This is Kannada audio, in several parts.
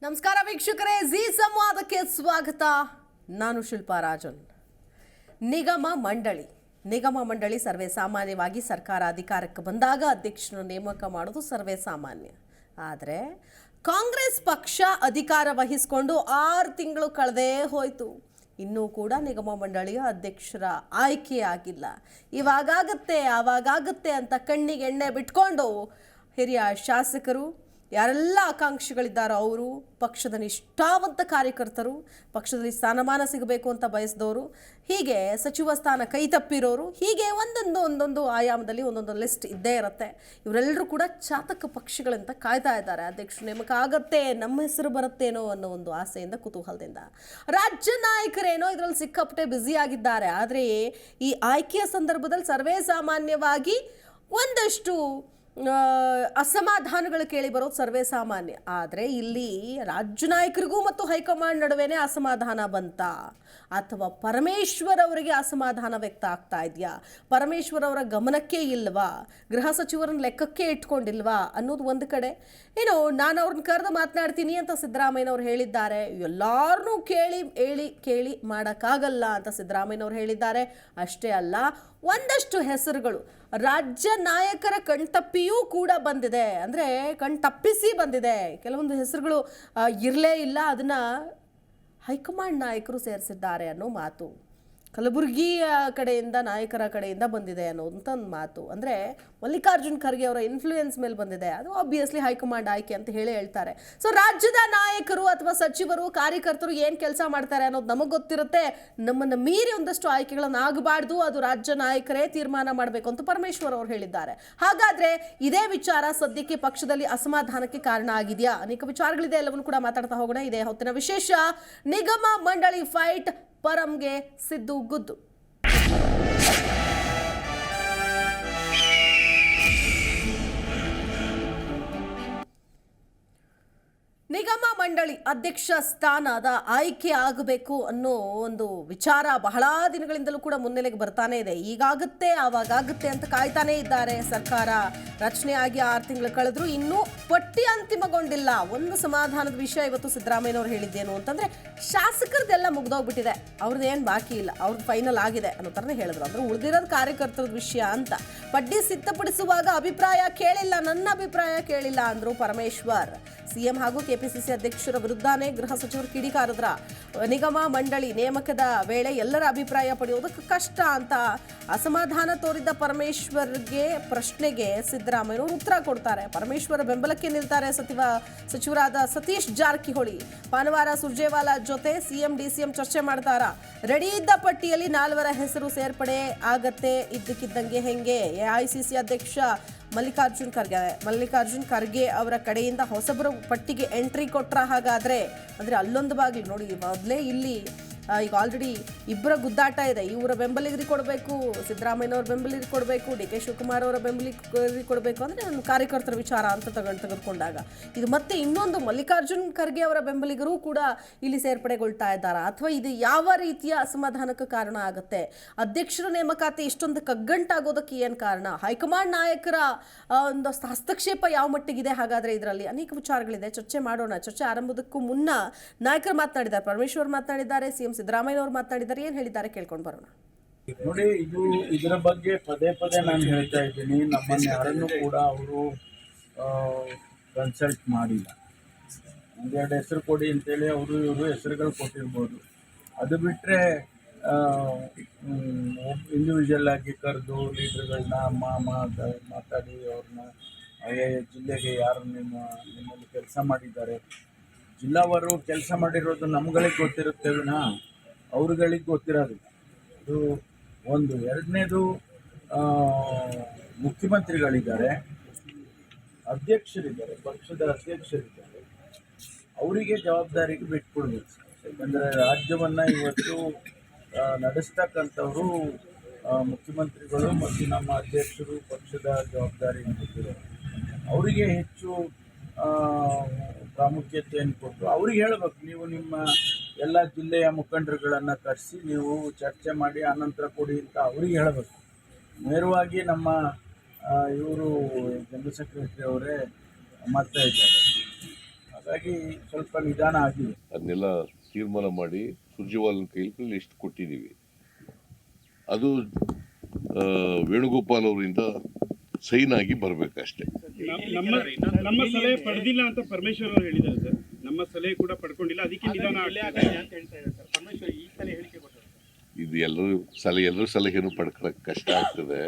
ನಮಸ್ಕಾರ ವೀಕ್ಷಕರೇ, ಜಿ ಸಂವಾದಕ್ಕೆ ಸ್ವಾಗತ. ನಾನು ಶಿಲ್ಪಾ ರಾಜನ್. ನಿಗಮ ಮಂಡಳಿ ಸರ್ವೇ ಸಾಮಾನ್ಯವಾಗಿ ಸರ್ಕಾರ ಅಧಿಕಾರಕ್ಕೆ ಬಂದಾಗ ಅಧ್ಯಕ್ಷರನ್ನು ನೇಮಕ ಮಾಡೋದು ಸರ್ವೇ ಸಾಮಾನ್ಯ. ಆದರೆ ಕಾಂಗ್ರೆಸ್ ಪಕ್ಷ ಅಧಿಕಾರ ವಹಿಸಿಕೊಂಡು 6 ತಿಂಗಳು ಕಳೆದೇ ಹೋಯಿತು. ಇನ್ನೂ ಕೂಡ ನಿಗಮ ಮಂಡಳಿಯ ಅಧ್ಯಕ್ಷರ ಆಯ್ಕೆ ಆಗಿಲ್ಲ. ಇವಾಗತ್ತೆ ಆವಾಗತ್ತೆ ಅಂತ ಕಣ್ಣಿಗೆ ಎಣ್ಣೆ ಬಿಟ್ಕೊಂಡು ಹಿರಿಯ ಶಾಸಕರು, ಯಾರೆಲ್ಲ ಆಕಾಂಕ್ಷಿಗಳಿದ್ದಾರೋ ಅವರು, ಪಕ್ಷದ ನಿಷ್ಠಾವಂತ ಕಾರ್ಯಕರ್ತರು, ಪಕ್ಷದಲ್ಲಿ ಸ್ಥಾನಮಾನ ಸಿಗಬೇಕು ಅಂತ ಬಯಸಿದವರು, ಹೀಗೆ ಸಚಿವ ಸ್ಥಾನ ಕೈ ತಪ್ಪಿರೋರು, ಹೀಗೆ ಒಂದೊಂದು ಆಯಾಮದಲ್ಲಿ ಒಂದೊಂದು ಲಿಸ್ಟ್ ಇದ್ದೇ ಇರುತ್ತೆ. ಇವರೆಲ್ಲರೂ ಕೂಡ ಚಾತಕ ಪಕ್ಷಿಗಳಂತ ಕಾಯ್ತಾ ಇದ್ದಾರೆ. ಅಧ್ಯಕ್ಷ ನೇಮಕ ಆಗತ್ತೆ, ನಮ್ಮ ಹೆಸರು ಬರುತ್ತೇನೋ ಅನ್ನೋ ಒಂದು ಆಸೆಯಿಂದ, ಕುತೂಹಲದಿಂದ. ರಾಜ್ಯ ನಾಯಕರೇನೋ ಇದರಲ್ಲಿ ಸಿಕ್ಕಾಪಟ್ಟೆ ಬ್ಯುಸಿ ಆಗಿದ್ದಾರೆ. ಆದರೆ ಈ ಆಯ್ಕೆಯ ಸಂದರ್ಭದಲ್ಲಿ ಸರ್ವೇ ಸಾಮಾನ್ಯವಾಗಿ ಒಂದಷ್ಟು ಅಸಮಾಧಾನಗಳು ಕೇಳಿ ಬರೋದು ಸರ್ವೇ ಸಾಮಾನ್ಯ. ಆದರೆ ಇಲ್ಲಿ ರಾಜ್ಯ ನಾಯಕರಿಗೂ ಮತ್ತು ಹೈಕಮಾಂಡ್ ನಡುವೆನೇ ಅಸಮಾಧಾನ ಬಂತ, ಅಥವಾ ಪರಮೇಶ್ವರ್ ಅವರಿಗೆ ಅಸಮಾಧಾನ ವ್ಯಕ್ತ ಆಗ್ತಾ ಇದೆಯಾ, ಪರಮೇಶ್ವರ್ ಅವರ ಗಮನಕ್ಕೆ ಇಲ್ವಾ, ಗೃಹ ಸಚಿವರನ್ನ ಲೆಕ್ಕಕ್ಕೆ ಇಟ್ಕೊಂಡಿಲ್ವಾ ಅನ್ನೋದು ಒಂದು ಕಡೆ. ಏನು, ನಾನು ಅವ್ರನ್ನ ಕರೆದು ಮಾತನಾಡ್ತೀನಿ ಅಂತ ಸಿದ್ದರಾಮಯ್ಯನವ್ರು ಹೇಳಿದ್ದಾರೆ. ಎಲ್ಲಾರನ್ನೂ ಕೇಳಿ ಮಾಡೋಕ್ಕಾಗಲ್ಲ ಅಂತ ಸಿದ್ದರಾಮಯ್ಯನವ್ರು ಹೇಳಿದ್ದಾರೆ. ಅಷ್ಟೇ ಅಲ್ಲ, ಒಂದಷ್ಟು ಹೆಸರುಗಳು ರಾಜ್ಯ ನಾಯಕರ ಕಣ್ತಪ್ಪಿಯೂ ಕೂಡ ಬಂದಿದೆ. ಅಂದರೆ ಕಣ್ತಪ್ಪಿಸಿ ಬಂದಿದೆ. ಕೆಲವೊಂದು ಹೆಸರುಗಳು ಇರಲೇ ಇಲ್ಲ, ಅದನ್ನು ಹೈಕಮಾಂಡ್ ನಾಯಕರು ಸೇರಿಸಿದ್ದಾರೆ ಅನ್ನೋ ಮಾತು, ಕಲಬುರಗಿಯ ಕಡೆಯಿಂದ, ನಾಯಕರ ಕಡೆಯಿಂದ ಬಂದಿದೆ ಅನ್ನೋಂಥ ಒಂದು ಮಾತು. ಅಂದರೆ ಮಲ್ಲಿಕಾರ್ಜುನ್ ಖರ್ಗೆ ಅವರ ಇನ್ಫ್ಲೂಯೆನ್ಸ್ ಮೇಲೆ ಬಂದಿದೆ. ಅದು ಆಬ್ವಿಯಸ್ಲಿ ಹೈಕಮಾಂಡ್ ಆಯ್ಕೆ ಅಂತ ಹೇಳ್ತಾರೆ. ಸೊ ರಾಜ್ಯದ ನಾಯಕರು ಅಥವಾ ಸಚಿವರು, ಕಾರ್ಯಕರ್ತರು ಏನು ಕೆಲಸ ಮಾಡ್ತಾರೆ ಅನ್ನೋದು ನಮಗೆ ಗೊತ್ತಿರುತ್ತೆ. ನಮ್ಮನ್ನು ಮೀರಿ ಒಂದಷ್ಟು ಆಯ್ಕೆಗಳನ್ನು ಆಗಬಾರ್ದು, ಅದು ರಾಜ್ಯ ನಾಯಕರೇ ತೀರ್ಮಾನ ಮಾಡಬೇಕು ಅಂತ ಪರಮೇಶ್ವರ್ ಅವರು ಹೇಳಿದ್ದಾರೆ. ಹಾಗಾದ್ರೆ ಇದೇ ವಿಚಾರ ಸದ್ಯಕ್ಕೆ ಪಕ್ಷದಲ್ಲಿ ಅಸಮಾಧಾನಕ್ಕೆ ಕಾರಣ ಆಗಿದೆಯಾ? ಅನೇಕ ವಿಚಾರಗಳಿದೆ, ಎಲ್ಲವನ್ನು ಕೂಡ ಮಾತಾಡ್ತಾ ಹೋಗೋಣ. ಇದೇ ಹೊತ್ತಿನ ವಿಶೇಷ. ನಿಗಮ ಮಂಡಳಿ ಫೈಟ್, ಪರಂಗೆ ಸಿದ್ದು ಗುದ್ದು. ನಿಗಮ ಮಂಡಳಿ ಅಧ್ಯಕ್ಷ ಸ್ಥಾನದ ಆಯ್ಕೆ ಆಗಬೇಕು ಅನ್ನೋ ಒಂದು ವಿಚಾರ ಬಹಳ ದಿನಗಳಿಂದಲೂ ಕೂಡ ಮುನ್ನೆಲೆಗೆ ಬರ್ತಾನೆ ಇದೆ. ಈಗಾಗುತ್ತೆ ಆವಾಗತ್ತೆ ಅಂತ ಕಾಯ್ತಾನೆ ಇದ್ದಾರೆ. ಸರ್ಕಾರ ರಚನೆ ಆಗಿ 6 ತಿಂಗಳು ಕಳೆದ್ರು, ಇನ್ನೂ ಪಟ್ಟಿ ಅಂತಿಮಗೊಂಡಿಲ್ಲ. ಒಂದು ಸಮಾಧಾನದ ವಿಷಯ ಇವತ್ತು ಸಿದ್ದರಾಮಯ್ಯನವ್ರು ಹೇಳಿದ್ದೇನು ಅಂತಂದ್ರೆ, ಶಾಸಕರದೆಲ್ಲ ಮುಗ್ದೋಗ್ಬಿಟ್ಟಿದೆ, ಅವ್ರದ್ದೇನು ಬಾಕಿ ಇಲ್ಲ, ಅವ್ರದ್ದು ಫೈನಲ್ ಆಗಿದೆ ಅನ್ನೋ ಥರನೇ ಹೇಳಿದ್ರು. ಅಂದ್ರೆ ಉಳಿದಿರೋದು ಕಾರ್ಯಕರ್ತರ ವಿಷಯ ಅಂತ. ಪಟ್ಟಿ ಸಿದ್ಧಪಡಿಸುವಾಗ ಅಭಿಪ್ರಾಯ ಕೇಳಿಲ್ಲ, ನನ್ನ ಅಭಿಪ್ರಾಯ ಕೇಳಿಲ್ಲ ಅಂದ್ರು ಪರಮೇಶ್ವರ್. ಸಿಎಂ ಹಾಗೂ ಕೆಪಿಸಿಸಿ ಅಧ್ಯಕ್ಷರ ವಿರುದ್ಧನೇ ಗೃಹ ಸಚಿವರು ಕಿಡಿಕಾರದ್ರ. ನಿಗಮ ಮಂಡಳಿ ನೇಮಕದ ವೇಳೆ ಎಲ್ಲರ ಅಭಿಪ್ರಾಯ ಪಡೆಯೋದಕ್ಕೆ ಕಷ್ಟ ಅಂತ ಅಸಮಾಧಾನ ತೋರಿದ್ದ ಪರಮೇಶ್ವರ್ಗೆ ಪ್ರಶ್ನೆಗೆ ಸಿದ್ದರಾಮಯ್ಯನವರು ಉತ್ತರ ಕೊಡ್ತಾರೆ. ಪರಮೇಶ್ವರ ಬೆಂಬಲಕ್ಕೆ ನಿಲ್ತಾರೆ ಸಚಿವರಾದ ಸತೀಶ್ ಜಾರಕಿಹೊಳಿ. ಭಾನುವಾರ ಸುರ್ಜೇವಾಲಾ ಜೊತೆ ಸಿಎಂ ಡಿಸಿಎಂ ಚರ್ಚೆ ಮಾಡ್ತಾರ. ರೆಡಿ ಇದ್ದ ಪಟ್ಟಿಯಲ್ಲಿ 4 ಹೆಸರು ಸೇರ್ಪಡೆ ಆಗತ್ತೆ ಇದ್ದಕ್ಕಿದ್ದಂಗೆ. ಹೆಂಗೆ? ಎಐಸಿಸಿ ಅಧ್ಯಕ್ಷ ಮಲ್ಲಿಕಾರ್ಜುನ್ ಖರ್ಗೆ ಅವರ ಕಡೆಯಿಂದ ಹೊಸಬರು ಪಟ್ಟಿಗೆ ಎಂಟ್ರಿ ಕೊಟ್ರ. ಹಾಗಾದ್ರೆ ಅಂದ್ರೆ ಅಲ್ಲೊಂದು ಬಾಗಿಲು ನೋಡಿ, ಮೊದಲೇ ಇಲ್ಲಿ ಈಗ ಆಲ್ರೆಡಿ ಇಬ್ಬರ ಗುದ್ದಾಟ ಇದೆ. ಇವರ ಬೆಂಬಲಿಗರಿಗೆ ಕೊಡಬೇಕು, ಸಿದ್ದರಾಮಯ್ಯನವ್ರ ಬೆಂಬಲಿಗರಿಗೆ ಕೊಡಬೇಕು, ಡಿ ಕೆ ಶಿವಕುಮಾರ್ ಅವರ ಬೆಂಬಲಿಗರಿಗೆ ಕೊಡಬೇಕು. ಅಂದರೆ ಒಂದು ಕಾರ್ಯಕರ್ತರ ವಿಚಾರ ಅಂತ ತೆಗೆದುಕೊಂಡಾಗ ಇದು ಮತ್ತೆ ಇನ್ನೊಂದು ಮಲ್ಲಿಕಾರ್ಜುನ್ ಖರ್ಗೆ ಅವರ ಬೆಂಬಲಿಗರು ಕೂಡ ಇಲ್ಲಿ ಸೇರ್ಪಡೆಗೊಳ್ತಾ ಇದ್ದಾರಾ, ಅಥವಾ ಇದು ಯಾವ ರೀತಿಯ ಅಸಮಾಧಾನಕ್ಕೆ ಕಾರಣ ಆಗುತ್ತೆ? ಅಧ್ಯಕ್ಷರ ನೇಮಕಾತಿ ಇಷ್ಟೊಂದು ಕಗ್ಗಂಟಾಗೋದಕ್ಕೆ ಏನು ಕಾರಣ? ಹೈಕಮಾಂಡ್ ನಾಯಕರ ಒಂದು ಹಸ್ತಕ್ಷೇಪ ಯಾವ ಮಟ್ಟಿಗಿದೆ? ಹಾಗಾದರೆ ಇದರಲ್ಲಿ ಅನೇಕ ವಿಚಾರಗಳಿದೆ, ಚರ್ಚೆ ಮಾಡೋಣ. ಚರ್ಚೆ ಆರಂಭದಕ್ಕೂ ಮುನ್ನ ನಾಯಕರು ಮಾತನಾಡಿದ್ದಾರೆ, ಪರಮೇಶ್ವರ್ ಮಾತನಾಡಿದ್ದಾರೆ, ಸಿಎಂ ಸಿದ್ದರಾಮಯ್ಯನವರು ಮಾತನಾಡಿದ್ದಾರೆ. ಏನು ಹೇಳಿದ್ದಾರೆ ಕೇಳ್ಕೊಂಡು ಬರೋಣ. ನೋಡಿ, ಇದರ ಬಗ್ಗೆ ಪದೇ ನಾನು ಹೇಳ್ತಾ ಇದ್ದೀನಿ. ನಮ್ಮನ್ನು ಯಾರನ್ನು ಕೂಡ ಅವರು ಕನ್ಸಲ್ಟ್ ಮಾಡಿಲ್ಲ. ಒಂದೆರಡು ಹೆಸರು ಕೊಡಿ ಅಂತೇಳಿ ಇವರು ಹೆಸರುಗಳು ಕೊಟ್ಟಿರ್ಬೋದು. ಅದು ಬಿಟ್ಟರೆ ಇಂಡಿವಿಜುವಲ್ ಆಗಿ ಕರೆದು ಲೀಡರ್ಗಳನ್ನ ಮಾತಾಡಿ ಅವ್ರನ್ನ ಜಿಲ್ಲೆಗೆ ಯಾರು ನಿಮ್ಮಲ್ಲಿ ಕೆಲಸ ಮಾಡಿದ್ದಾರೆ, ಜಿಲ್ಲಾವರು ಕೆಲಸ ಮಾಡಿರೋದು ನಮ್ಗಳಿಗೆ ಗೊತ್ತಿರುತ್ತೆ ವಿನ ಅವ್ರುಗಳಿಗೆ ಗೊತ್ತಿರೋದಿಲ್ಲ. ಅದು ಒಂದು. ಎರಡನೇದು, ಮುಖ್ಯಮಂತ್ರಿಗಳಿದ್ದಾರೆ, ಅಧ್ಯಕ್ಷರಿದ್ದಾರೆ, ಪಕ್ಷದ ಅಧ್ಯಕ್ಷರಿದ್ದಾರೆ, ಅವರಿಗೆ ಜವಾಬ್ದಾರಿಗೆ ಬಿಟ್ಕೊಡ್ಬೇಕು. ಯಾಕಂದರೆ ರಾಜ್ಯವನ್ನು ಇವತ್ತು ನಡೆಸ್ತಕ್ಕಂಥವರು ಮುಖ್ಯಮಂತ್ರಿಗಳು ಮತ್ತು ನಮ್ಮ ಅಧ್ಯಕ್ಷರು ಪಕ್ಷದ ಜವಾಬ್ದಾರಿ ಹೊಂದಿದ್ದಾರೆ. ಅವರಿಗೆ ಹೆಚ್ಚು ಪ್ರಾಮುಖ್ಯತೆಯನ್ನು ಕೊಟ್ಟು ಅವ್ರಿಗೆ ಹೇಳಬೇಕು, ನೀವು ನಿಮ್ಮ ಎಲ್ಲ ಜಿಲ್ಲೆಯ ಮುಖಂಡರುಗಳನ್ನು ಕರೆಸಿ ನೀವು ಚರ್ಚೆ ಮಾಡಿ ಆನಂತರ ಕೊಡಿ ಅಂತ ಅವ್ರಿಗೆ ಹೇಳಬೇಕು. ನೇರವಾಗಿ ನಮ್ಮ ಇವರು ಜನರಲ್ ಸೆಕ್ರೆಟರಿ ಅವರೇ ಮಾಡ್ತಾ ಇದ್ದಾರೆ. ಹಾಗಾಗಿ ಸ್ವಲ್ಪ ನಿಧಾನ ಆಗಿದೆ. ಅದನ್ನೆಲ್ಲ ತೀರ್ಮಾನ ಮಾಡಿ ಸುರ್ಜೇವಾಲನ ಕೈಲಿ ಲಿಸ್ಟ್ ಕೊಟ್ಟಿದ್ದೀವಿ. ಅದು ವೇಣುಗೋಪಾಲ್ ಅವರಿಂದ ಸೈನ್ ಆಗಿ ಬರಬೇಕಷ್ಟೇ. ನಮ್ಮ ಸಲಹೆ ಪಡೆದಿಲ್ಲ ಅಂತ ಪರಮೇಶ್ವರ್ ಅವರು ಹೇಳಿದ್ದಾರೆ ಸರ್. ನಮ್ಮ ಸಲಹೆ ಕೂಡ ಪಡ್ಕೊಂಡಿಲ್ಲ, ಅದಕ್ಕೆ ನಿಧಾನ ಆಗ್ತಿದೆ ಅಂತ ಹೇಳ್ತಾ ಇದ್ದಾರೆ ಸರ್. ಪರಮೇಶ್ವರ್ ಈ ಸಲ ಹೇಳಿಕೆ ಕೊಟ್ಟರು. ಇದು ಎಲ್ಲರ ಸಲಹೆನೂ ಪಡ್ಕೊಳಕ್ಕೆ ಕಷ್ಟ ಆಗ್ತದೆ.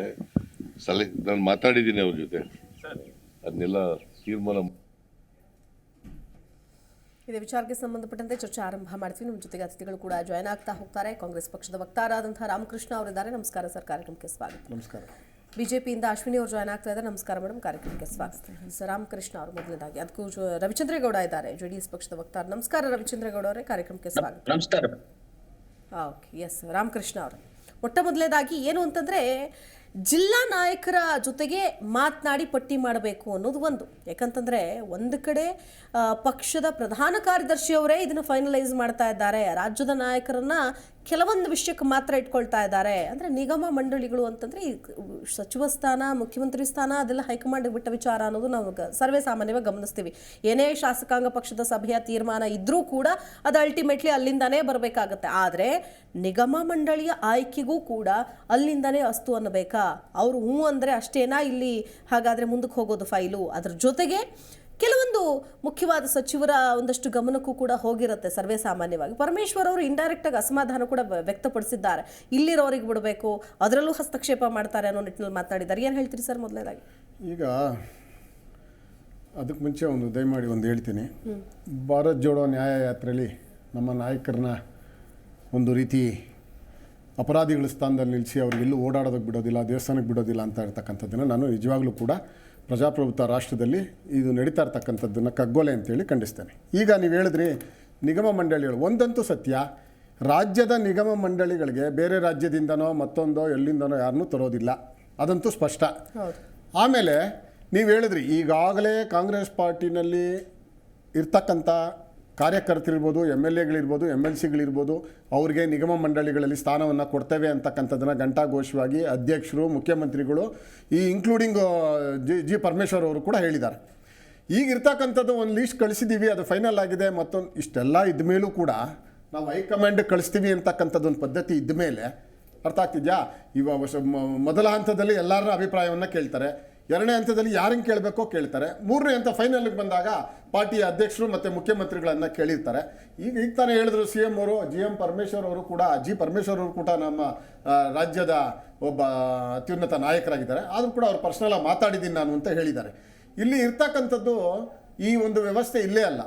ನಾನು ಮಾತಾಡಿದ್ದೀನಿ ಅವ್ರ ಜೊತೆ, ಅದನ್ನೆಲ್ಲ ತೀರ್ಮಾನ. ಇದೇ ವಿಚಾರಕ್ಕೆ ಸಂಬಂಧಪಟ್ಟಂತೆ ಚರ್ಚೆ ಆರಂಭ ಮಾಡ್ತೀವಿ. ನಮ್ಮ ಜೊತೆಗೆ ಅತಿಥಿಗಳು ಕೂಡ ಜಾಯ್ನ್ ಆಗ್ತಾ ಹೋಗ್ತಾರೆ. ಕಾಂಗ್ರೆಸ್ ಪಕ್ಷದ ವಕ್ತಾರರಾದಂತಹ ರಾಮಕೃಷ್ಣ ಅವರಿದ್ದಾರೆ. ನಮಸ್ಕಾರ ಸರ್, ಕಾರ್ಯಕ್ರಮಕ್ಕೆ ಸ್ವಾಗತ. ನಮಸ್ಕಾರ. ಬಿಜೆಪಿಯಿಂದ ಅಶ್ವಿನಿ ಅವರು ಜಾಯ್ನ್ ಆಗ್ತಾ ಇದ್ದಾರೆ. ನಮಸ್ಕಾರ ಮೇಡಮ್, ಕಾರ್ಯಕ್ರಮಕ್ಕೆ ಸ್ವಾಗತ. ಸರ್, ರಾಮಕೃಷ್ಣ ಅವರು ಮೊದಲನೇದಾಗಿ, ಅದಕ್ಕೂ ರವಿಚಂದ್ರೇಗೌಡ ಇದ್ದಾರೆ, ಜೆಡಿಎಸ್ ಪಕ್ಷದ ವಕ್ತಾರ. ನಮಸ್ಕಾರ ರವಿಚಂದ್ರೇಗೌಡ ಅವರೇ, ಕಾರ್ಯಕ್ರಮಕ್ಕೆ ಸ್ವಾಗತ. ನಮಸ್ಕಾರ. ಓಕೆ, ಎಸ್ ರಾಮಕೃಷ್ಣ ಅವರು, ಮೊಟ್ಟ ಮೊದಲನೇದಾಗಿ ಏನು ಅಂತಂದರೆ ಜಿಲ್ಲಾ ನಾಯಕರ ಜೊತೆಗೆ ಮಾತನಾಡಿ ಪಟ್ಟಿ ಮಾಡಬೇಕು ಅನ್ನೋದು ಒಂದು. ಯಾಕಂತಂದರೆ ಒಂದು ಕಡೆ ಪಕ್ಷದ ಪ್ರಧಾನ ಕಾರ್ಯದರ್ಶಿಯವರೇ ಇದನ್ನು ಫೈನಲೈಸ್ ಮಾಡ್ತಾ ಇದ್ದಾರೆ. ರಾಜ್ಯದ ನಾಯಕರನ್ನ ಕೆಲವೊಂದು ವಿಷಯಕ್ಕೆ ಮಾತ್ರ ಇಟ್ಕೊಳ್ತಾ ಇದ್ದಾರೆ. ಅಂದರೆ ನಿಗಮ ಮಂಡಳಿಗಳು ಅಂತಂದರೆ ಈ ಸಚಿವ ಸ್ಥಾನ, ಮುಖ್ಯಮಂತ್ರಿ ಸ್ಥಾನ ಅದೆಲ್ಲ ಹೈಕಮಾಂಡ್ ಬಿಟ್ಟ ವಿಚಾರ ಅನ್ನೋದು ನಾವು ಸರ್ವೇ ಸಾಮಾನ್ಯವಾಗಿ ಗಮನಿಸ್ತೀವಿ. ಏನೇ ಶಾಸಕಾಂಗ ಪಕ್ಷದ ಸಭೆಯ ತೀರ್ಮಾನ ಇದ್ರೂ ಕೂಡ ಅದು ಅಲ್ಟಿಮೇಟ್ಲಿ ಅಲ್ಲಿಂದಾನೇ ಬರಬೇಕಾಗತ್ತೆ. ಆದರೆ ನಿಗಮ ಮಂಡಳಿಯ ಆಯ್ಕೆಗೂ ಕೂಡ ಅಲ್ಲಿಂದಾನೇ ಅಸ್ತು ಅನ್ನಬೇಕಾ? ಅವರು ಹ್ಞೂ ಅಂದರೆ ಅಷ್ಟೇನಾ ಇಲ್ಲಿ ಹಾಗಾದರೆ ಮುಂದಕ್ಕೆ ಹೋಗೋದು ಫೈಲು? ಅದ್ರ ಜೊತೆಗೆ ಕೆಲವೊಂದು ಮುಖ್ಯವಾದ ಸಚಿವರ ಒಂದಷ್ಟು ಗಮನಕ್ಕೂ ಕೂಡ ಹೋಗಿರುತ್ತೆ ಸರ್ವೇ ಸಾಮಾನ್ಯವಾಗಿ. ಪರಮೇಶ್ವರ್ ಅವರು ಇಂಡೈರೆಕ್ಟ್ ಆಗಿ ಅಸಮಾಧಾನ ಕೂಡ ವ್ಯಕ್ತಪಡಿಸಿದ್ದಾರೆ. ಇಲ್ಲಿರೋರಿಗೆ ಬಿಡಬೇಕು, ಅದರಲ್ಲೂ ಹಸ್ತಕ್ಷೇಪ ಮಾಡ್ತಾರೆ ಅನ್ನೋ ನಿಟ್ಟಿನಲ್ಲಿ ಮಾತನಾಡಿದ್ದಾರೆ. ಏನು ಹೇಳ್ತೀರಿ ಸರ್ ಮೊದಲನೇದಾಗಿ? ಈಗ ಅದಕ್ಕೆ ಮುಂಚೆ ದಯಮಾಡಿ ಹೇಳ್ತೀನಿ. ಭಾರತ್ ಜೋಡೋ ನ್ಯಾಯ ಯಾತ್ರೆಯಲ್ಲಿ ನಮ್ಮ ನಾಯಕರನ್ನ ಒಂದು ರೀತಿ ಅಪರಾಧಿಗಳ ಸ್ಥಾನದಲ್ಲಿ ನಿಲ್ಲಿಸಿ ಅವ್ರಿಗೆಲ್ಲೂ ಓಡಾಡೋದಕ್ಕೆ ಬಿಡೋದಿಲ್ಲ, ದೇವಸ್ಥಾನಕ್ಕೆ ಬಿಡೋದಿಲ್ಲ ಅಂತ ಇರ್ತಕ್ಕಂಥದ್ದನ್ನು ನಾನು ನಿಜವಾಗ್ಲೂ ಕೂಡ ಪ್ರಜಾಪ್ರಭುತ್ವ ರಾಷ್ಟ್ರದಲ್ಲಿ ಇದು ನಡೀತಾ ಇರ್ತಕ್ಕಂಥದ್ದನ್ನು ಕಗ್ಗೊಲೆ ಅಂತೇಳಿ ಖಂಡಿಸ್ತೇನೆ. ಈಗ ನೀವು ಹೇಳಿದ್ರಿ ನಿಗಮ ಮಂಡಳಿಗಳು, ಒಂದಂತೂ ಸತ್ಯ, ರಾಜ್ಯದ ನಿಗಮ ಮಂಡಳಿಗಳಿಗೆ ಬೇರೆ ರಾಜ್ಯದಿಂದನೋ ಮತ್ತೊಂದೋ ಎಲ್ಲಿಂದನೋ ಯಾರನ್ನೂ ತರೋದಿಲ್ಲ, ಅದಂತೂ ಸ್ಪಷ್ಟ. ಆಮೇಲೆ ನೀವು ಹೇಳಿದ್ರಿ ಈಗಾಗಲೇ ಕಾಂಗ್ರೆಸ್ ಪಾರ್ಟಿನಲ್ಲಿ ಇರ್ತಕ್ಕಂಥ ಕಾರ್ಯಕರ್ತರಿರ್ಬೋದು, MLAಗಳಿರ್ಬೋದು, MLCಗಳಿರ್ಬೋದು, ಅವ್ರಿಗೆ ನಿಗಮ ಮಂಡಳಿಗಳಲ್ಲಿ ಸ್ಥಾನವನ್ನು ಕೊಡ್ತೇವೆ ಅಂತಕ್ಕಂಥದ್ದನ್ನು ಘಂಟಾಘೋಷವಾಗಿ ಅಧ್ಯಕ್ಷರು, ಮುಖ್ಯಮಂತ್ರಿಗಳು, ಈ ಇನ್ಕ್ಲೂಡಿಂಗ್ ಜಿ ಪರಮೇಶ್ವರ್ ಅವರು ಕೂಡ ಹೇಳಿದ್ದಾರೆ. ಈಗ ಇರ್ತಕ್ಕಂಥದ್ದು ಒಂದು ಲೀಸ್ಟ್ ಕಳಿಸಿದ್ದೀವಿ, ಅದು ಫೈನಲ್ ಆಗಿದೆ. ಮತ್ತೊಂದು ಇಷ್ಟೆಲ್ಲ ಇದ್ದ ಮೇಲೂ ಕೂಡ ನಾವು ಹೈಕಮಾಂಡ್ ಕಳಿಸ್ತೀವಿ ಅಂತಕ್ಕಂಥದ್ದೊಂದು ಪದ್ಧತಿ ಇದ್ದ ಮೇಲೆ ಅರ್ಥ ಆಗ್ತಿದ್ಯಾ? ಇವಾಗ ಮೊದಲ ಹಂತದಲ್ಲಿ ಎಲ್ಲರ ಅಭಿಪ್ರಾಯವನ್ನು ಕೇಳ್ತಾರೆ, ಎರಡನೇ ಹಂತದಲ್ಲಿ ಯಾರನ್ನು ಕೇಳಬೇಕೋ ಕೇಳ್ತಾರೆ, ಮೂರನೇ ಹಂತ ಫೈನಲ್ಗೆ ಬಂದಾಗ ಪಾರ್ಟಿಯ ಅಧ್ಯಕ್ಷರು ಮತ್ತು ಮುಖ್ಯಮಂತ್ರಿಗಳನ್ನು ಕೇಳಿರ್ತಾರೆ. ಈಗ ತಾನೇ ಹೇಳಿದ್ರು CM ಅವರು, GM ಪರಮೇಶ್ವರ್ ಅವರು ಕೂಡ, ಪರಮೇಶ್ವರ್ ಅವರು ಕೂಡ ನಮ್ಮ ರಾಜ್ಯದ ಒಬ್ಬ ಅತ್ಯುನ್ನತ ನಾಯಕರಾಗಿದ್ದಾರೆ. ಆದರೂ ಕೂಡ ಅವ್ರು ಪರ್ಸನಲಾಗಿ ಮಾತಾಡಿದ್ದೀನಿ ನಾನು ಅಂತ ಹೇಳಿದ್ದಾರೆ. ಇಲ್ಲಿ ಇರ್ತಕ್ಕಂಥದ್ದು ಈ ಒಂದು ವ್ಯವಸ್ಥೆ ಇಲ್ಲೇ ಅಲ್ಲ.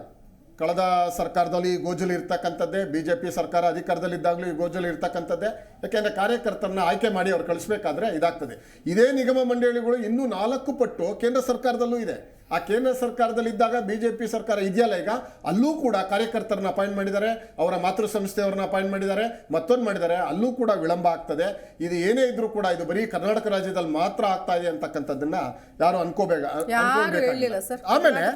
ಕಳೆದ ಸರ್ಕಾರದಲ್ಲಿ ಈ ಗೋಜಲು ಇರ್ತಕ್ಕಂಥದ್ದೇ, BJP ಸರ್ಕಾರ ಅಧಿಕಾರದಲ್ಲಿದ್ದಾಗಲೂ ಈ ಗೋಜಲು ಇರ್ತಕ್ಕಂಥದ್ದೇ. ಯಾಕೆಂದರೆ ಕಾರ್ಯಕರ್ತರನ್ನ ಆಯ್ಕೆ ಮಾಡಿ ಅವ್ರು ಕಳಿಸ್ಬೇಕಾದ್ರೆ ಇದಾಗ್ತದೆ. ಇದೇ ನಿಗಮ ಮಂಡಳಿಗಳು ಇನ್ನೂ 4 ಪಟ್ಟು ಕೇಂದ್ರ ಸರ್ಕಾರದಲ್ಲೂ ಇದೆ. ಆ ಕೇಂದ್ರ ಸರ್ಕಾರದಲ್ಲಿದ್ದಾಗ BJP ಸರ್ಕಾರ ಇದೆಯಲ್ಲ, ಈಗ ಅಲ್ಲೂ ಕೂಡ ಕಾರ್ಯಕರ್ತರನ್ನ ಅಪಾಯಿಂಟ್ ಮಾಡಿದ್ದಾರೆ, ಅವರ ಮಾತೃ ಸಂಸ್ಥೆಯವ್ರನ್ನ ಅಪಾಯಿಂಟ್ ಮಾಡಿದ್ದಾರೆ, ಮತ್ತೊಂದು ಮಾಡಿದ್ದಾರೆ. ಅಲ್ಲೂ ಕೂಡ ವಿಳಂಬ ಆಗ್ತದೆ. ಇದು ಏನೇ ಇದ್ರೂ ಕೂಡ ಇದು ಬರೀ ಕರ್ನಾಟಕ ರಾಜ್ಯದಲ್ಲಿ ಮಾತ್ರ ಆಗ್ತಾ ಇದೆ ಅಂತಕ್ಕಂಥದ್ದನ್ನ ಯಾರು ಅನ್ಕೋಬೇಕು. ಆಮೇಲೆ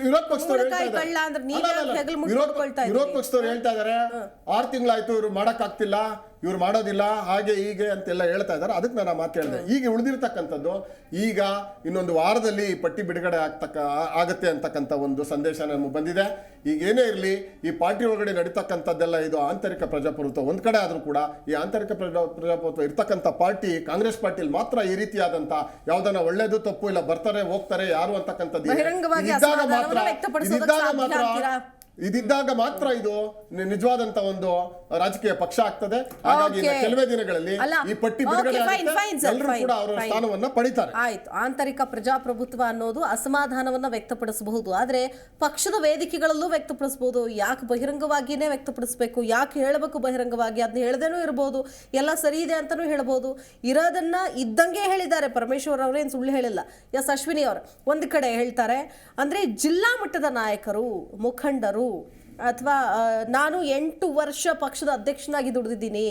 ವಿರೋಧ ಪಕ್ಷದವ್ರು ಹೇಳ್ತಾ ಇದ್ದಾರೆ 6 ತಿಂಗಳಾಯ್ತು ಇವ್ರು ಮಾಡಕ್ಕಾಗ್ತಿಲ್ಲ, ಇವ್ರು ಮಾಡೋದಿಲ್ಲ, ಹಾಗೆ ಹೀಗೆ ಅಂತೆಲ್ಲ ಹೇಳ್ತಾ ಇದ್ದಾರೆ. ಅದಕ್ಕೆ ನಾನು ಮಾತು ಹೇಳಿದೆ. ಈಗ ಉಳಿದಿರ್ತಕ್ಕಂಥದ್ದು ಈಗ ಇನ್ನೊಂದು ವಾರದಲ್ಲಿ ಪಟ್ಟಿ ಬಿಡುಗಡೆ ಆಗತ್ತೆ ಅಂತಕ್ಕಂಥ ಒಂದು ಸಂದೇಶ ನಮಗೆ ಬಂದಿದೆ. ಈಗ ಏನೇ ಇರಲಿ, ಈ ಪಾರ್ಟಿ ಒಳಗಡೆ ನಡೀತಕ್ಕಂಥದ್ದೆಲ್ಲ ಇದು ಆಂತರಿಕ ಪ್ರಜಾಪ್ರಭುತ್ವ ಒಂದು ಕಡೆ ಆದರೂ ಕೂಡ ಈ ಆಂತರಿಕ ಪ್ರಜಾಪ್ರಭುತ್ವ ಇರ್ತಕ್ಕಂಥ ಪಾರ್ಟಿ ಕಾಂಗ್ರೆಸ್ ಪಾರ್ಟಿಯಲ್ಲಿ ಮಾತ್ರ ಈ ರೀತಿಯಾದಂಥ ಯಾವುದನ್ನ ಒಳ್ಳೇದು ತಪ್ಪು ಇಲ್ಲ, ಬರ್ತಾರೆ ಹೋಗ್ತಾರೆ ಯಾರು ಅಂತಕ್ಕಂಥದ್ದು ಇದಿದ್ದಾಗ ಮಾತ್ರ ಇದು ನಿಜವಾದಂತ ಒಂದು ರಾಜಕೀಯ ಪಕ್ಷ ಆಗ್ತದೆ. ಹಾಗಾಗಿ ಕೆಲವೇ ದಿನಗಳಲ್ಲಿ ಈ ಪಟ್ಟಿ ಬಿಡುಗಡೆ ಎಲ್ಲರೂ ಕೂಡ ಅವರ ಸ್ಥಾನವನ್ನ ಪಡಿತಾರೆ. ಆಯ್ತು, ಆಂತರಿಕ ಪ್ರಜಾಪ್ರಭುತ್ವ ಅನ್ನೋದು ಅಸಮಾಧಾನವನ್ನ ವ್ಯಕ್ತಪಡಿಸಬಹುದು, ಆದ್ರೆ ಪಕ್ಷದ ವೇದಿಕೆಗಳಲ್ಲೂ ವ್ಯಕ್ತಪಡಿಸಬಹುದು. ಯಾಕೆ ಬಹಿರಂಗವಾಗಿಯೇ ವ್ಯಕ್ತಪಡಿಸಬೇಕು? ಯಾಕೆ ಹೇಳಬೇಕು ಬಹಿರಂಗವಾಗಿ? ಅದನ್ನ ಹೇಳದೇನೂ ಇರಬಹುದು, ಎಲ್ಲ ಸರಿ ಇದೆ ಅಂತಾನೂ ಹೇಳ್ಬೋದು. ಇರೋದನ್ನ ಇದ್ದಂಗೆ ಹೇಳಿದ್ದಾರೆ ಪರಮೇಶ್ವರ್ ಅವರೇನು ಸುಳ್ಳು ಹೇಳಿಲ್ಲ. ಎಸ್ ಅಶ್ವಿನಿ ಅವರು ಒಂದು ಕಡೆ ಹೇಳ್ತಾರೆ, ಅಂದ್ರೆ ಜಿಲ್ಲಾ ಮಟ್ಟದ ನಾಯಕರು, ಮುಖಂಡರು, ಅಥವಾ ನಾನು 8 ವರ್ಷ ಪಕ್ಷದ ಅಧ್ಯಕ್ಷನಾಗಿ ದುಡಿದಿದ್ದೀನಿ,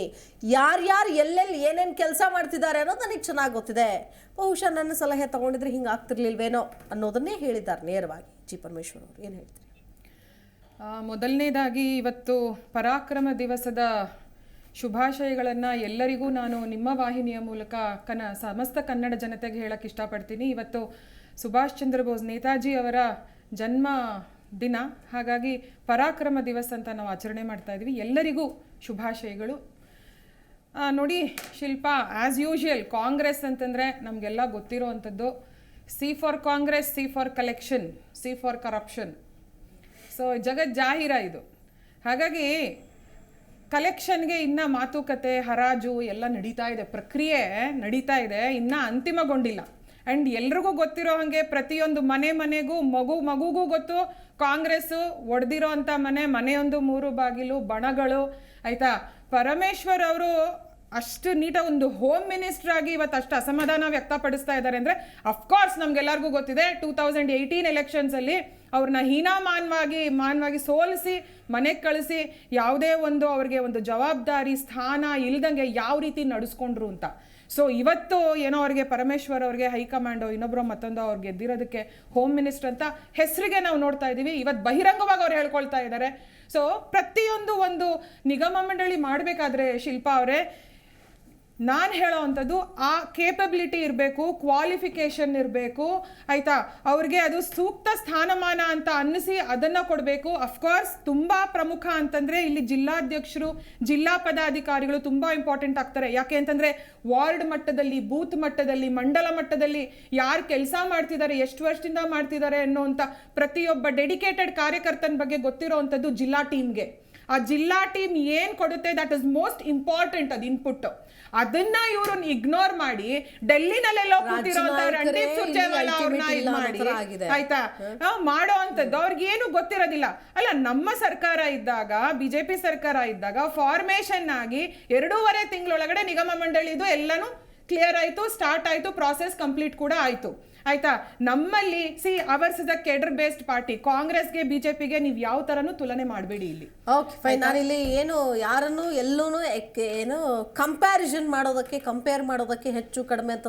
ಯಾರ್ಯಾರು ಎಲ್ಲೆಲ್ಲಿ ಏನೇನು ಕೆಲಸ ಮಾಡ್ತಿದ್ದಾರೆ ಅನ್ನೋದು ನನಗೆ ಚೆನ್ನಾಗಿ ಗೊತ್ತಿದೆ, ಬಹುಶಃ ನನ್ನ ಸಲಹೆ ತಗೊಂಡಿದ್ರೆ ಹಿಂಗೆ ಆಗ್ತಿರ್ಲಿಲ್ವೇನೋ ಅನ್ನೋದನ್ನೇ ಹೇಳಿದ್ದಾರೆ ನೇರವಾಗಿ. ಜಿ ಪರಮೇಶ್ವರ್ ಅವರು ಏನು ಹೇಳ್ತೀರಿ? ಮೊದಲನೇದಾಗಿ ಇವತ್ತು ಪರಾಕ್ರಮ ದಿವಸದ ಶುಭಾಶಯಗಳನ್ನು ಎಲ್ಲರಿಗೂ ನಾನು ನಿಮ್ಮ ವಾಹಿನಿಯ ಮೂಲಕ ಸಮಸ್ತ ಕನ್ನಡ ಜನತೆಗೆ ಹೇಳಕ್ಕೆ ಇಷ್ಟಪಡ್ತೀನಿ. ಇವತ್ತು ಸುಭಾಷ್ ಚಂದ್ರ ಬೋಸ್ ನೇತಾಜಿ ಅವರ ಜನ್ಮ ದಿನ, ಹಾಗಾಗಿ ಪರಾಕ್ರಮ ದಿವಸ್ ಅಂತ ನಾವು ಆಚರಣೆ ಮಾಡ್ತಾ ಇದ್ವಿ. ಎಲ್ಲರಿಗೂ ಶುಭಾಶಯಗಳು. ನೋಡಿ ಶಿಲ್ಪಾ, ಆ್ಯಸ್ ಯೂಶುವಲ್ ಕಾಂಗ್ರೆಸ್ ಅಂತಂದರೆ ನಮಗೆಲ್ಲ ಗೊತ್ತಿರೋ ಅಂಥದ್ದು C for Congress, C for collection, C for corruption. So ಜಗತ್ ಜಾಹೀರ ಇದು. ಹಾಗಾಗಿ ಕಲೆಕ್ಷನ್ಗೆ ಇನ್ನೂ ಮಾತುಕತೆ, ಹರಾಜು ಎಲ್ಲ ನಡೀತಾ ಇದೆ, ಪ್ರಕ್ರಿಯೆ ನಡೀತಾ ಇದೆ, ಇನ್ನೂ ಅಂತಿಮಗೊಂಡಿಲ್ಲ. ಆ್ಯಂಡ್ ಎಲ್ರಿಗೂ ಗೊತ್ತಿರೋ ಹಾಗೆ ಪ್ರತಿಯೊಂದು ಮನೆಗೂ ಮಗುಗೂ ಗೊತ್ತು, ಕಾಂಗ್ರೆಸ್ಸು ಒಡೆದಿರೋ ಅಂಥ ಮನೆಯೊಂದು 3 ಬಾಗಿಲು ಬಣಗಳು ಆಯಿತಾ. ಪರಮೇಶ್ವರ್ ಅವರು ಅಷ್ಟು ನೀಟಾಗಿ ಒಂದು ಹೋಮ್ ಮಿನಿಸ್ಟರ್ ಆಗಿ ಇವತ್ತು ಅಷ್ಟು ಅಸಮಾಧಾನ ವ್ಯಕ್ತಪಡಿಸ್ತಾ ಇದ್ದಾರೆ ಅಂದರೆ ಅಫ್ಕೋರ್ಸ್ ನಮಗೆಲ್ಲರಿಗೂ ಗೊತ್ತಿದೆ 2018 ಎಲೆಕ್ಷನ್ಸಲ್ಲಿ ಅವ್ರನ್ನ ಮಾನವಾಗಿ ಸೋಲಿಸಿ ಮನೆಗೆ ಕಳಿಸಿ ಯಾವುದೇ ಒಂದು ಅವ್ರಿಗೆ ಒಂದು ಜವಾಬ್ದಾರಿ ಸ್ಥಾನ ಇಲ್ದಂಗೆ ಯಾವ ರೀತಿ ನಡೆಸ್ಕೊಂಡ್ರು ಅಂತ. ಸೊ ಇವತ್ತು ಏನೋ ಅವ್ರಿಗೆ ಪರಮೇಶ್ವರ್ ಅವ್ರಿಗೆ ಹೈಕಮಾಂಡು ಇನ್ನೊಬ್ಬರು ಮತ್ತೊಂದು ಅವ್ರಿಗೆ ಗೆದ್ದಿರೋದಕ್ಕೆ ಹೋಮ್ ಮಿನಿಸ್ಟರ್ ಅಂತ ಹೆಸರಿಗೆ ನಾವು ನೋಡ್ತಾ ಇದ್ದೀವಿ. ಇವತ್ತು ಬಹಿರಂಗವಾಗಿ ಅವ್ರು ಹೇಳ್ಕೊಳ್ತಾ ಇದ್ದಾರೆ. ಸೊ ಪ್ರತಿಯೊಂದು ಒಂದು ನಿಗಮ ಮಂಡಳಿ ಮಾಡಬೇಕಾದ್ರೆ ಶಿಲ್ಪಾ ಅವರೇ, ನಾನು ಹೇಳೋ ಅಂಥದ್ದು ಆ ಕೇಪಬಿಲಿಟಿ ಇರಬೇಕು, ಕ್ವಾಲಿಫಿಕೇಷನ್ ಇರಬೇಕು ಆಯಿತಾ. ಅವ್ರಿಗೆ ಅದು ಸೂಕ್ತ ಸ್ಥಾನಮಾನ ಅಂತ ಅನ್ನಿಸಿ ಅದನ್ನು ಕೊಡಬೇಕು. ಅಫ್ಕೋರ್ಸ್ ತುಂಬ ಪ್ರಮುಖ ಅಂತಂದರೆ ಇಲ್ಲಿ ಜಿಲ್ಲಾಧ್ಯಕ್ಷರು, ಜಿಲ್ಲಾ ಪದಾಧಿಕಾರಿಗಳು ತುಂಬ ಇಂಪಾರ್ಟೆಂಟ್ ಆಗ್ತಾರೆ. ಯಾಕೆ ಅಂತಂದರೆ ವಾರ್ಡ್ ಮಟ್ಟದಲ್ಲಿ, ಬೂತ್ ಮಟ್ಟದಲ್ಲಿ, ಮಂಡಲ ಮಟ್ಟದಲ್ಲಿ ಯಾರು ಕೆಲಸ ಮಾಡ್ತಿದ್ದಾರೆ, ಎಷ್ಟು ವರ್ಷದಿಂದ ಮಾಡ್ತಿದ್ದಾರೆ ಅನ್ನೋಂಥ ಪ್ರತಿಯೊಬ್ಬ ಡೆಡಿಕೇಟೆಡ್ ಕಾರ್ಯಕರ್ತನ ಬಗ್ಗೆ ಗೊತ್ತಿರೋ ಅಂಥದ್ದು ಜಿಲ್ಲಾ ಟೀಮ್ಗೆ. ಆ ಜಿಲ್ಲಾ ಟೀಮ್ ಏನು ಕೊಡುತ್ತೆ ದಟ್ ಇಸ್ ಮೋಸ್ಟ್ ಇಂಪಾರ್ಟೆಂಟ್, ಅದು ಇನ್ಪುಟ್. ಅದನ್ನ ಇವರು ಇಗ್ನೋರ್ ಮಾಡಿ ಡೆಲ್ಲಿನಲ್ಲೆಲ್ಲೋ ಕೂತಿರೋಂಥವ್ರು ರಣದೀಪ್ ಸುರ್ಜೇವಾಲಾ ಅವ್ರನ್ನ ಇದು ಮಾಡಿ ಆಯ್ತಾ ಮಾಡೋ ಅಂಥದ್ದು ಅವ್ರಿಗೆ ಏನು ಗೊತ್ತಿರೋದಿಲ್ಲ. ಅಲ್ಲ, ನಮ್ಮ ಸರ್ಕಾರ ಇದ್ದಾಗ, ಬಿಜೆಪಿ ಸರ್ಕಾರ ಇದ್ದಾಗ ಫಾರ್ಮೇಶನ್ ಆಗಿ 2.5 ತಿಂಗಳೊಳಗಡೆ ನಿಗಮ ಮಂಡಳಿದು ಎಲ್ಲನೂ ಕ್ಲಿಯರ್ ಆಯಿತು, ಸ್ಟಾರ್ಟ್ ಆಯಿತು, ಪ್ರಾಸೆಸ್ ಕಂಪ್ಲೀಟ್ ಕೂಡ ಆಯಿತು ಆಯ್ತಾ. ನಮ್ಮಲ್ಲಿ hours is a cadre based party. ಕಾಂಗ್ರೆಸ್ಗೆ ಬಿಜೆಪಿಗೆ ನೀವು ಯಾವ ತರನು ತುಲನೆ ಮಾಡಬೇಡಿ ಇಲ್ಲಿ. Okay fine. ನಾನಿಲ್ಲಿ ಏನು ಯಾರನ್ನು ಎಲ್ಲೂ ಏನು ಕಂಪ್ಯಾರಿಸನ್ ಮಾಡೋದಕ್ಕೆ ಹೆಚ್ಚು ಕಡಿಮೆ ಅಂತ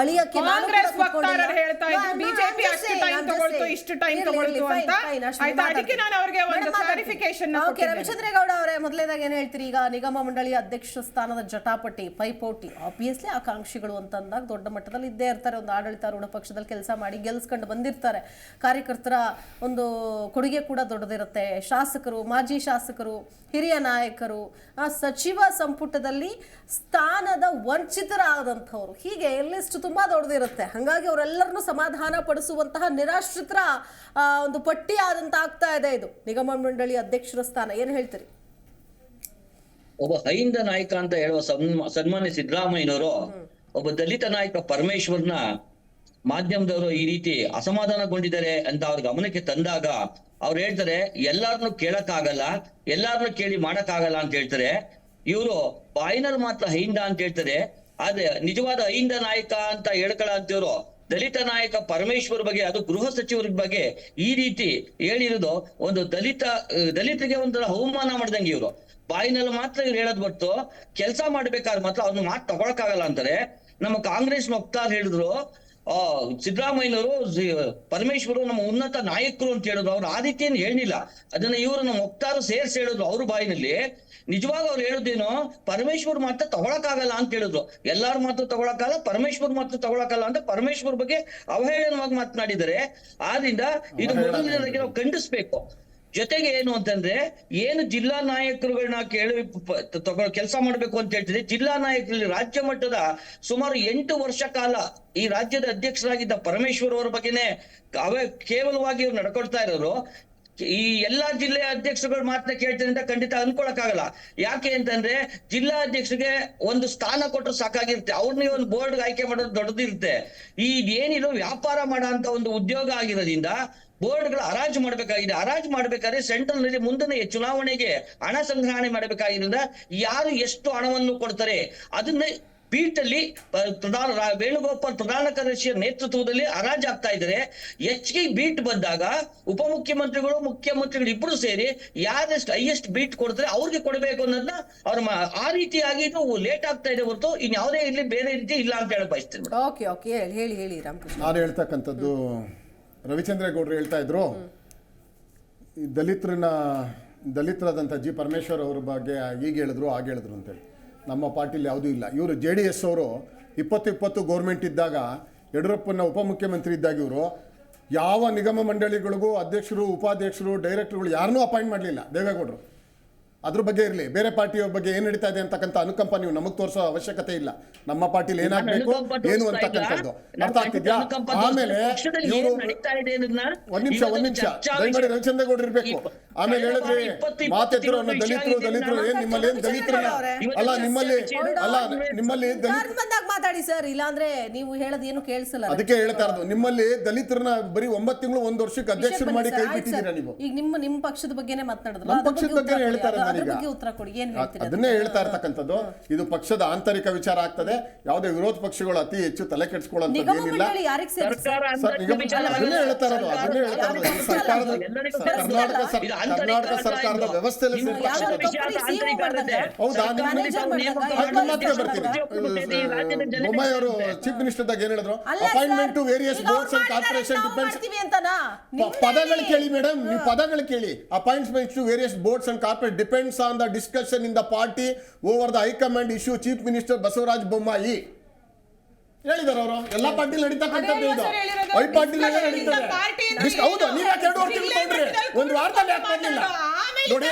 ಅಳಿಯಕ್ಕೆ ಕಾಂಗ್ರೆಸ್ ವಕ್ತಾರರು ಹೇಳ್ತಾ ಇದ್ರು ಬಿಜೆಪಿ ಅಷ್ಟು ಟೈಮ್ ತಗೊಳ್ತು, ಇಷ್ಟು ಟೈಮ್ ತಗೊಳ್ತು ಅಂತ ಆಯ್ತಾ. ಅದಕ್ಕೆ ನಾನು ಅವರಿಗೆ ಒಂದು ಕ್ಲಾರಿಫಿಕೇಶನ್. ಓಕೆ, ರವಿಚಂದ್ರೇಗೌಡ ಅವರೇ, ಮೊದಲನೇದಾಗಿ ಏನು ಹೇಳ್ತೀರಿ? ಈಗ ನಿಗಮ ಮಂಡಳಿ ಅಧ್ಯಕ್ಷ ಸ್ಥಾನದ ಜಟಾಪಟಿ, ಪೈಪೋಟಿ, ಆಬ್ವಿಯಸ್ಲಿ ಆಕಾಂಕ್ಷಿಗಳು ಅಂತಂದಾಗ ದೊಡ್ಡ ಮಟ್ಟದಲ್ಲಿ ಇದ್ದೇ ಇರ್ತಾರೆ. ಒಂದು ಆಡಳಿತಾರೂಢ ಪಕ್ಷದಲ್ಲಿ ಕೆಲಸ ಮಾಡಿ ಗೆಲ್ಸ್ಕೊಂಡು ಬಂದಿರ್ತಾರೆ. ಕಾರ್ಯಕರ್ತರ ಒಂದು ಕೊಡುಗೆ ಕೂಡ ದೊಡ್ಡದಿರುತ್ತೆ. ಶಾಸಕರು, ಮಾಜಿ ಶಾಸಕರು, ಹಿರಿಯ ನಾಯಕರು, ಸಚಿವ ಸಂಪುಟದಲ್ಲಿ ಸ್ಥಾನದ ವಂಚಿತರಾದಂಥವ್ರು, ಹೀಗೆ ಲಿಸ್ಟ್ ತುಂಬಾ ದೊಡ್ಡದಿರುತ್ತೆ. ಹಾಗಾಗಿ ಅವರೆಲ್ಲರನ್ನೂ ಸಮಾಧಾನ ಪಡಿಸುವಂತಹ ನಿರಾಶ್ರಿತರ ಒಂದು ಪಟ್ಟಿ ಆದಂತ ಆಗ್ತಾ ಇದೆ ಇದು ನಿಗಮ ಮಂಡಳಿ ಅಧ್ಯಕ್ಷರ ಸ್ಥಾನ. ಏನು ಹೇಳ್ತೀರಿ? ಒಬ್ಬ ಅಹಿಂದ ನಾಯಕ ಅಂತ ಹೇಳುವ ಸನ್ಮಾನ್ಯ ಸಿದ್ದರಾಮಯ್ಯನವರು ಒಬ್ಬ ದಲಿತ ನಾಯಕ ಪರಮೇಶ್ವರ್ನ ಮಾಧ್ಯಮದವರು ಈ ರೀತಿ ಅಸಮಾಧಾನಗೊಂಡಿದ್ದಾರೆ ಅಂತ ಅವ್ರ ಗಮನಕ್ಕೆ ತಂದಾಗ ಅವ್ರು ಹೇಳ್ತಾರೆ ಎಲ್ಲಾರನ್ನು ಕೇಳಕ್ಕಾಗಲ್ಲ, ಎಲ್ಲಾರನ್ನು ಕೇಳಿ ಮಾಡಕ್ಕಾಗಲ್ಲ ಅಂತ ಹೇಳ್ತಾರೆ. ಇವರು ಬಾಯಿನಲ್ಲಿ ಮಾತ್ರ ಅಹಿಂದ ಅಂತ ಹೇಳ್ತಾರೆ. ಆದ್ರೆ ನಿಜವಾದ ಅಹಿಂದ ನಾಯಕ ಅಂತ ಹೇಳ್ಕೊಳ್ಳೋ ದಲಿತ ನಾಯಕ ಪರಮೇಶ್ವರ್ ಬಗ್ಗೆ, ಅದು ಗೃಹ ಸಚಿವರ ಬಗ್ಗೆ ಈ ರೀತಿ ಹೇಳಿರೋದು ಒಂದು ದಲಿತರಿಗೆ ಒಂಥರ ಅವಮಾನ ಮಾಡ್ದಂಗೆ. ಇವರು ಬಾಯಿನಲ್ಲಿ ಮಾತ್ರ ಇವ್ರು ಹೇಳೋದ್ ಬಿಟ್ಟು ಕೆಲಸ ಮಾಡ್ಬೇಕಾದ್ರೆ ಮಾತ್ರ ಅವ್ರನ್ನ ಮಾತು ತಗೊಳಕ್ಕಾಗಲ್ಲ ಅಂತಾರೆ. ನಮ್ಮ ಕಾಂಗ್ರೆಸ್ ವಕ್ತಾರ್ ಹೇಳಿದ್ರು ಸಿದ್ದರಾಮಯ್ಯನವರು ಪರಮೇಶ್ವರು ನಮ್ಮ ಉನ್ನತ ನಾಯಕರು ಅಂತ ಹೇಳಿದ್ರು. ಅವ್ರು ಆ ರೀತಿ ಏನು ಹೇಳಿಲ್ಲ. ಅದನ್ನ ಇವರು ನಮ್ಮ ವಕ್ತಾರು ಸೇರ್ಸಿ ಹೇಳಿದ್ರು ಅವ್ರ ಬಾಯಿನಲ್ಲಿ. ನಿಜವಾಗ ಅವ್ರು ಹೇಳುದೇನೋ ಪರಮೇಶ್ವರ್ ಮಾತ್ರ ತಗೊಳಕ್ಕಾಗಲ್ಲ ಅಂತ ಹೇಳಿದ್ರು. ಎಲ್ಲಾರು ಮಾತ್ರ ತಗೊಳಕ್ಕಾಗಲ್ಲ, ಪರಮೇಶ್ವರ್ ಮಾತ್ರ ತಗೊಳಕ್ಕಾಗಲ್ಲ ಅಂತ ಪರಮೇಶ್ವರ್ ಬಗ್ಗೆ ಅವಹೇಳನವಾಗಿ ಮಾತನಾಡಿದ್ದಾರೆ. ಆದ್ರಿಂದ ಇದು ಮೊದಲನೇದಾಗಿ ನಾವು ಖಂಡಿಸ್ಬೇಕು. ಜೊತೆಗೆ ಏನು ಅಂತಂದ್ರೆ, ಏನು ಜಿಲ್ಲಾ ನಾಯಕರುಗಳನ್ನ ಕೆಲಸ ಮಾಡ್ಬೇಕು ಅಂತ ಹೇಳ್ತಿದ್ರೆ, ಜಿಲ್ಲಾ ನಾಯಕರಲ್ಲಿ ರಾಜ್ಯ ಮಟ್ಟದ ಸುಮಾರು 8 ವರ್ಷ ಕಾಲ ಈ ರಾಜ್ಯದ ಅಧ್ಯಕ್ಷರಾಗಿದ್ದ ಪರಮೇಶ್ವರ್ ಅವರ ಬಗ್ಗೆನೆ ಕೇವಲವಾಗಿ ಇವ್ರು ನಡ್ಕೊಳ್ತಾ ಇರೋರು. ಈ ಎಲ್ಲಾ ಜಿಲ್ಲೆಯ ಅಧ್ಯಕ್ಷರುಗಳು ಮಾತ್ರ ಕೇಳ್ತಾರೆ ಅಂತ ಖಂಡಿತ ಅನ್ಕೊಳಕ್ಕಾಗಲ್ಲ. ಯಾಕೆ ಅಂತಂದ್ರೆ ಜಿಲ್ಲಾ ಅಧ್ಯಕ್ಷರಿಗೆ ಒಂದು ಸ್ಥಾನ ಕೊಟ್ಟರು ಸಾಕಾಗಿರುತ್ತೆ. ಅವ್ರನ್ನೇ ಒಂದು ಬೋರ್ಡ್ ಆಯ್ಕೆ ಮಾಡೋದು ದೊಡ್ಡದಿರುತ್ತೆ. ಈ ಏನಿರೋ ವ್ಯಾಪಾರ ಮಾಡೋ ಅಂತ ಒಂದು ಉದ್ಯೋಗ ಆಗಿರೋದ್ರಿಂದ ಬೋರ್ಡ್ಗಳ ಹರಾಜು ಮಾಡ್ಬೇಕಾಗಿದೆ. ಹರಾಜು ಮಾಡ್ಬೇಕಾದ್ರೆ ಸೆಂಟ್ರಲ್ ನಲ್ಲಿ ಮುಂದಿನ ಚುನಾವಣೆಗೆ ಹಣ ಸಂಗ್ರಹಣೆ ಮಾಡಬೇಕಾಗಿರೋದ್ರಿಂದ ಯಾರು ಎಷ್ಟು ಹಣವನ್ನು ಕೊಡ್ತಾರೆ ಅದನ್ನ ಪೀಠಲ್ಲಿ ವೇಣುಗೋಪಾಲ್ ಪ್ರಧಾನ ಕಾರ್ಯದರ್ಶಿಯ ನೇತೃತ್ವದಲ್ಲಿ ಹರಾಜು ಆಗ್ತಾ ಇದ್ದಾರೆ. ಹೆಚ್ಚಿಗೆ ಬೀಟ್ ಬಂದಾಗ ಉಪಮುಖ್ಯಮಂತ್ರಿಗಳು, ಮುಖ್ಯಮಂತ್ರಿಗಳು ಇಬ್ಬರು ಸೇರಿ ಯಾರೆಷ್ಟು ಹೈಯೆಸ್ಟ್ ಬೀಟ್ ಕೊಡ್ತಾರೆ ಅವ್ರಿಗೆ ಕೊಡಬೇಕು ಅನ್ನೋದನ್ನ ಅವ್ರ ಆ ರೀತಿಯಾಗಿ ಇದು ಲೇಟ್ ಆಗ್ತಾ ಇದೆ ಹೊರತು ಇನ್ ಯಾವುದೇ ಇಲ್ಲಿ ಬೇರೆ ರೀತಿ ಇಲ್ಲ ಅಂತ ಹೇಳಕ್ ಬಯಸ್ತೀನಿ. ಓಕೆ ಹೇಳಿ ರಾಮಕೃಷ್ಣ. ನಾನು ಹೇಳ್ತಕ್ಕಂಥದ್ದು ರವಿಚಂದ್ರೇಗೌಡರು ಹೇಳ್ತಾ ಇದ್ರು, ಈ ದಲಿತರನ್ನ ದಲಿತರಾದಂಥ ಜಿ ಪರಮೇಶ್ವರ್ ಅವ್ರ ಬಗ್ಗೆ ಈಗ ಹೇಳಿದ್ರು ಆಗ ಹೇಳಿದ್ರು ಅಂತೇಳಿ. ನಮ್ಮ ಪಾರ್ಟಿಲಿ ಯಾವುದೂ ಇಲ್ಲ. ಇವರು JDS ಅವರು 2020 ಗೌರ್ಮೆಂಟ್ ಇದ್ದಾಗ ಯಡಿಯೂರಪ್ಪನ ಉಪಮುಖ್ಯಮಂತ್ರಿ ಇದ್ದಾಗ ಇವರು ಯಾವ ನಿಗಮ ಮಂಡಳಿಗಳಿಗೂ ಅಧ್ಯಕ್ಷರು, ಉಪಾಧ್ಯಕ್ಷರು, ಡೈರೆಕ್ಟರ್ಗಳು ಯಾರನ್ನೂ ಅಪಾಯಿಂಟ್ ಮಾಡಲಿಲ್ಲ ದೇವೇಗೌಡರು. ಅದ್ರ ಬಗ್ಗೆ ಇರಲಿ, ಬೇರೆ ಪಾರ್ಟಿಯವ್ರ ಬಗ್ಗೆ ಏನು ನಡೀತಾ ಇದೆ ಅಂತಕ್ಕಂಥ ಅನುಕಂಪ ನೀವು ನಮಗೆ ತೋರಿಸೋ ಅವಶ್ಯಕತೆ ಇಲ್ಲ. ನಮ್ಮ ಪಾರ್ಟಿಲಿ ಏನಾಗಬೇಕು ಏನು ಅಂತಕ್ಕಂಥದ್ದು ಅರ್ಥ ಆಗ್ತಿದ್ಯಾ? ಆಮೇಲೆ ಇವರು ಒಂದ್ ನಿಮಿಷ ದಯಮಾಡಿ ರವಿಚಂದ್ರೇಗೌಡರು ಇರಬೇಕು. ಆಮೇಲೆ ಹೇಳಿದ್ರಿ ಮಾತೆದ್ರು ಅನ್ನೋ ದಲಿತರು ಏನ್ ನಿಮ್ಮಲ್ಲಿ ಏನ್ ದಲಿತರಲ್ಲ ಅಲ್ಲ, ನಿಮ್ಮಲ್ಲಿ ಕರ್ದ್ ಬಂದಾಗ ಮಾತಾಡಿ ಸರ್, ಇಲ್ಲಾಂದ್ರೆ ನೀವು ಹೇಳೋದು ಏನು ಕೇಳಿಸಲ್ಲ. ಅದಕ್ಕೆ ಹೇಳ್ತಾ ಇರೋದು, ನಿಮ್ಮಲ್ಲಿ ದಲಿತರನ್ನ ಬರೀ 9 ತಿಂಗಳು 1 ವರ್ಷಕ್ಕೆ ಅಧ್ಯಕ್ಷರು ಮಾಡಿ ಕೈ ಬಿಟ್ಟಿದ್ದೀರಾ ನೀವು. ಈಗ ನಿಮ್ಮ ಪಕ್ಷದ ಬಗ್ಗೆನೇ ಮಾತನಾಡಿದ್ರು, ನಮ್ಮ ಪಕ್ಷದ ಬಗ್ಗೆ ಹೇಳ್ತಾ ಇರೋದು ಬಗ್ಗೆ ಉತ್ತರ ಕೊಡಿ. ಏನ್ ಹೇಳ್ತೀರಾ? ಅದನ್ನೇ ಹೇಳ್ತಾ ಇರ್ತಕ್ಕಂಥದ್ದು. ಇದು ಪಕ್ಷದ ಆಂತರಿಕ ವಿಚಾರ ಆಗ್ತದೆ. ಯಾವುದೇ ವಿರೋಧ ಪಕ್ಷಗಳು ಅತಿ ಹೆಚ್ಚು ತಲೆ ಕೆಡಿಸ್ಕೊಳ್ಳೋಂಥದ್ದು ಏನಿಲ್ಲ. ಯಾರಿಗೆ ಸೇರಿ ಅದನ್ನೇ ಹೇಳ್ತಾ ಇರೋದು. ಕರ್ನಾಟಕ ಸರ್ಕಾರದ ವ್ಯವಸ್ಥೆಯಲ್ಲಿ ಹೌದಾ? ಮಾತ್ರ ಬರ್ತೀನಿ. ಬೊಮ್ಮಾಯಿ ಅವರು ಚೀಫ್ ಮಿನಿಸ್ಟರ್ದಾಗ ಏನ್ ಹೇಳಿದ್ರು? Appointment to various boards and corporation depends. ಪದಗಳು ಕೇಳಿ ಮೇಡಮ್, ನೀವು ಪದಗಳು ಕೇಳಿ. Appointment to various boards and corporate depends on the discussion in the party over the high command issue chief minister Basavaraj Bommai ಹೇಳಿದಾರೆ. ಅವರು ಎಲ್ಲಾ ಪಾರ್ಟಿ ನಡೀತಕ್ಕಂಥದ್ದು ಇದು. ಐ ಪಾರ್ಟಿ ನಡೀತದೆ. ಹೌದು, ನೀವು ಯಾಕೆ 2 ವರ್ಷ ತಿಂಗಳು ತಗೊಂಡ್ರಿ? ಒಂದು ವಾರದಲ್ಲಿ ಯಾಕೆ ಮಾಡಲಿಲ್ಲ ನೋಡಿ?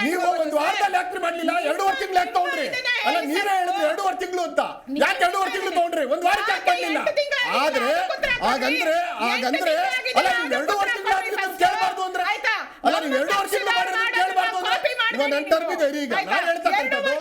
ನೀವು ಒಂದು ವಾರದಲ್ಲಿ ಯಾಕೆ ಮಾಡಲಿಲ್ಲ? 2 ವರ್ಷ ತಿಂಗಳು ಯಾಕೆ ತಗೊಂಡ್ರಿ? ಅಲ್ಲ, ನೀವೇ ಹೇಳಿದ್ರಿ 2 ವರ್ಷ ತಿಂಗಳು ಅಂತ. ಯಾಕೆ 2 ವರ್ಷ ತಿಂಗಳು ತಗೊಂಡ್ರಿ? ಒಂದು ವಾರಕ್ಕೆ ಯಾಕೆ ಮಾಡಲಿಲ್ಲ? ಆದ್ರೆ ಹಾಗಂದ್ರೆ ಅಲ್ಲ, ನೀವು 2 ವರ್ಷ ತಿಂಗಳು ಕೇಳಬಾರ್ದು ಅಂದ್ರೆ ಅಲ್ಲ, ನೀವು 2 ವರ್ಷ ತಿಂಗಳು ಕೇಳಬಾರ್ದು ಅಂದ್ರೆ ಇವಾಗ ನನ್ನ ಟರ್ಮಿದೆ. ಈಗ ನಾನು ಹೇಳ್ತಕ್ಕಂಥದ್ದು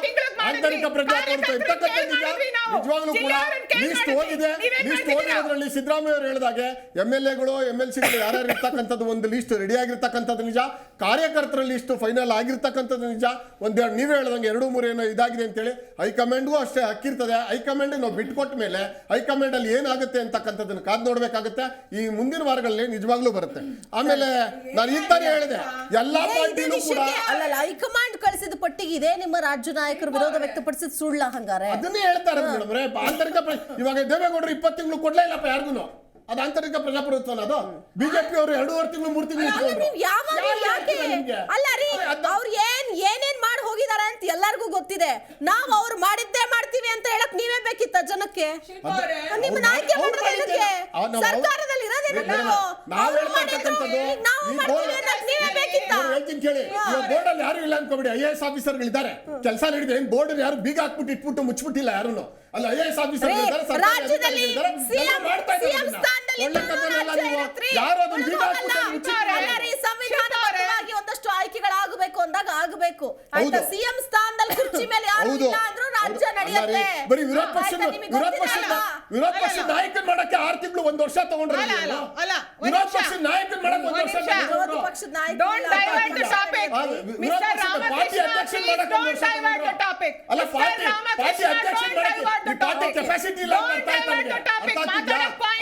ಆಂತರಿಕ ಪ್ರಜಾಪ್ರಭುತ್ವ ಇರ್ತಕ್ಕಂಥದ್ದು ನಿಜವಾಗ್ಲೂ ಕೂಡ ಲೀಸ್ಟ್ ಓದಿದೆ. ಲೀಸ್ಟ್ ಓದಿರೋದ್ರಲ್ಲಿ ಸಿದ್ದರಾಮಯ್ಯ ಅವರು ಹೇಳಿದಾಗೆ MLAಗಳು MLCಗಳು ಯಾರ್ಯಾರು ಇರ್ತಕ್ಕಂಥದ್ದು ಒಂದು ಲೀಸ್ಟ್ ರೆಡಿ ಆಗಿರ್ತಕ್ಕಂಥದ್ದು ನಿಜ. ಕಾರ್ಯಕರ್ತರ ಲೀಸ್ಟ್ ಫೈನಲ್ ಆಗಿರ್ತಕ್ಕಂಥದ್ದು ನಿಜ. ಒಂದೆರಡು ನೀವೇ ಹೇಳ್ದಂಗೆ 2-3 ಏನೋ ಇದಾಗಿದೆ ಅಂತೇಳಿ ಹೈಕಮಾಂಡ್ಗೂ ಅಷ್ಟೇ ಹಕ್ಕಿರ್ತದೆ. ಹೈಕಮಾಂಡ್ ನಾವು ಬಿಟ್ಕೊಟ್ಟ ಮೇಲೆ ಹೈಕಮಾಂಡ್ ಅಲ್ಲಿ ಏನಾಗುತ್ತೆ ಅಂತಕ್ಕಂಥದ್ದನ್ನು ಕಾದು ನೋಡ್ಬೇಕಾಗುತ್ತೆ. ಈ ಮುಂದಿನ ವಾರಗಳಲ್ಲಿ ನಿಜವಾಗ್ಲೂ ಬರುತ್ತೆ. ಆಮೇಲೆ ನಾನು ಈ ತರ ಹೇಳಿದೆ, ಎಲ್ಲಾ ಪಾರ್ಟಿನೂ ಕೂಡ ಅಲ್ಲ, ಹೈಕಮಾಂಡ್ ಕಳಿಸಿದ ಪಟ್ಟಿಗೆ ಇದೆ ನಿಮ್ಮ ರಾಜ್ಯ ನಾಯಕರು ವಿರೋಧ ವ್ಯಕ್ತಪಡಿಸಿದ ಸುಳ್ಳ ಹಂಗಾರೆ? ಅದನ್ನೇ ಹೇಳ್ತಾ ಇರೋದು ಮೇಡಮ್. ಆಂತರಿಕ ಇವಾಗ ದೇವೇಗೌಡರು 20 ತಿಂಗಳು ಕೊಡ್ಲೇ ಇಲ್ಲಪ್ಪ ಯಾರಿಗೂ. ಅದು ಆಂತರಿಕ ಪ್ರಜಾಪ್ರಭುತ್ವನ? ಅದು ಬಿಜೆಪಿ ಅವರು 2.5 ತಿಂಗಳು 3 ತಿಂಗಳು ಅಲ್ಲ ರೀ, ಅವ್ರು ಏನೇನ್ ಮಾಡಿ ಹೋಗಿದಾರೆ ಅಂತ ಎಲ್ಲರಿಗೂ ಗೊತ್ತಿದೆ. ನಾವು ಅವ್ರು ಮಾಡಿದ್ದೇ ಮಾಡ್ತೀವಿ ಅಂತ ಹೇಳಕ್ ನೀವೇ ಬೇಕಿತ್ತ ಜನಕ್ಕೆ? ನಿಮ್ಮ ನಾಯಕ ಸರ್ಕಾರದಲ್ಲಿ ಇರೋದೇನು? ಹೇಳ್ತೀನಿ ಕೇಳಿ. ಬೋರ್ಡ್ ಅಲ್ಲಿ ಯಾರು ಇಲ್ಲ ಅನ್ಕೋಬಿಡಿ. IAS ಆಫೀಸರ್ಗಳಿದ್ದಾರೆ, ಕೆಲಸ ನಡೀದೆ. ಏನ್ ಬೋರ್ಡ್ ಯಾರು ಬೀಗ ಹಾಕ್ಬಿಟ್ಟು ಇಟ್ಬಿಟ್ಟು ಮುಚ್ಚಿಬಿಟ್ಟಿಲ್ಲ ಯಾರು. ಅಲ್ಲ, IAS ಆಫೀಸರ್ ಒಂದಷ್ಟು ಆಯ್ಕೆಗಳಾಗಬೇಕು ಅಂದಾಗ ಆಗಬೇಕು. ಸಿಎಂ ಸ್ಥಾನದಲ್ಲಿ ಕುರ್ಚಿ ಮೇಲೆ ಯಾರು ಇಲ್ಲ ಅಂದ್ರೂ ರಾಜ್ಯ ನಡೆಯುತ್ತೆ. ಬರೀ ವಿರೋಧ ಪಕ್ಷದ ನಾಯಕನ ಮಾಡಕ್ಕೆ 6 ತಿಂಗಳು 1 ವರ್ಷ ತಗೊಂಡ್ರೆ ವಿರೋಧ ಪಕ್ಷದ ನಾಯಕನ ಮಾಡಕ್ಕೆ 1 ವರ್ಷ ವಿರೋಧ ಪಕ್ಷದ ನಾಯಕ ಪಾರ್ಟಿ ಅಧ್ಯಕ್ಷ ಮಾಡಕ್ಕೆ 1 ವರ್ಷ ಅಲ್ಲ, ಪಾರ್ಟಿ ಅಧ್ಯಕ್ಷ ಮಾಡಕ್ಕೆ ಪಾರ್ಟಿ ಕೆಪಾಸಿಟಿ ಇಲ್ಲ ಅಂತ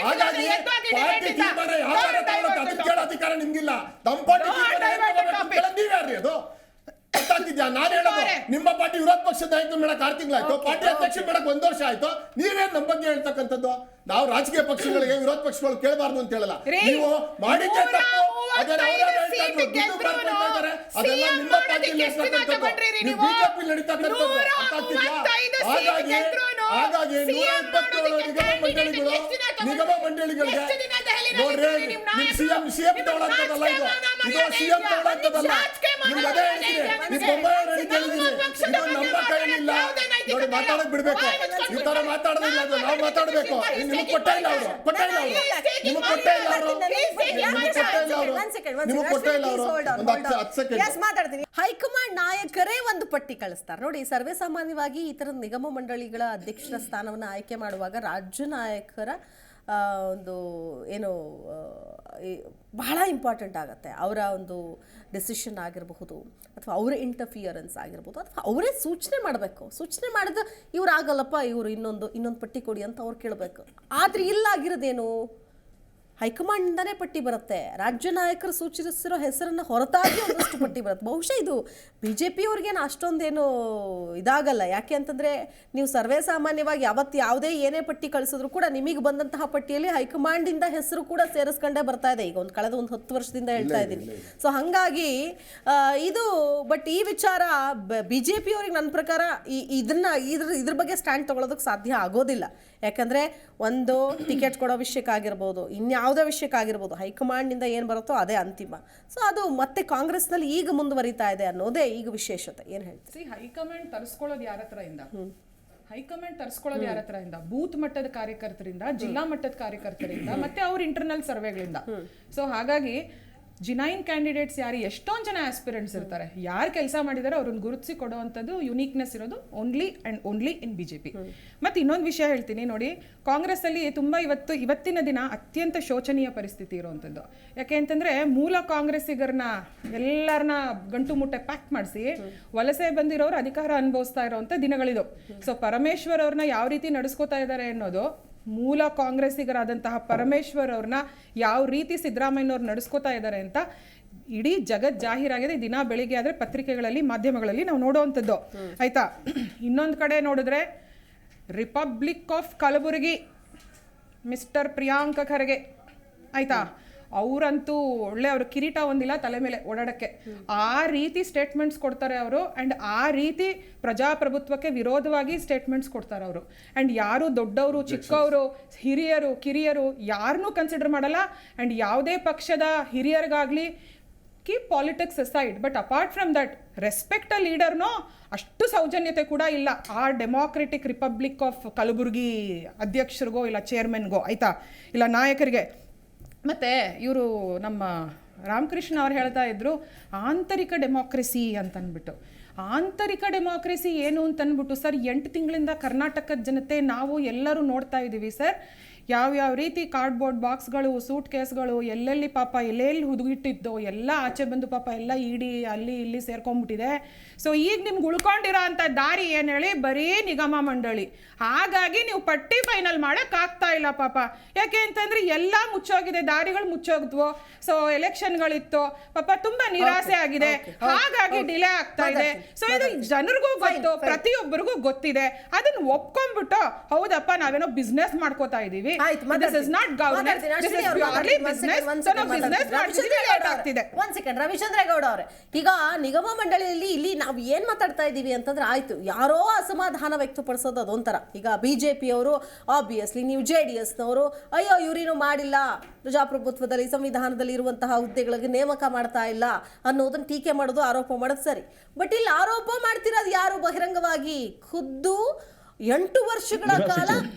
ಹಾಗಾಗಿ ಪಾರ್ಟಿ ತೀರ್ಮಾನ ಯಾವ ಅದಕ್ಕೆ ಕೇಳೋ ಅಧಿಕಾರ ನಿಮ್ಗಿಲ್ಲ. ನಮ್ಮ ಪಾರ್ಟಿ ನೀವೇ ಯಾರ್ರಿ ಅದು? ಗೊತ್ತಾಗ್ತಿದ್ಯಾ? ನಾನು ಹೇಳೋದು, ನಿಮ್ಮ ಪಾರ್ಟಿ ವಿರೋಧ ಪಕ್ಷದ ನಾಯಕನ ಮಾಡಕ್ 6 ತಿಂಗಳಾಯ್ತು, ಪಾರ್ಟಿ ಅಧ್ಯಕ್ಷ ಮಾಡಕ್ 1 ವರ್ಷ ಆಯ್ತು. ನೀವೇನ್ ನಮ್ಮ ಬಗ್ಗೆ ಹೇಳ್ತಕ್ಕಂಥದ್ದು? ನಾವು ರಾಜಕೀಯ ಪಕ್ಷಗಳಿಗೆ ವಿರೋಧ ಪಕ್ಷಗಳು ಕೇಳಬಾರ್ದು ಅಂತ ಹೇಳಲ್ಲ. ನೀವು ಮಾಡಿದ್ದೆ ತಪ್ಪು, ಅದೆಲ್ಲ ಅದೆಲ್ಲ ನಿಮ್ಮ ಪಾರ್ಟಿಯಲ್ಲಿ ನೀವು ಬಿಜೆಪಿ ನಡೀತಕ್ಕಂಥದ್ದು. ಹಾಗಾಗಿ 127 ನಿಗಮ ಮಂಡಳಿಗಳಿಗೆ ನೋಡ್ರಿ, ನಿಮ್ ಸಿಎಂ ತಗೊಳ್ಳೋಂಥದ್ದಲ್ಲ ಇದು. ಸಿಎಂ ತಗೊಳ್ಳೋಂಥದ್ದಲ್ಲ. ನಿಮ್ಗೆ ಅದೇ ಹೇಳ್ತೀನಿ, ನಿಮ್ ಬೊಮ್ಮಾಯಿ ಹೇಳಿದ್ದೀನಿ, ಇದು ನಮ್ಮ ಕೈಲಿಲ್ಲ ನೋಡಿ. ಮಾತಾಡಕ್ ಬಿಡ್ಬೇಕು. ಈ ತರ ಮಾತಾಡೋದಿಲ್ಲ, ಅದು ನಾವು ಮಾತಾಡ್ಬೇಕು. ನಿಮ್ಗೆ ಕೊಟ್ಟೇ ಇಲ್ಲ ಅವರು, ನಿಮ್ಗೆ ಕೊಟ್ಟೇ ಇಲ್ಲ ಅವರು. ಹೈಕಮಾಂಡ್ ನಾಯಕರೇ ಒಂದು ಪಟ್ಟಿ ಕಳಿಸ್ತಾರೆ ನೋಡಿ. ಸರ್ವೇ ಸಾಮಾನ್ಯವಾಗಿ ಈ ತರದ ನಿಗಮ ಮಂಡಳಿಗಳ ಅಧ್ಯಕ್ಷರ ಸ್ಥಾನವನ್ನು ಆಯ್ಕೆ ಮಾಡುವಾಗ ರಾಜ್ಯ ನಾಯಕರ ಒಂದು ಏನು ಬಹಳ ಇಂಪಾರ್ಟೆಂಟ್ ಆಗುತ್ತೆ. ಅವರ ಒಂದು ಡೆಸಿಷನ್ ಆಗಿರಬಹುದು, ಅಥವಾ ಅವರ ಇಂಟರ್ಫಿಯರೆನ್ಸ್ ಆಗಿರ್ಬೋದು, ಅಥವಾ ಅವರೇ ಸೂಚನೆ ಮಾಡಬೇಕು. ಸೂಚನೆ ಮಾಡಿದ ಇವ್ರು ಆಗಲ್ಲಪ್ಪ, ಇವರು ಇನ್ನೊಂದು ಪಟ್ಟಿ ಕೊಡಿ ಅಂತ ಅವ್ರು ಕೇಳಬೇಕು. ಆದರೆ ಇಲ್ಲ ಆಗಿರೋದೇನು? ಹೈಕಮಾಂಡ್ನಿಂದನೇ ಪಟ್ಟಿ ಬರುತ್ತೆ. ರಾಜ್ಯ ನಾಯಕರು ಸೂಚಿಸಿರೋ ಹೆಸರನ್ನು ಹೊರತಾಗಿ ಒಂದಷ್ಟು ಪಟ್ಟಿ ಬರುತ್ತೆ. ಬಹುಶಃ ಇದು ಬಿ ಜೆ ಪಿಯವ್ರಿಗೇನು ಅಷ್ಟೊಂದೇನು ಇದಾಗಲ್ಲ. ಯಾಕೆ ಅಂತಂದರೆ ನೀವು ಸರ್ವೇ ಸಾಮಾನ್ಯವಾಗಿ ಯಾವತ್ತು ಯಾವುದೇ ಏನೇ ಪಟ್ಟಿ ಕಳಿಸಿದ್ರು ಕೂಡ ನಿಮಗೆ ಬಂದಂತಹ ಪಟ್ಟಿಯಲ್ಲಿ ಹೈಕಮಾಂಡಿಂದ ಹೆಸರು ಕೂಡ ಸೇರಿಸ್ಕೊಂಡೇ ಬರ್ತಾ ಇದೆ. ಈಗ ಕಳೆದ 10 ವರ್ಷದಿಂದ ಹೇಳ್ತಾ ಇದ್ದೀನಿ. ಸೊ ಹಾಗಾಗಿ ಇದು ಬಟ್ ಈ ವಿಚಾರ ಬಿ ಜೆ ಪಿಯವ್ರಿಗೆ ನನ್ನ ಪ್ರಕಾರ ಇದ್ರ ಬಗ್ಗೆ ಸ್ಟ್ಯಾಂಡ್ ತೊಗೊಳೋದಕ್ಕೆ ಸಾಧ್ಯ ಆಗೋದಿಲ್ಲ. ಯಾಕಂದರೆ ಒಂದು ಟಿಕೆಟ್ ಕೊಡೋ ವಿಷಯಕ್ಕಾಗಿರ್ಬೋದು, ಇನ್ಯಾವುದೇ ವಿಷಯಕ್ಕಾಗಿರ್ಬೋದು, ಹೈಕಮಾಂಡ್ನಿಂದ ಏನು ಬರುತ್ತೋ ಅದೇ ಅಂತಿಮ. ಸೊ ಅದು ಮತ್ತೆ ಕಾಂಗ್ರೆಸ್ನಲ್ಲಿ ಈಗ ಮುಂದುವರಿತಾ ಇದೆ ಅನ್ನೋದೇ ಈಗ ವಿಶೇಷತೆ. ಏನು ಹೇಳ್ತೀವಿ? ಹೈಕಮಾಂಡ್ ತರಿಸ್ಕೊಳ್ಳೋದು ಯಾರ ಹತ್ರ ಇಂದ? ಹೈಕಮಾಂಡ್ ತರಿಸ್ಕೊಳ್ಳೋದು ಯಾರ ಹತ್ರ ಇಂದ? ಬೂತ್ ಮಟ್ಟದ ಕಾರ್ಯಕರ್ತರಿಂದ, ಜಿಲ್ಲಾ ಮಟ್ಟದ ಕಾರ್ಯಕರ್ತರಿಂದ, ಮತ್ತೆ ಅವ್ರ ಇಂಟರ್ನಲ್ ಸರ್ವೆಗಳಿಂದ. ಸೊ ಹಾಗಾಗಿ ಜಿನೈನ್ ಕ್ಯಾಂಡಿಡೇಟ್ಸ್ ಯಾರು, ಎಷ್ಟೊಂದು ಜನ ಆಸ್ಪಿರೆಂಟ್ಸ್ ಇರ್ತಾರೆ, ಯಾರು ಕೆಲಸ ಮಾಡಿದಾರೆ ಅವ್ರನ್ನ ಗುರುತಿಸಿ ಕೊಡುವಂಥದ್ದು ಯುನೀಕ್ನೆಸ್ ಇರೋದು only and only in BJP. ಮತ್ತು ಇನ್ನೊಂದು ವಿಷಯ ಹೇಳ್ತೀನಿ ನೋಡಿ, ಕಾಂಗ್ರೆಸ್ಸಲ್ಲಿ ತುಂಬ ಇವತ್ತಿನ ದಿನ ಅತ್ಯಂತ ಶೋಚನೀಯ ಪರಿಸ್ಥಿತಿ ಇರುವಂಥದ್ದು. ಯಾಕೆ ಅಂತಂದರೆ ಮೂಲ ಕಾಂಗ್ರೆಸ್ಸಿಗರನ್ನ ಎಲ್ಲರನ್ನ ಗಂಟು ಮುಟ್ಟೆ ಪ್ಯಾಕ್ ಮಾಡಿಸಿ ವಲಸೆ ಬಂದಿರೋರು ಅಧಿಕಾರ ಅನುಭವಿಸ್ತಾ ಇರೋವಂಥ ದಿನಗಳಿದು. ಸೊ ಪರಮೇಶ್ವರ್ ಅವ್ರನ್ನ ಯಾವ ರೀತಿ ನಡೆಸ್ಕೋತಾ ಇದ್ದಾರೆ ಅನ್ನೋದು, ಮೂಲ ಕಾಂಗ್ರೆಸ್ಸಿಗರಾದಂತಹ ಪರಮೇಶ್ವರ್ ಅವ್ರನ್ನ ಯಾವ ರೀತಿ ಸಿದ್ದರಾಮಯ್ಯನವ್ರು ನಡೆಸ್ಕೋತಾ ಇದ್ದಾರೆ ಅಂತ ಇಡೀ ಜಗತ್ ಜಾಹೀರಾಗಿದೆ. ದಿನ ಬೆಳಿಗ್ಗೆ ಆದರೆ ಪತ್ರಿಕೆಗಳಲ್ಲಿ, ಮಾಧ್ಯಮಗಳಲ್ಲಿ ನಾವು ನೋಡುವಂಥದ್ದು. ಆಯ್ತಾ? ಇನ್ನೊಂದು ಕಡೆ ನೋಡಿದ್ರೆ republic of Kalaburagi mister Priyanka Kharge, ಆಯ್ತಾ, ಅವರಂತೂ ಒಳ್ಳೆ ಅವ್ರ ಕಿರೀಟ ಒಂದಿಲ್ಲ ತಲೆ ಮೇಲೆ ಓಡಾಡಕ್ಕೆ. ಆ ರೀತಿ ಸ್ಟೇಟ್ಮೆಂಟ್ಸ್ ಕೊಡ್ತಾರೆ ಅವರು. ಆ್ಯಂಡ್ ಆ ರೀತಿ ಪ್ರಜಾಪ್ರಭುತ್ವಕ್ಕೆ ವಿರೋಧವಾಗಿ ಸ್ಟೇಟ್ಮೆಂಟ್ಸ್ ಕೊಡ್ತಾರೆ ಅವರು. ಆ್ಯಂಡ್ ಯಾರು ದೊಡ್ಡವರು, ಚಿಕ್ಕವರು, ಹಿರಿಯರು, ಕಿರಿಯರು ಯಾರನ್ನೂ ಕನ್ಸಿಡರ್ ಮಾಡಲ್ಲ. ಆ್ಯಂಡ್ ಯಾವುದೇ ಪಕ್ಷದ ಹಿರಿಯರಿಗಾಗಲಿ keep politics aside, but apart from that respect ಅ ಲೀಡರ್ನೋ ಅಷ್ಟು ಸೌಜನ್ಯತೆ ಕೂಡ ಇಲ್ಲ ಆ ಡೆಮಾಕ್ರೆಟಿಕ್ ರಿಪಬ್ಲಿಕ್ ಆಫ್ ಕಲಬುರಗಿ ಅಧ್ಯಕ್ಷರಿಗೋ ಇಲ್ಲ ಚೇರ್ಮನ್ಗೋ, ಆಯಿತಾ, ಇಲ್ಲ ನಾಯಕರಿಗೆ. ಮತ್ತು ಇವರು ನಮ್ಮ ರಾಮಕೃಷ್ಣ ಅವ್ರು ಹೇಳ್ತಾ ಇದ್ರು ಆಂತರಿಕ ಡೆಮಾಕ್ರೆಸಿ ಅಂತಂದ್ಬಿಟ್ಟು. ಆಂತರಿಕ ಡೆಮಾಕ್ರೆಸಿ ಏನು ಅಂತಂದ್ಬಿಟ್ಟು ಸರ್, 8 ತಿಂಗಳಿಂದ ಕರ್ನಾಟಕದ ಜನತೆ ನಾವು ಎಲ್ಲರೂ ನೋಡ್ತಾ ಇದ್ದೀವಿ ಸರ್, ಯಾವ್ಯಾವ ರೀತಿ ಕಾರ್ಡ್ಬೋರ್ಡ್ ಬಾಕ್ಸ್ಗಳು, ಸೂಟ್ ಕೇಸ್ಗಳು ಎಲ್ಲೆಲ್ಲಿ ಪಾಪ ಎಲ್ಲೆಲ್ಲಿ ಹುದುಗಿಟ್ಟಿದ್ದೋ ಎಲ್ಲ ಆಚೆ ಬಂದು ಪಾಪ ಎಲ್ಲ ಇಡಿ ಅಲ್ಲಿ ಇಲ್ಲಿ ಸೇರ್ಕೊಂಡ್ಬಿಟ್ಟಿದೆ. ಸೊ ಈಗ ನಿಮ್ಗೆ ಉಳ್ಕೊಂಡಿರೋ ಅಂಥ ದಾರಿ ಏನು ಹೇಳಿ, ಬರೀ ನಿಗಮ ಮಂಡಳಿ. ಹಾಗಾಗಿ ನೀವು ಪಟ್ಟಿ ಫೈನಲ್ ಮಾಡೋಕ್ಕಾಗ್ತಾ ಇಲ್ಲ ಪಾಪ. ಯಾಕೆ ಅಂತಂದರೆ ಎಲ್ಲ ಮುಚ್ಚೋಗಿದೆ, ದಾರಿಗಳು ಮುಚ್ಚೋಗಿದ್ವು. ಸೊ ಎಲೆಕ್ಷನ್ಗಳಿತ್ತು ಪಾಪ, ತುಂಬ ನಿರಾಸೆ ಆಗಿದೆ, ಹಾಗಾಗಿ ಡಿಲೇ ಆಗ್ತಾ ಇದೆ. ಸೊ ಇದು ಜನರಿಗೂ ಗೊತ್ತು, ಪ್ರತಿಯೊಬ್ಬರಿಗೂ ಗೊತ್ತಿದೆ. ಅದನ್ನ ಒಪ್ಕೊಂಡ್ಬಿಟ್ಟು ಹೌದಪ್ಪ ನಾವೇನೋ ಬಿಸ್ನೆಸ್ ಮಾಡ್ಕೋತಾ ಇದೀವಿ, this is not governance, this is purely business. So ನಾವು ಬಿಸ್ನೆಸ್ ಮಾಡ್ತಿದ್ದೀವಿ, ಲೇಟ್ ಆಗ್ತಿದೆ. ಒಂದ್ ಸೆಕೆಂಡ್ ರವಿಚಂದ್ರೇಗೌಡ ಅವರೇ, ಈಗ ನಿಗಮ ಮಂಡಳಿಯಲ್ಲಿ ಇಲ್ಲಿ ನಾವು ಏನ್ ಮಾತಾಡ್ತಾ ಇದ್ದೀವಿ ಅಂತಂದ್ರೆ, ಆಯ್ತು ಯಾರೋ ಅಸಮಾಧಾನ ವ್ಯಕ್ತಪಡಿಸೋದು ಅದೊಂಥರ. ಈಗ ಬಿಜೆಪಿಯವರು ಆಬ್ವಿಯಸ್ಲಿ, ನೀವು JDSನವರು ಅಯ್ಯೋ ಇವರೇನು ಮಾಡಿಲ್ಲ, ಪ್ರಜಾಪ್ರಭುತ್ವದಲ್ಲಿ ಸಂವಿಧಾನದಲ್ಲಿ ಇರುವಂತಹ ಹುದ್ದೆಗಳಿಗೆ ನೇಮಕ ಮಾಡ್ತಾ ಇಲ್ಲ ಅನ್ನೋದನ್ನ ಟೀಕೆ ಮಾಡೋದು, ಆರೋಪ ಮಾಡೋದು ಸರಿ. ಬಟ್ ಇಲ್ಲಿ ಆರೋಪ ಮಾಡ್ತಿರೋದು ಯಾರು ಬಹಿರಂಗವಾಗಿ? ಖುದ್ದು 8 ವರ್ಷಗಳ ಕಾಲ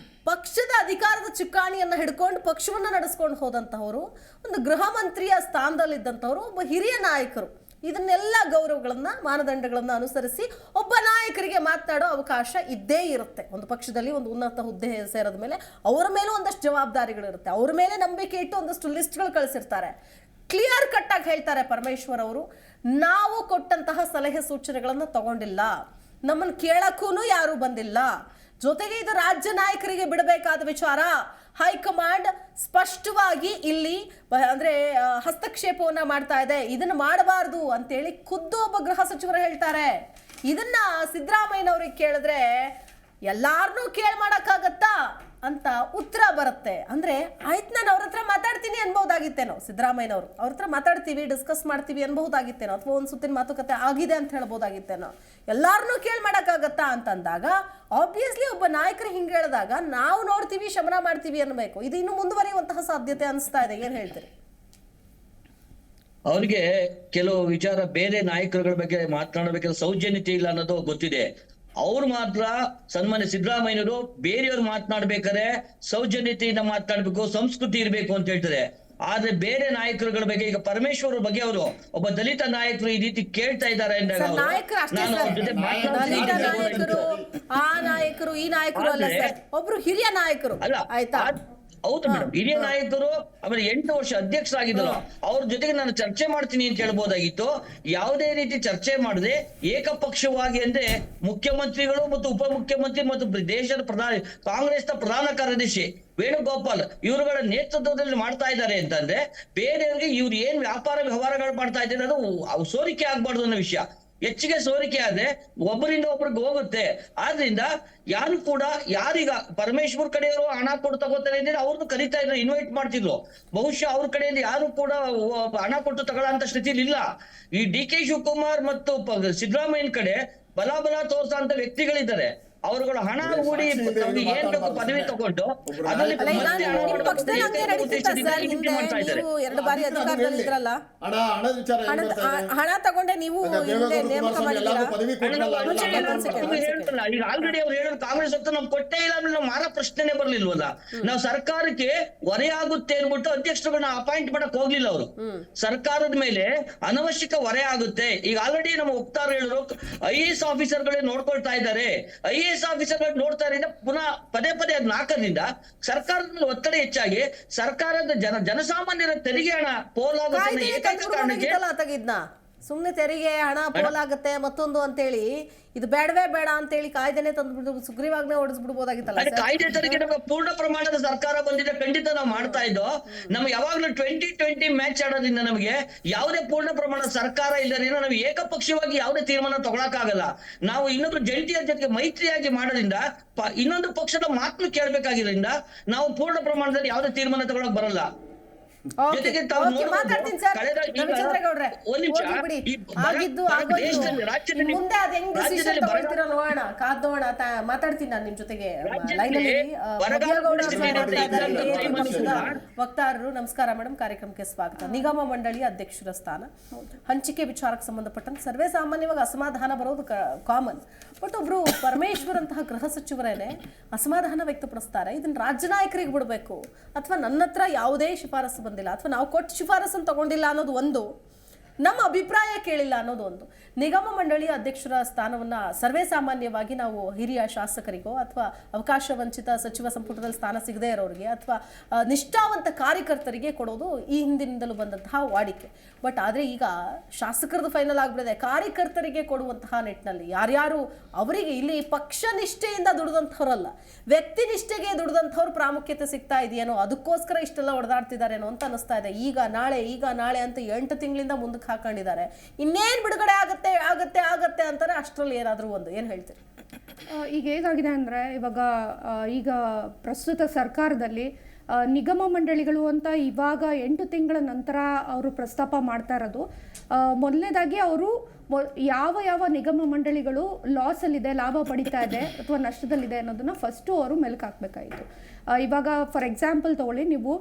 ಪಕ್ಷದ ಅಧಿಕಾರದ ಚುಕ್ಕಾಣಿಯನ್ನು ಹಿಡ್ಕೊಂಡು ಪಕ್ಷವನ್ನು ನಡೆಸ್ಕೊಂಡು ಹೋದಂತಹವರು, ಒಂದು ಗೃಹ ಮಂತ್ರಿಯ ಸ್ಥಾನದಲ್ಲಿದ್ದಂಥವರು, ಒಬ್ಬ ಹಿರಿಯ ನಾಯಕರು. ಇದನ್ನೆಲ್ಲ ಗೌರವಗಳನ್ನು, ಮಾನದಂಡಗಳನ್ನು ಅನುಸರಿಸಿ ಒಬ್ಬ ನಾಯಕರಿಗೆ ಮಾತನಾಡೋ ಅವಕಾಶ ಇದ್ದೇ ಇರುತ್ತೆ. ಒಂದು ಪಕ್ಷದಲ್ಲಿ ಒಂದು ಉನ್ನತ ಹುದ್ದೆ ಸೇರಿದ ಮೇಲೆ ಅವರ ಮೇಲೂ ಒಂದಷ್ಟು ಜವಾಬ್ದಾರಿಗಳಿರುತ್ತೆ, ಅವ್ರ ಮೇಲೆ ನಂಬಿಕೆ ಇಟ್ಟು ಒಂದಷ್ಟು ಲಿಸ್ಟ್ಗಳು ಕಳಿಸಿರ್ತಾರೆ. ಕ್ಲಿಯರ್ ಕಟ್ ಆಗಿ ಹೇಳ್ತಾರೆ ಪರಮೇಶ್ವರ್ ಅವರು, ನಾವು ಕೊಟ್ಟಂತಹ ಸಲಹೆ ಸೂಚನೆಗಳನ್ನು ತಗೊಂಡಿಲ್ಲ, ನಮ್ಮನ್ನು ಕೇಳಕ್ಕೂ ಯಾರೂ ಬಂದಿಲ್ಲ. ಜೊತೆಗೆ ಇದು ರಾಜ್ಯ ನಾಯಕರಿಗೆ ಬಿಡಬೇಕಾದ ವಿಚಾರ. ಹೈಕಮಾಂಡ್ ಸ್ಪಷ್ಟವಾಗಿ ಇಲ್ಲಿ ಅಂದ್ರೆ ಹಸ್ತಕ್ಷೇಪವನ್ನ ಮಾಡ್ತಾ ಇದೆ, ಇದನ್ನ ಮಾಡಬಾರ್ದು ಅಂತೇಳಿ ಖುದ್ದು ಒಬ್ಬ ಗೃಹ ಸಚಿವರು ಹೇಳ್ತಾರೆ. ಇದನ್ನ ಸಿದ್ದರಾಮಯ್ಯನವ್ರಿಗೆ ಕೇಳಿದ್ರೆ ಎಲ್ಲಾರನ್ನೂ ಮಾಡಕ್ಕಾಗತ್ತಾ ಅಂತ ಉತ್ತರ ಬರುತ್ತೆ. ಅಂದ್ರೆ ಆಯ್ತು, ನಾನು ಅವ್ರ ಹತ್ರ ಮಾತಾಡ್ತೀನಿ ಅನ್ಬಹುದಾಗಿತ್ತೇನೋ, ಸಿದ್ದರಾಮಯ್ಯನವರು ಅವ್ರ ಹತ್ರ ಮಾತಾಡ್ತೀವಿ, ಡಿಸ್ಕಸ್ ಮಾಡ್ತೀವಿ ಅನ್ಬಹುದಾಗಿತ್ತೇನೋ, ಅಥವಾ ಒಂದು ಸುತ್ತಿನ ಮಾತುಕತೆ ಆಗಿದೆ ಅಂತ ಹೇಳ್ಬೋದಾಗಿತ್ತೇನೋ. ಎಲ್ಲಾರನ್ನೂ ಮಾಡಕ್ಕಾಗತ್ತಾ ಅಂತಂದಾಗ ಆಬ್ವಿಯಸ್ಲಿ ಒಬ್ಬ ನಾಯಕರು ಹಿಂಗೆ ಹೇಳಿದಾಗ ನಾವು ನೋಡ್ತೀವಿ, ಶಮನ ಮಾಡ್ತೀವಿ ಅನ್ಬೇಕು. ಇದು ಇನ್ನು ಮುಂದುವರಿಯುವಂತಹ ಸಾಧ್ಯತೆ ಅನಿಸ್ತಾ ಇದೆ. ಏನ್ ಹೇಳ್ತೀರಿ? ಅವ್ರಿಗೆ ಕೆಲವು ವಿಚಾರ ಬೇರೆ ನಾಯಕರುಗಳ ಬಗ್ಗೆ ಮಾತನಾಡಬೇಕಾದ ಸೌಜನ್ಯತೆ ಇಲ್ಲ ಅನ್ನೋದು ಗೊತ್ತಿದೆ. ಅವ್ರು ಮಾತ್ರ ಸನ್ಮಾನ್ಯ ಸಿದ್ದರಾಮಯ್ಯನವರು ಬೇರೆಯವ್ರು ಮಾತನಾಡ್ಬೇಕಾದ್ರೆ ಸೌಜನ್ಯತೆಯಿಂದ ಮಾತನಾಡ್ಬೇಕು, ಸಂಸ್ಕೃತಿ ಇರ್ಬೇಕು ಅಂತ ಹೇಳ್ತಾರೆ. ಆದ್ರೆ ಬೇರೆ ನಾಯಕರುಗಳ ಬಗ್ಗೆ, ಈಗ ಪರಮೇಶ್ವರ್ ಬಗ್ಗೆ ಅವರು ಒಬ್ಬ ದಲಿತ ನಾಯಕರು ಈ ರೀತಿ ಕೇಳ್ತಾ ಇದ್ದಾರೆ ಅಂದಾಗ ಆ ನಾಯಕರು ಈ ನಾಯಕರು ಅಲ್ಲ ಸರ್, ಒಬ್ರು ಹಿರಿಯ ನಾಯಕರು. ಅಲ್ಲ, ಆಯ್ತಾ, ಹೌದು ಮೇಡಮ್, ಹಿರಿಯ ನಾಯಕರು ಆಮೇಲೆ 8 ವರ್ಷ ಅಧ್ಯಕ್ಷರಾಗಿದ್ದರು, ಅವ್ರ ಜೊತೆಗೆ ನಾನು ಚರ್ಚೆ ಮಾಡ್ತೀನಿ ಅಂತ ಹೇಳ್ಬೋದಾಗಿತ್ತು. ಯಾವುದೇ ರೀತಿ ಚರ್ಚೆ ಮಾಡದೆ ಏಕಪಕ್ಷವಾಗಿ ಅಂದ್ರೆ ಮುಖ್ಯಮಂತ್ರಿಗಳು ಮತ್ತು ಉಪಮುಖ್ಯಮಂತ್ರಿ ಮತ್ತು ದೇಶದ ಕಾಂಗ್ರೆಸ್ನ ಪ್ರಧಾನ ಕಾರ್ಯದರ್ಶಿ ವೇಣುಗೋಪಾಲ್ ಇವರುಗಳ ನೇತೃತ್ವದಲ್ಲಿ ಮಾಡ್ತಾ ಇದ್ದಾರೆ ಅಂತಂದ್ರೆ ಬೇರೆಯವ್ರಿಗೆ ಇವ್ರು ಏನ್ ವ್ಯಾಪಾರ ವ್ಯವಹಾರಗಳು ಮಾಡ್ತಾ ಇದ್ದಾರೆ ಅದು ಸೋರಿಕೆ ಆಗ್ಬಾರ್ದು ಅನ್ನೋ ವಿಷಯ. ಹೆಚ್ಚಿಗೆ ಸೋರಿಕೆ ಆದ್ರೆ ಒಬ್ಬರಿಂದ ಒಬ್ರಿಗೆ ಹೋಗುತ್ತೆ. ಆದ್ರಿಂದ ಯಾರು ಕೂಡ ಯಾರೀಗ ಪರಮೇಶ್ವರ್ ಕಡೆಯವರು ಹಣ ಕೊಟ್ಟು ತಗೋತಾರೆ ಅಂದ್ರೆ ಅವ್ರದ್ದು ಕರೀತಾ ಇದ್ರು, ಇನ್ವೈಟ್ ಮಾಡ್ತಿದ್ರು. ಬಹುಶಃ ಅವ್ರ ಕಡೆಯಿಂದ ಯಾರು ಕೂಡ ಹಣ ಕೊಟ್ಟು ತಗೊಳ್ಳೋ ಸ್ಥಿತಿಲಿ ಇಲ್ಲ. ಈ DK ಶಿವಕುಮಾರ್ ಮತ್ತು ಸಿದ್ದರಾಮಯ್ಯನ ಕಡೆ ಬಲ ತೋರ್ಸಂತ ವ್ಯಕ್ತಿಗಳಿದ್ದಾರೆ. ಅವರುಗಳು ಹಣ ಹೂಡಿ ತಮ್ಗೆ ಏನ್ ಬೇಕು ಪದವಿ ತಗೊಂಡು ಅದರಲ್ಲಿ ಅಲ್ಲ, ಈಗ ನಿಮ್ಮ ಪಕ್ಷದಲ್ಲಿ ಹಂಗೆ ನಡೀತಿತ್ತ ಸರ್, ಹಿಂದೆ ನೀವು 2 ಬಾರಿ ಅಧಿಕಾರದಲ್ಲಿ ಇದ್ರಲ್ಲ, ಹಣದ ವಿಚಾರ ಏನ್ ಬರ್ತಾ ಇದೆ? ಹಣ ತಗೊಂಡೆ ನೀವು ಹಿಂದೆ ನೇಮಕ ಮಾಡಿದ್ದೀರಾ? ಪದವಿ ಕೊಟ್ಟಲ್ಲ. ಈಗ ಆಲ್ರೆಡಿ ಅವ್ರು ಹೇಳೋದು ಕಾಂಗ್ರೆಸ್ ಹೊತ್ತು ನಮ್ಗೆ ಕೊಟ್ಟೇ ಇಲ್ಲ ಅಂದ್ರೆ ನಾವು ಮಾರೋ ಪ್ರಶ್ನೆನೇ ಬರ್ಲಿಲ್ವಲ್ಲ. ನಾವು ಸರ್ಕಾರಕ್ಕೆ ಹೊರೆಯಾಗುತ್ತೆ ಅನ್ಬಿಟ್ಟು ಅಧ್ಯಕ್ಷರುಗಳನ್ನ ಅಪಾಯಿಂಟ್ ಮಾಡಕ್ ಹೋಗ್ಲಿಲ್ಲ ಅವರು. ಸರ್ಕಾರದ ಮೇಲೆ ಅನವಶ್ಯಕ ಹೊರೆ ಆಗುತ್ತೆ. ಈಗ ಆಲ್ರೆಡಿ ನಮ್ಮ ವಕ್ತಾರರು ಹೇಳಿದ್ರು IAS ಆಫೀಸರ್ಗಳೇ ನೋಡ್ಕೊಳ್ತಾ ಇದ್ದಾರೆ. IAS ಆಫೀಸರ್ಗಳು ನೋಡ್ತಾ ಇರೋದ್ರಿಂದ ಪುನಃ ಪದೇ ಅದ್ ನಾಲ್ಕರಿಂದ ಸರ್ಕಾರದ ಮೇಲೆ ಒತ್ತಡ ಹೆಚ್ಚಾಗಿ ಸರ್ಕಾರದ ಜನಸಾಮಾನ್ಯರ ತೆರಿಗೆ ಹಣ ಪೋಲಾಗುತ್ತೆ ಏಕೈಕ ಕಾರಣಕ್ಕೆ ತೆಗಿದ್ನ ಸುಮ್ನೆ ತೆರಿಗೆ ಹಣ ಪೋಲಾಗುತ್ತೆ ಮತ್ತೊಂದು ಅಂತೇಳಿ ಇದು ಬೇಡವೇ ಬೇಡ ಅಂತೇಳಿ ಕಾಯ್ದೆನೆ ತಂದ್ಬಿಟ್ಟು ಸುಗ್ರೀವಾಜ್ಞೆ ಹೊಡೆಸ್ಬಿಡ್ಬೋದಾಗಿತ್ತಲ್ಲ. ಕಾಯ್ದೆ ತೆರಿಗೆ ನಮಗೆ ಪೂರ್ಣ ಪ್ರಮಾಣದ ಸರ್ಕಾರ ಬಂದಿದೆ, ಖಂಡಿತ ನಾವು ಮಾಡ್ತಾ ಇದ್ದೋ. ನಮ್ಗೆ ಯಾವಾಗ್ಲೂ 2020 ಮ್ಯಾಚ್ ಆಡೋದ್ರಿಂದ ನಮಗೆ ಯಾವುದೇ ಪೂರ್ಣ ಪ್ರಮಾಣದ ಸರ್ಕಾರ ಇಲ್ಲದ್ರಿಂದ ನಾವು ಏಕಪಕ್ಷವಾಗಿ ಯಾವುದೇ ತೀರ್ಮಾನ ತಗೊಳಕ್ಕಾಗಲ್ಲ. ನಾವು ಇನ್ನೊಬ್ರು ಜಂಟಿಯ ಜೊತೆಗೆ ಮೈತ್ರಿಯಾಗಿ ಮಾಡೋದ್ರಿಂದ ಇನ್ನೊಂದು ಪಕ್ಷದ ಮಾತನ್ನು ಕೇಳಬೇಕಾಗಿರೋದ್ರಿಂದ ನಾವು ಪೂರ್ಣ ಪ್ರಮಾಣದಲ್ಲಿ ಯಾವುದೇ ತೀರ್ಮಾನ ತಗೊಳಕ್ ಬರಲ್ಲ. ಜೊತೆಗೆ ತಾವು ಮಾತಾಡ್ತೀನಿ ಸರ್, ರವಿಚಂದ್ರೇಗೌಡ್ರೆ ಮುಂದೆ ಅದ್ ಹೆಂಗ್ ಡಿಸಿಷನ್ ತಗೊಳ್ತೀರ ನೋಡೋಣ, ಕಾದೋಣ. ಮಾತಾಡ್ತೀನಿ ನಾನು ನಿಮ್ ಜೊತೆಗೆ ಲೈನಲ್ಲಿ. ವಕ್ತಾರರು ನಮಸ್ಕಾರ ಮೇಡಮ್, ಕಾರ್ಯಕ್ರಮಕ್ಕೆ ಸ್ವಾಗತ. ನಿಗಮ ಮಂಡಳಿ ಅಧ್ಯಕ್ಷರ ಸ್ಥಾನ ಹಂಚಿಕೆ ವಿಚಾರಕ್ಕೆ ಸಂಬಂಧಪಟ್ಟಂತೆ ಸರ್ವೇ ಸಾಮಾನ್ಯವಾಗಿ ಅಸಮಾಧಾನ ಬರೋದು ಕಾಮನ್. ಬಟ್ ಒಬ್ರು ಪರಮೇಶ್ವರ್ ಅಂತಹ ಗೃಹ ಸಚಿವರೇನೆ ಅಸಮಾಧಾನ ವ್ಯಕ್ತಪಡಿಸ್ತಾರೆ. ಇದನ್ನ ರಾಜ್ಯ ನಾಯಕರಿಗೆ ಬಿಡಬೇಕು ಅಥವಾ ನನ್ನ ಹತ್ರ ಯಾವುದೇ ಶಿಫಾರಸು ಬಂದಿಲ್ಲ ಅಥವಾ ನಾವು ಕೊಟ್ಟು ಶಿಫಾರಸನ್ನು ತಗೊಂಡಿಲ್ಲ ಅನ್ನೋದು ಒಂದು, ನಮ್ಮ ಅಭಿಪ್ರಾಯ ಕೇಳಿಲ್ಲ ಅನ್ನೋದು ಒಂದು. ನಿಗಮ ಮಂಡಳಿಯ ಅಧ್ಯಕ್ಷರ ಸ್ಥಾನವನ್ನ ಸರ್ವೇ ಸಾಮಾನ್ಯವಾಗಿ ನಾವು ಹಿರಿಯ ಶಾಸಕರಿಗೋ ಅಥವಾ ಅವಕಾಶ ವಂಚಿತ ಸಚಿವ ಸಂಪುಟದಲ್ಲಿ ಸ್ಥಾನ ಸಿಗದೇ ಇರೋರಿಗೆ ಅಥವಾ ನಿಷ್ಠಾವಂತ ಕಾರ್ಯಕರ್ತರಿಗೆ ಕೊಡೋದು ಈ ಹಿಂದಿನಿಂದಲೂ ಬಂದಂತಹ ವಾಡಿಕೆ. ಬಟ್ ಆದರೆ ಈಗ ಶಾಸಕರದ್ದು ಫೈನಲ್ ಆಗ್ಬಿಡಿದೆ, ಕಾರ್ಯಕರ್ತರಿಗೆ ಕೊಡುವಂತಹ ನಿಟ್ಟಿನಲ್ಲಿ ಯಾರ್ಯಾರು ಅವರಿಗೆ ಇಲ್ಲಿ ಪಕ್ಷ ನಿಷ್ಠೆಯಿಂದ ದುಡಿದಂಥವ್ರಲ್ಲ, ವ್ಯಕ್ತಿ ನಿಷ್ಠೆಗೆ ದುಡಿದಂಥವ್ರು ಪ್ರಾಮುಖ್ಯತೆ ಸಿಗ್ತಾ ಇದೆಯೇನೋ, ಅದಕ್ಕೋಸ್ಕರ ಇಷ್ಟೆಲ್ಲ ಹೊಡೆದಾಡ್ತಿದ್ದಾರೇನೋ ಅಂತ ಅನಿಸ್ತಾ ಇದೆ. ಈಗ ನಾಳೆ ಅಂತ 8 ತಿಂಗಳಿಂದ ಮುಂದಕ್ಕೆ ಹಾಕೊಂಡಿದ್ದಾರೆ. ಇನ್ನೇನು ಬಿಡುಗಡೆ ಆಗತ್ತೆ ಅಂತಾರೆ. ಅಷ್ಟರಲ್ಲಿ ಏನಾದರೂ ಒಂದು ಏನು ಹೇಳ್ತೀರಿ? ಈಗ ಹೇಗಾಗಿದೆ ಅಂದರೆ ಈಗ ಪ್ರಸ್ತುತ ಸರ್ಕಾರದಲ್ಲಿ ನಿಗಮ ಮಂಡಳಿಗಳು ಅಂತ ಇವಾಗ 8 ತಿಂಗಳ ನಂತರ ಅವರು ಪ್ರಸ್ತಾಪ ಮಾಡ್ತಾ ಇರೋದು. ಮೊದಲನೇದಾಗಿ ಅವರು ಯಾವ ನಿಗಮ ಮಂಡಳಿಗಳು ಲಾಸಲ್ಲಿದೆ, ಲಾಭ ಪಡಿತಾ ಇದೆ ಅಥವಾ ನಷ್ಟದಲ್ಲಿದೆ ಅನ್ನೋದನ್ನ ಫಸ್ಟು ಅವರು ಮೆಲುಕು ಹಾಕಬೇಕಾಯಿತು. ಇವಾಗ ಫಾರ್ ಎಕ್ಸಾಂಪಲ್ ತಗೊಳ್ಳಿ, ನೀವು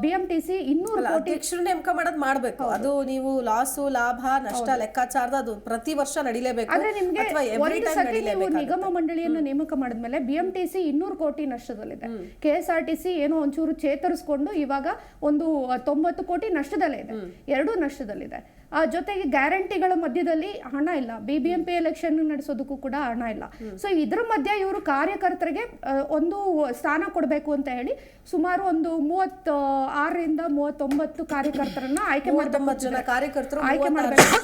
BMTC 200 ಕೋಟಿ ನೇಮಕ ಮಾಡೋದು ಮಾಡಬೇಕು. ಅದು ನೀವು ಲಾಸು ಲಾಭ ನಷ್ಟ ಲೆಕ್ಕಾಚಾರದ ಅದು ಪ್ರತಿ ವರ್ಷ ನಡೀಲೇಬೇಕು. ಆದ್ರೆ ನಿಮ್ಗೆ ಒಂದು ಸತಿ ನೀವು ನಿಗಮ ಮಂಡಳಿಯನ್ನು ನೇಮಕ ಮಾಡಿದ್ಮೇಲೆ BMTC 200 ಕೋಟಿ ನಷ್ಟದಲ್ಲಿದೆ. KSRTC ಏನೋ ಒಂಚೂರು ಚೇತರಿಸ್ಕೊಂಡು ಇವಾಗ ಒಂದು 90 ಕೋಟಿ ನಷ್ಟದಲ್ಲೇ ಇದೆ, ಎರಡೂ ನಷ್ಟದಲ್ಲಿದೆ. ಜೊತೆಗೆ ಗ್ಯಾರಂಟಿಗಳ ಮಧ್ಯದಲ್ಲಿ ಹಣ ಇಲ್ಲ, BBMP ಎಲೆಕ್ಷನ್ ನಡೆಸೋದಕ್ಕೂ ಕೂಡ ಹಣ ಇಲ್ಲ. ಸೊ ಇದ್ರ ಮಧ್ಯೆ ಇವರು ಕಾರ್ಯಕರ್ತರಿಗೆ ಒಂದು ಸ್ಥಾನ ಕೊಡಬೇಕು ಅಂತ ಹೇಳಿ ಸುಮಾರು ಒಂದು 36ರಿಂದ 39 ಕಾರ್ಯಕರ್ತರನ್ನ ಆಯ್ಕೆ ಮಾಡಬೇಕು.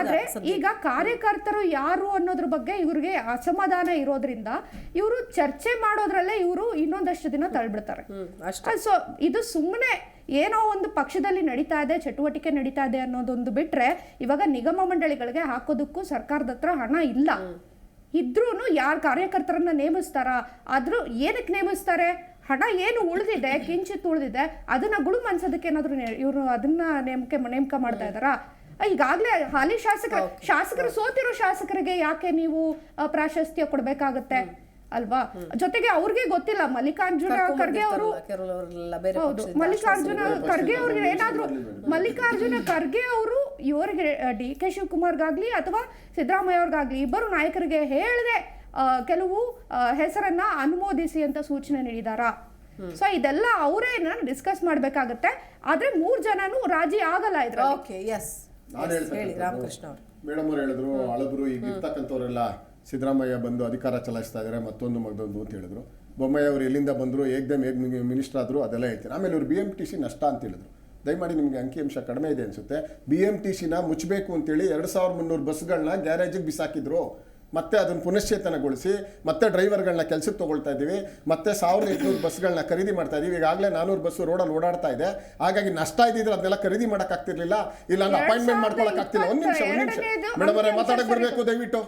ಆದ್ರೆ ಈಗ ಕಾರ್ಯಕರ್ತರು ಯಾರು ಅನ್ನೋದ್ರ ಬಗ್ಗೆ ಇವ್ರಿಗೆ ಅಸಮಾಧಾನ ಇರೋದ್ರಿಂದ ಇವರು ಚರ್ಚೆ ಮಾಡೋದ್ರಲ್ಲೇ ಇವರು ಇನ್ನೊಂದಷ್ಟು ದಿನ ತಳ್ಬಿಡ್ತಾರೆ. ಸೊ ಇದು ಸುಮ್ಮನೆ ಏನೋ ಒಂದು ಪಕ್ಷದಲ್ಲಿ ನಡೀತಾ ಇದೆ, ಚಟುವಟಿಕೆ ನಡೀತಾ ಇದೆ ಅನ್ನೋದೊಂದು ಬಿಟ್ರೆ ಇವಾಗ ನಿಗಮ ಮಂಡಳಿಗಳಿಗೆ ಹಾಕೋದಕ್ಕೂ ಸರ್ಕಾರದ ಹತ್ರ ಹಣ ಇಲ್ಲ. ಇದ್ರೂ ಯಾರು ಕಾರ್ಯಕರ್ತರನ್ನ ನೇಮಿಸ್ತಾರ, ಆದ್ರೂ ಏನಕ್ಕೆ ನೇಮಿಸ್ತಾರೆ? ಹಣ ಏನು ಉಳಿದಿದೆ, ಕಿಂಚಿತ್ ಉಳಿದಿದೆ, ಅದನ್ನ ಗುಳು ಮನ್ಸೋದಕ್ಕೆ ಏನಾದ್ರು ಇವರು ಅದನ್ನ ನೇಮಕ ಮಾಡ್ತಾ ಇದ್ದಾರಾ? ಈಗಾಗಲೇ ಹಾಲಿ ಶಾಸಕರು ಸೋತಿರೋ ಶಾಸಕರಿಗೆ ಯಾಕೆ ನೀವು ಪ್ರಾಶಸ್ತ್ಯ ಕೊಡ್ಬೇಕಾಗತ್ತೆ ಅಲ್ವಾ? ಜೊತೆಗೆ ಅವ್ರಿಗೆ ಗೊತ್ತಿಲ್ಲ, ಮಲ್ಲಿಕಾರ್ಜುನ ಖರ್ಗೆ ಅವರು ಇವರಿಗೆ DK ಶಿವಕುಮಾರ್ಗಾಗ್ಲಿ ಅಥವಾ ಸಿದ್ದರಾಮಯ್ಯ ಅವ್ರಿಗಾಗ್ಲಿ ಇಬ್ಬರು ನಾಯಕರಿಗೆ ಹೇಳದೆ ಕೆಲವು ಹೆಸರನ್ನ ಅನುಮೋದಿಸಿ ಅಂತ ಸೂಚನೆ ನೀಡಿದಾರಾ? ಸೊ ಇದೆಲ್ಲ ಅವರೇ ಡಿಸ್ಕಸ್ ಮಾಡ್ಬೇಕಾಗತ್ತೆ. ಆದ್ರೆ 3 ಜನನು ರಾಜಿ ಆಗಲ್ಲ ಇದ್ರ. ಮೇಡಮ್ ಅವ್ರು ಹೇಳಿದ್ರು, ಹಳಬರು ಈಗ ಇರ್ತಕ್ಕಂಥವ್ರೆಲ್ಲ ಸಿದ್ದರಾಮಯ್ಯ ಬಂದು ಅಧಿಕಾರ ಚಲಾಯಿಸ್ತಾ ಇದ್ದಾರೆ, ಮತ್ತೊಂದು ಅಂತ ಹೇಳಿದ್ರು. ಬೊಮ್ಮಾಯಿ ಅವರು ಎಲ್ಲಿಂದ ಬಂದರು ಏಕ್ದಮ್ ಹೇಗೆ ಮಿನಿಸ್ಟರ್ ಆದರು ಅದೆಲ್ಲ ಹೇಳ್ತೀನಿ. ಆಮೇಲೆ ಇವರು BMTC ನಷ್ಟ ಅಂತ ಹೇಳಿದ್ರು. ದಯಮಾಡಿ ನಿಮಗೆ ಅಂಕಿಅಂಶ ಕಡಿಮೆ ಇದೆ ಅನಿಸುತ್ತೆ. BMTCನ ಮುಚ್ಚಬೇಕು ಅಂತೇಳಿ 2300 ಬಸ್ಗಳನ್ನ ಗ್ಯಾರೇಜಿಗೆ ಬಿಸಾಕಿದ್ರು. ಮತ್ತೆ ಅದನ್ನು ಪುನಶ್ಚೇತನಗೊಳಿಸಿ ಮತ್ತೆ ಡ್ರೈವರ್ಗಳನ್ನ ಕೆಲಸಕ್ಕೆ ತೊಗೊಳ್ತಾ ಇದ್ದೀವಿ. ಮತ್ತೆ 1800 ಬಸ್ಗಳನ್ನ ಖರೀದಿ ಮಾಡ್ತಾ ಇದ್ದೀವಿ. ಈಗಾಗಲೇ 400 ಬಸ್ಸು ರೋಡಲ್ಲಿ ಓಡಾಡ್ತಾ ಇದೆ. ಹಾಗಾಗಿ ನಷ್ಟ ಇದ್ದಿದ್ರೆ ಅದನ್ನೆಲ್ಲ ಖರೀದಿ ಮಾಡೋಕ್ಕಾಗ್ತಿರ್ಲಿಲ್ಲ, ಇಲ್ಲ ಅಂದ್ರೆ ಅಪಾಯಿಂಟ್ಮೆಂಟ್ ಮಾಡ್ಕೊಳಕ್ಕಾಗ್ತಿಲ್ಲ. ಒಂದು ನಿಮಿಷ ಮೇಡಮ್ ಅವರೇ ಮಾತಾಡಕ್ಕೆ ಬರಬೇಕು ದಯವಿಟ್ಟು.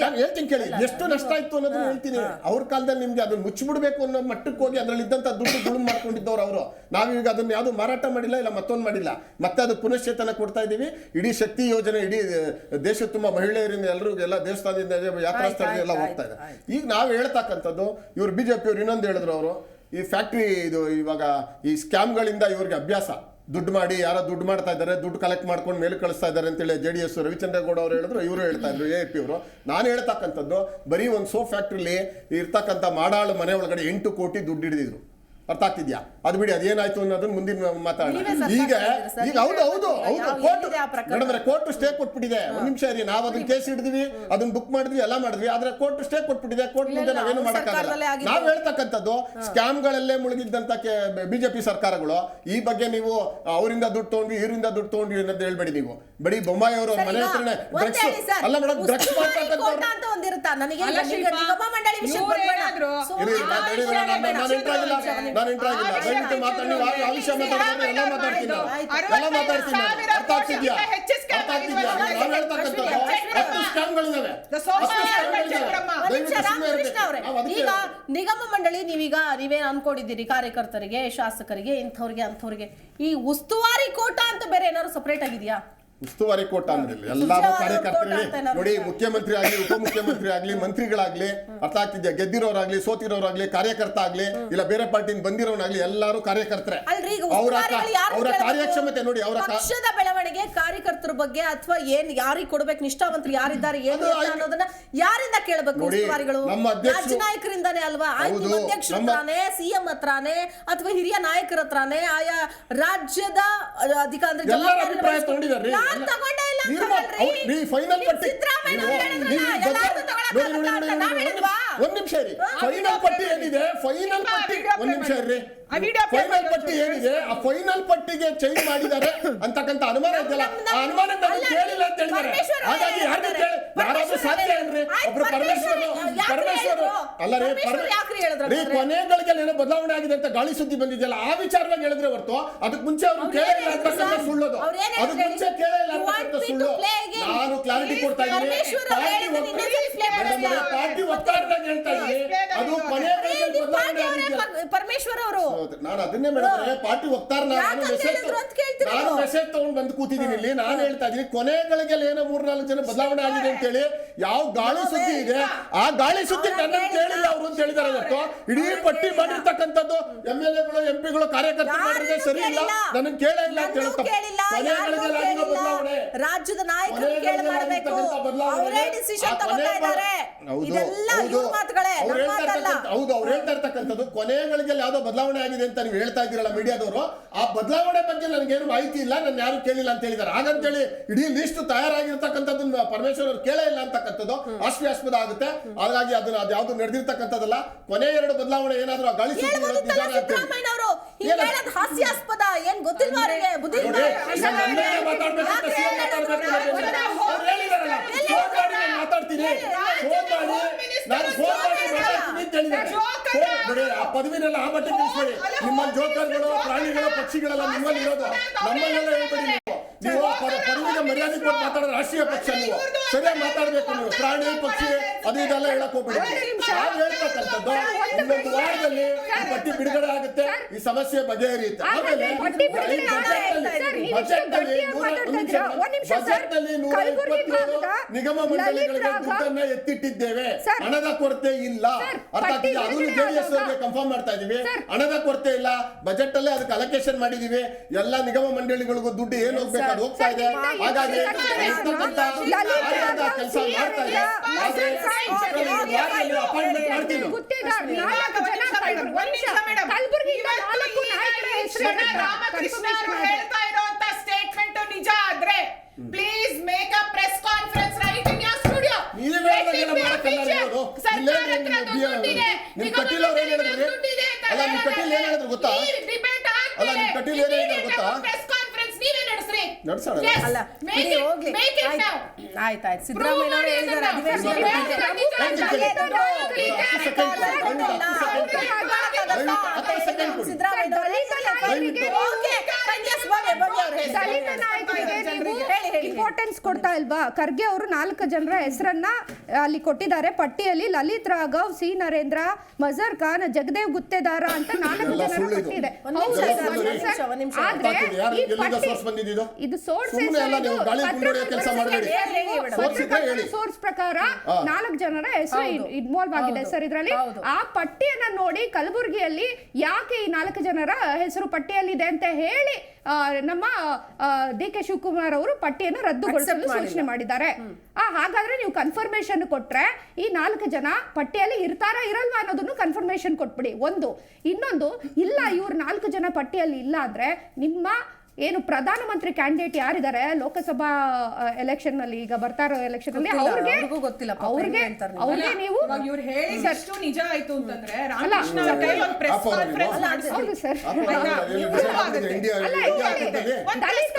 ನಾನು ಹೇಳ್ತೀನಿ ಕೇಳಿ, ಎಷ್ಟು ನಷ್ಟ ಇತ್ತು ಅನ್ನೋದನ್ನ ಹೇಳ್ತೀನಿ. ಅವ್ರ ಕಾಲದಲ್ಲಿ ನಿಮ್ಗೆ ಅದನ್ನ ಮುಚ್ಚಿಬಿಡ್ಬೇಕು ಅನ್ನೋ ಮಟ್ಟಕ್ಕೆ ಹೋಗಿ ಅದರಲ್ಲಿ ಇದ್ದಂಥ ದುಡ್ಡು ದುಳುಮ್ ಮಾಡ್ಕೊಂಡಿದ್ದವ್ರು ಅವರು. ನಾವೀಗ ಅದನ್ನ ಯಾವುದು ಮಾರಾಟ ಮಾಡಿಲ್ಲ, ಇಲ್ಲ ಮತ್ತೊಂದು ಮಾಡಿಲ್ಲ, ಮತ್ತೆ ಅದು ಪುನಶ್ಚೇತನ ಕೊಡ್ತಾ ಇದ್ದೀವಿ. ಇಡೀ ಶಕ್ತಿ ಯೋಜನೆ ಇಡೀ ದೇಶ ತುಂಬ ಮಹಿಳೆಯರಿಂದ ಎಲ್ಲರಿಗೆಲ್ಲ ದೇವಸ್ಥಾನದಿಂದ ಯಾತ್ರಾ ಸ್ಥಳದಿಂದ ಎಲ್ಲ ಹೋಗ್ತಾ ಇದೆ. ಈಗ ನಾವು ಹೇಳ್ತಕ್ಕಂಥದ್ದು, ಇವ್ರು BJP ಅವ್ರು ಇನ್ನೊಂದು ಹೇಳಿದ್ರು, ಅವರು ಈ ಫ್ಯಾಕ್ಟ್ರಿ ಇದು ಇವಾಗ ಈ ಸ್ಕ್ಯಾಮ್ಗಳಿಂದ ಇವ್ರಿಗೆ ಅಭ್ಯಾಸ, ದುಡ್ಡು ಮಾಡಿ ಯಾರೋ ದುಡ್ಡು ಮಾಡ್ತಾ ಇದ್ದಾರೆ, ದುಡ್ಡು ಕಲೆಕ್ಟ್ ಮಾಡ್ಕೊಂಡು ಮೇಲೆ ಕಳಿಸ್ತಾ ಇದ್ದಾರೆ ಅಂತೇಳಿ JDS ರವಿಚಂದ್ರೇಗೌಡ ಅವರು ಹೇಳಿದ್ರು, ಇವರು ಹೇಳ್ತಾ ಇದ್ರು AAP ಅವರು. ನಾನು ಹೇಳ್ತಕ್ಕಂಥದ್ದು, ಬರೀ ಒಂದು ಸೋಪ್ ಫ್ಯಾಕ್ಟ್ರಿಲಿ ಇರ್ತಕ್ಕಂಥ ಮಾಡಾಳು ಮನೆ ಒಳಗಡೆ 8 ಕೋಟಿ ದುಡ್ಡು ಹಿಡಿದಿದ್ರು. ಅರ್ಥ ಆಗ್ತಿದ್ಯಾ? ಅದು ಬಿಡಿ, ಅದೇನಾಯ್ತು ಅನ್ನೋದನ್ನ ಮುಂದಿನ ಮಾತಾಡೋಣ. ಈಗ ಹೌದು ಹೌದು ಹೌದು ಕೋರ್ಟ್ ಮೇಡಮ್ ಕೋರ್ಟ್ ಸ್ಟೇ ಕೊಟ್ಬಿಟ್ಟಿದೆ. ಒಂದ್ ನಿಮಿಷ ಇರಿ, ನಾವು ಅದನ್ನ ಕೇಸ್ ಹಿಡಿದ್ವಿ, ಅದನ್ನ ಬುಕ್ ಮಾಡಿದ್ವಿ, ಎಲ್ಲ ಮಾಡಿದ್ವಿ. ಆದ್ರೆ ಕೋರ್ಟ್ ಸ್ಟೇ ಕೊಟ್ಬಿಟ್ಟಿದೆ. ಕೋರ್ಟ್ ಮುಂದೆ ನಾವೇನು ಮಾಡಕ್ಕಾಗಲ್ಲ. ನಾವು ಹೇಳ್ತಕ್ಕಂಥದ್ದು, ಸ್ಕ್ಯಾಮ್ಗಳಲ್ಲೇ ಮುಳುಗಿದ್ದಂತ BJP ಸರ್ಕಾರಗಳು ಈ ಬಗ್ಗೆ ನೀವು ಅವರಿಂದ ದುಡ್ಡು ತಗೊಂಡ್ವಿ, ಇವರಿಂದ ದುಡ್ಡು ತಗೊಂಡ್ವಿ ಅನ್ನೋದು ಹೇಳ್ಬೇಡಿ. ನೀವು ಬರೀ ಬೊಮ್ಮಾಯಿ ಅವರು ಮನೆ ಹತ್ರನೇ ಡ್ರಗ್ಸ್ ಅಲ್ಲ ಮೇಡಮ್, ಡ್ರಗ್ಸ್ ನಾನು ಇಂಟ್ರಾಗಿಲ್ಲ. ದಯವಿಟ್ಟು ಮಾತಾಡಿ, ಆ ವಿಷಯ ಮಾತಾಡಿದ್ರೆ ಎಲ್ಲ ಮಾತಾಡ್ತೀನಿ, ಎಲ್ಲ ಮಾತಾಡ್ತೀನಿ. ಅರ್ಥ ಆಗ್ತಿದ್ಯಾ? ಅರ್ಥ ಆಗ್ತಿದ್ಯಾ? ನಾವು ಹೇಳ್ತಕ್ಕಂಥದ್ದು 10 ಸ್ಕ್ಯಾಮ್ಗಳಿದಾವೆ. ಈಗ ನಿಗಮ ಮಂಡಳಿ ನೀವೇನ್ ಅನ್ಕೊಂಡಿದ್ದೀರಿ, ಕಾರ್ಯಕರ್ತರಿಗೆ, ಶಾಸಕರಿಗೆ, ಇಂಥವ್ರಿಗೆ ಅಂಥವ್ರಿಗೆ, ಈ ಉಸ್ತುವಾರಿ ಕೋಟ ಅಂತ ಬೇರೆ ಏನಾದ್ರು ಸಪರೇಟ್ ಆಗಿದೆಯಾ? ಉಸ್ತುವಾರಿ ಕೋಟ ಅಂದ್ರೆ ಎಲ್ಲಾರು ಕಾರ್ಯಕರ್ತರಿಗೆ ನೋಡಿ, ಮುಖ್ಯಮಂತ್ರಿ ಆಗ್ಲಿ, ಉಪಮುಖ್ಯಮಂತ್ರಿ ಆಗ್ಲಿ, ಮಂತ್ರಿಗಳಾಗ್ಲಿ, ಅರ್ಥ ಆಗ್ತಿದ್ಯಾ, ಗೆದ್ದಿರೋರಾಗ್ಲಿ, ಸೋತಿರೋರಾಗ್ಲಿ, ಕಾರ್ಯಕರ್ತ ಆಗ್ಲಿ, ಇಲ್ಲ ಬೇರೆ ಪಾರ್ಟಿಯಿಂದ ಬಂದಿರೋನಾಗ್ಲಿ, ಎಲ್ಲಾರು ಕಾರ್ಯಕರ್ತರೆ. ಅವರ ಕಾರ್ಯಕ್ಷಮತೆ ನೋಡಿ, ಅವರ ಪಕ್ಷದ ಬೆಳವಣಿಗೆ, ಕಾರ್ಯಕರ್ತರ ಬಗ್ಗೆ ಅಥವಾ ಏನ್ ಯಾರಿಗೆ ಕೊಡ್ಬೇಕು, ನಿಷ್ಠಾವಂತರು ಯಾರಿದ್ದಾರೆ ಏನು ಅನ್ನೋದನ್ನ ಯಾರಿಂದ ಕೇಳಬೇಕು? ಉಸ್ತುವಾರಿಗಳು ರಾಜ್ಯ ನಾಯಕರಿಂದಾನೇ ಅಲ್ವಾ? ಆಯ್ತು, ಅಧ್ಯಕ್ಷರ ಹತ್ರನೇ, CM ಹತ್ರನೇ ಅಥವಾ ಹಿರಿಯ ನಾಯಕರ ಹತ್ರನೇ, ಆಯಾ ರಾಜ್ಯದ ಅಧಿಕಾರಿ ಅಭಿಪ್ರಾಯ ತಗೊಂಡಿದ್ದಾರೆ. ಫೈನಲ್ ಪಟ್ಟಿ ಒಂದ್ ನಿಮಿಷ ಇರಿ. ಫೈನಲ್ ಪಟ್ಟಿ ಏನಿದೆ, ಫೈನಲ್ ಪಟ್ಟಿ ಒಂದ್ ನಿಮಿಷ ಇರ್ರಿ. ಫೈನಲ್ ಪಟ್ಟಿ ಏನಿದೆ, ಆ ಫೈನಲ್ ಪಟ್ಟಿಗೆ ಚೇಂಜ್ ಮಾಡಿದ್ದಾರೆ ಅಂತಕ್ಕಂಥ ಅನುಮಾನ ಇದೆಯಲ್ಲ, ಆ ಅನುಮಾನ ನಮಗೆ ಕೇಳಿಲ್ಲ ಅಂತ ಹೇಳಿದ್ದಾರೆ. ಹಾಗಾಗಿ ಯಾರಾದ್ರೂ ಸಾಧ್ಯ ಏನ್ರಿ? ಒಬ್ರು ಪರಮೇಶ್ವರ್ ಅಲ್ಲ ರೀ, ಕೊನೆಗಳಿಗೆ ಏನೋ ಬದಲಾವಣೆ ಆಗಿದೆ ಅಂತ ಗಾಳಿ ಸುದ್ದಿ ಬಂದಿದೆಯಲ್ಲ, ಆ ವಿಚಾರವಾಗಿ ಹೇಳಿದ್ರೆ ಹೊರತು ಅದಕ್ಕೆ ಮುಂಚೆ ಅವ್ರು ಕೇಳಿಲ್ಲ ಅಂತಕ್ಕಂಥ ಸುಳ್ಳೋದು. ಅದಕ್ಕೆ ಮುಂಚೆ ಕೇಳಿಲ್ಲ ಅಂತಕ್ಕಂಥ ಸುಳ್ಳು. ನಾನು ಕ್ಲಾರಿಟಿ ಕೊಡ್ತಾ ಇದ್ದೀನಿ. ಪಾರ್ಟಿ ಒತ್ತಾರದಾಗ ಹೇಳ್ತಾ ಇದ್ದೀನಿ, ಅದು ಕೊನೆಗಳಿಗೆ ಬದಲಾವಣೆ ಆಗಿದೆ. ಪರಮೇಶ್ವರ್ ಅವರು ನಾನು ಅದನ್ನೇ ಮಾಡಿದ್ರೆ ಪಾರ್ಟಿ ವಕ್ತಾರ ನಾನು ಮೆಸೇಜ್ ತಗೊಂಡು ಬಂದು ಕೂತಿದ್ದೀನಿ ಇಲ್ಲಿ. ನಾನು ಹೇಳ್ತಾ ಇದ್ದೀನಿ, ಕೊನೆಗಳಿಗೆ ಏನೋ 3-4 ಜನ ಬದಲಾವಣೆ ಆಗಿದೆ ಅಂತೇಳಿ ಯಾವ ಗಾಳಿ ಸುದ್ದಿ ಇದೆ, ಆ ಗಾಳಿ ಸುದ್ದಿ ನನ್ನ ಕೇಳಿಲ್ಲ ಅವರು ಅಂತ ಹೇಳಿದಾರೆ ಹೊರತು ಇಡೀ ಪಟ್ಟಿ ಮಾಡಿರ್ತಕ್ಕಂಥದ್ದು MLAಗಳು, MP ಗಳು, ಕಾರ್ಯಕರ್ತರು ಮಾಡಿದ್ರೆ ಸರಿ ಇಲ್ಲ, ನನಗೆ ಕೇಳೇ ಇಲ್ಲ ಅಂತ ಹೇಳ್ತಾರೆ. ಕೊನೆಗಳಿಗೆ ಬದಲಾವಣೆ ರಾಜ್ಯದ ನಾಯಕರು ಕೇಳಿ ಮಾಡಬೇಕು, ಅವರೇ ಡಿಸಿಷನ್ ತಗೊಳ್ತಾ ಇದ್ದಾರೆ. ಇದೆಲ್ಲ ಇವ್ರ ಮಾತುಗಳೇ, ನಮ್ಮ ಮಾತಲ್ಲ. ಹೌದು, ಅವ್ರು ಹೇಳ್ತಾ ಇರ್ತಕ್ಕಂಥದ್ದು ಕೊನೆಗಳಿಗೆ ಯಾವ್ದೋ ಬದಲಾವಣೆ ಆಗಿದೆ ಅಂತ ನೀವು ಹೇಳ್ತಾ ಇದ್ದೀರಲ್ಲ ಮೀಡಿಯಾದವರು, ಆ ಬದಲಾವಣೆ ಬಗ್ಗೆ ನನಗೇನು ಮಾಹಿತಿ ಇಲ್ಲ, ನಾನು ಯಾರು ಕೇಳಿಲ್ಲ ಅಂತ ಹೇಳಿದ್ದಾರೆ. ಹಾಗಂತೇಳಿ ಇಡೀ ಲಿಸ್ಟ್ ತಯಾರಾಗಿರ್ತಕ್ಕಂಥದ್ದನ್ನ ಪರಮೇಶ್ವರ್ ಅವರು ಕೇಳೇ ಇಲ್ಲ ಅಂತಕ್ಕಂಥದ್ದು ಹಾಸ್ಯಾಸ್ಪದ ಆಗುತ್ತೆ. ಹಾಗಾಗಿ ಅದನ್ನ ಅದ್ಯಾವ್ದು ನಡೆದಿರ್ತಕ್ಕಂಥದ್ದಲ್ಲ. ಕೊನೆ 2 ಬದಲಾವಣೆ ಏನಾದ್ರು ಆ ಗಾಳಿ ಸುದ್ದಿ ಹಾಸ್ಯಾಸ್ಪದ ಏನ್ ಗೊತ್ತಿಲ್ವಾ ಅವರಿಗೆ? ಬುದ್ಧಿ ಮಾತಾಡ್ತೀನಿ, ನಾನು ಫೋನ್ ಮಾಡಿ ಮಾತಾಡ್ತೀನಿ ಅಂತ ಹೇಳಿದ್ದಾರೆ. ಆ ಪದವಿನೆಲ್ಲ ಆ ಮಟ್ಟಿಗೆ ತಿಳಿಸ್ಬೇಡಿ. ನಿಮ್ಮ ಜೋಕರ್ಗಳು, ಪ್ರಾಣಿಗಳು, ಪಕ್ಷಿಗಳೆಲ್ಲ ನಿಮ್ಮಲ್ಲಿ ಇರೋದು, ನಮ್ಮಲ್ಲೆಲ್ಲ ಹೇಳ್ಬೇಡಿ. ನೀವು ಪದವಿಗೆ ಮರ್ಯಾದೆ ಕೊಟ್ಟು ಮಾತಾಡೋ ರಾಷ್ಟ್ರೀಯ ಪಕ್ಷ, ನೀವು ಸರಿಯಾಗಿ ಮಾತಾಡ್ಬೇಕು. ನೀವು ಪ್ರಾಣಿ, ಪಕ್ಷಿ ಅದು ಇದೆಲ್ಲ ಹೇಳಕ್ ಹೋಗ್ಬೇಡಿ. ನಾವು ಹೇಳ್ತಕ್ಕಂಥದ್ದು ಇನ್ನೊಂದು ವಾರದಲ್ಲಿ ಈ ಪಟ್ಟಿ ಬಿಡುಗಡೆ ಆಗುತ್ತೆ, ಈ ಸಮಸ್ಯೆ ಬಗೆಹರಿಯುತ್ತೆ. ಆಮೇಲೆ ಬಜೆಟ್ನಲ್ಲಿ 127 ನಿಗಮ ಮಂಡಳಿಗಳಿಗೆ ದುಡ್ಡನ್ನ ಎತ್ತಿಟ್ಟಿದ್ದೇವೆ. ಹಣದ ಕೊರತೆ ಇಲ್ಲ. ಅರ್ಥ ಆಗ್ತಿದೆ? ಅದನ್ನು JDS ಅವರಿಗೆ ಕನ್ಫರ್ಮ್ ಮಾಡ್ತಾ ಇದೀವಿ. ಹಣದ ಕೊರತೆ ಇಲ್ಲ. ಬಜೆಟ್ ಅಲ್ಲೇ ಅದಕ್ಕೆ ಅಲೋಕೇಶನ್ ಮಾಡಿದೀವಿ. ಎಲ್ಲ ನಿಗಮ ಮಂಡಳಿಗಳಿಗೂ ದುಡ್ಡು ಏನು ಹೋಗ್ಬೇಕು ಅದು ಹೋಗ್ತಾ ಇದೆ. ಹಾಗಾಗಿ ಕೆಲಸ ಮಾಡ್ತಾ ಇದೆ. ಅಪಾಯಿಂಟ್ಮೆಂಟ್ ಮಾಡ್ತೀನಿ. ಹೇಳ್ತಾ ಇರುವಂತ ಸ್ಟೇಟ್ಮೆಂಟ್ ನಿಜ ಆದ್ರೆ please make a press conference right in your studio. ಹೇಳ್ರಿ ನಿಮ್ ಕಟೀಲ್ ಅವ್ರು ಏನ್ ಹೇಳಿದ್ರಿ? ಅಲ್ಲ ನಿಮ್ ಕಟೀಲ್ ಏನ್ ಹೇಳಿದ್ರು ಗೊತ್ತಾ? ಅಲ್ಲ ನಿಮ್ ಕಟೀಲ್ ಏನ್ ಹೇಳಿದ್ರು ಗೊತ್ತಾ? ನಡ್ಸೋಣ. ಅಲ್ಲ ಬಿಡಿ, ಹೋಗ್ಲಿ. ಆಯ್ತಾಯ್ತು, ಸಿದ್ದರಾಮಯ್ಯ ಅವರು ಹೇಳಿದ್ದಾರೆ ದಲಿತ ನಾಯಕರಿಗೆ ನೀವು ಇಂಪಾರ್ಟೆನ್ಸ್ ಕೊಡ್ತಾ ಇಲ್ವಾ? ಖರ್ಗೆ ಅವರು 4 ಜನರ ಹೆಸರನ್ನ ಅಲ್ಲಿ ಕೊಟ್ಟಿದ್ದಾರೆ ಪಟ್ಟಿಯಲ್ಲಿ. ಲಲಿತ್ ರಾಘವ್, ಸಿ ನರೇಂದ್ರ, ಮಜರ್ ಖಾನ್, ಜಗದೇವ್ ಗುತ್ತೇದಾರ ಅಂತ 4 ಜನರ ಪಟ್ಟಿ ಇದೆ. ಆದ್ರೆ ಈ ಪಟ್ಟಿ ಇದು ಸೋರ್ಸ್ ಸೋರ್ಸ್ ಪ್ರಕಾರ 4 ಜನರ ಹೆಸರು ಇನ್ವಾಲ್ವ್ ಆಗಿದೆ ಸರ್ ಇದರಲ್ಲಿ. ಆ ಪಟ್ಟಿಯನ್ನ ನೋಡಿ ಕಲಬುರಗಿಯಲ್ಲಿ ಯಾಕೆ ಈ 4 ಜನರ ಹೆಸರು ಪಟ್ಟಿಯಲ್ಲಿದೆ ಅಂತ ಹೇಳಿ ನಮ್ಮ ಡಿ ಕೆ ಶಿವಕುಮಾರ್ ಅವರು ಪಟ್ಟಿಯನ್ನು ರದ್ದುಗೊಳಿಸಲು ಸೂಚನೆ ಮಾಡಿದ್ದಾರೆ. ಹಾಗಾದ್ರೆ ನೀವು ಕನ್ಫರ್ಮೇಶನ್ ಕೊಟ್ರೆ ಈ 4 ಜನ ಪಟ್ಟಿಯಲ್ಲಿ ಇರ್ತಾರಾ ಇರಲ್ವಾ ಅನ್ನೋದನ್ನು ಕನ್ಫರ್ಮೇಶನ್ ಕೊಟ್ಬಿಡಿ. ಒಂದು. ಇನ್ನೊಂದು, ಇಲ್ಲ ಇವ್ರು 4 ಜನ ಪಟ್ಟಿಯಲ್ಲಿ ಇಲ್ಲ ಅಂದ್ರೆ ನಿಮ್ಮ ಏನು ಪ್ರಧಾನಮಂತ್ರಿ ಕ್ಯಾಂಡಿಡೇಟ್ ಯಾರಿದ್ದಾರೆ ಲೋಕಸಭಾ ಎಲೆಕ್ಷನ್ ನಲ್ಲಿ, ಈಗ ಬರ್ತಾ ಇರೋ ಎಲೆಕ್ಷನ್ ಅಲ್ಲಿ, ಅವ್ರಿಗೆ ನೀವು ಇವ್ರು ಹೇಳಿದಷ್ಟು ನಿಜ ಆಯ್ತು ಅಂತಂದ್ರೆ ರಾಮಕೃಷ್ಣ ಅವ್ರ ಕೈ ಒಂದು ಪ್ರೆಸ್ ಕಾನ್ಫರೆನ್ಸ್ ಹೌದು ಸರ್, ದಲಿತ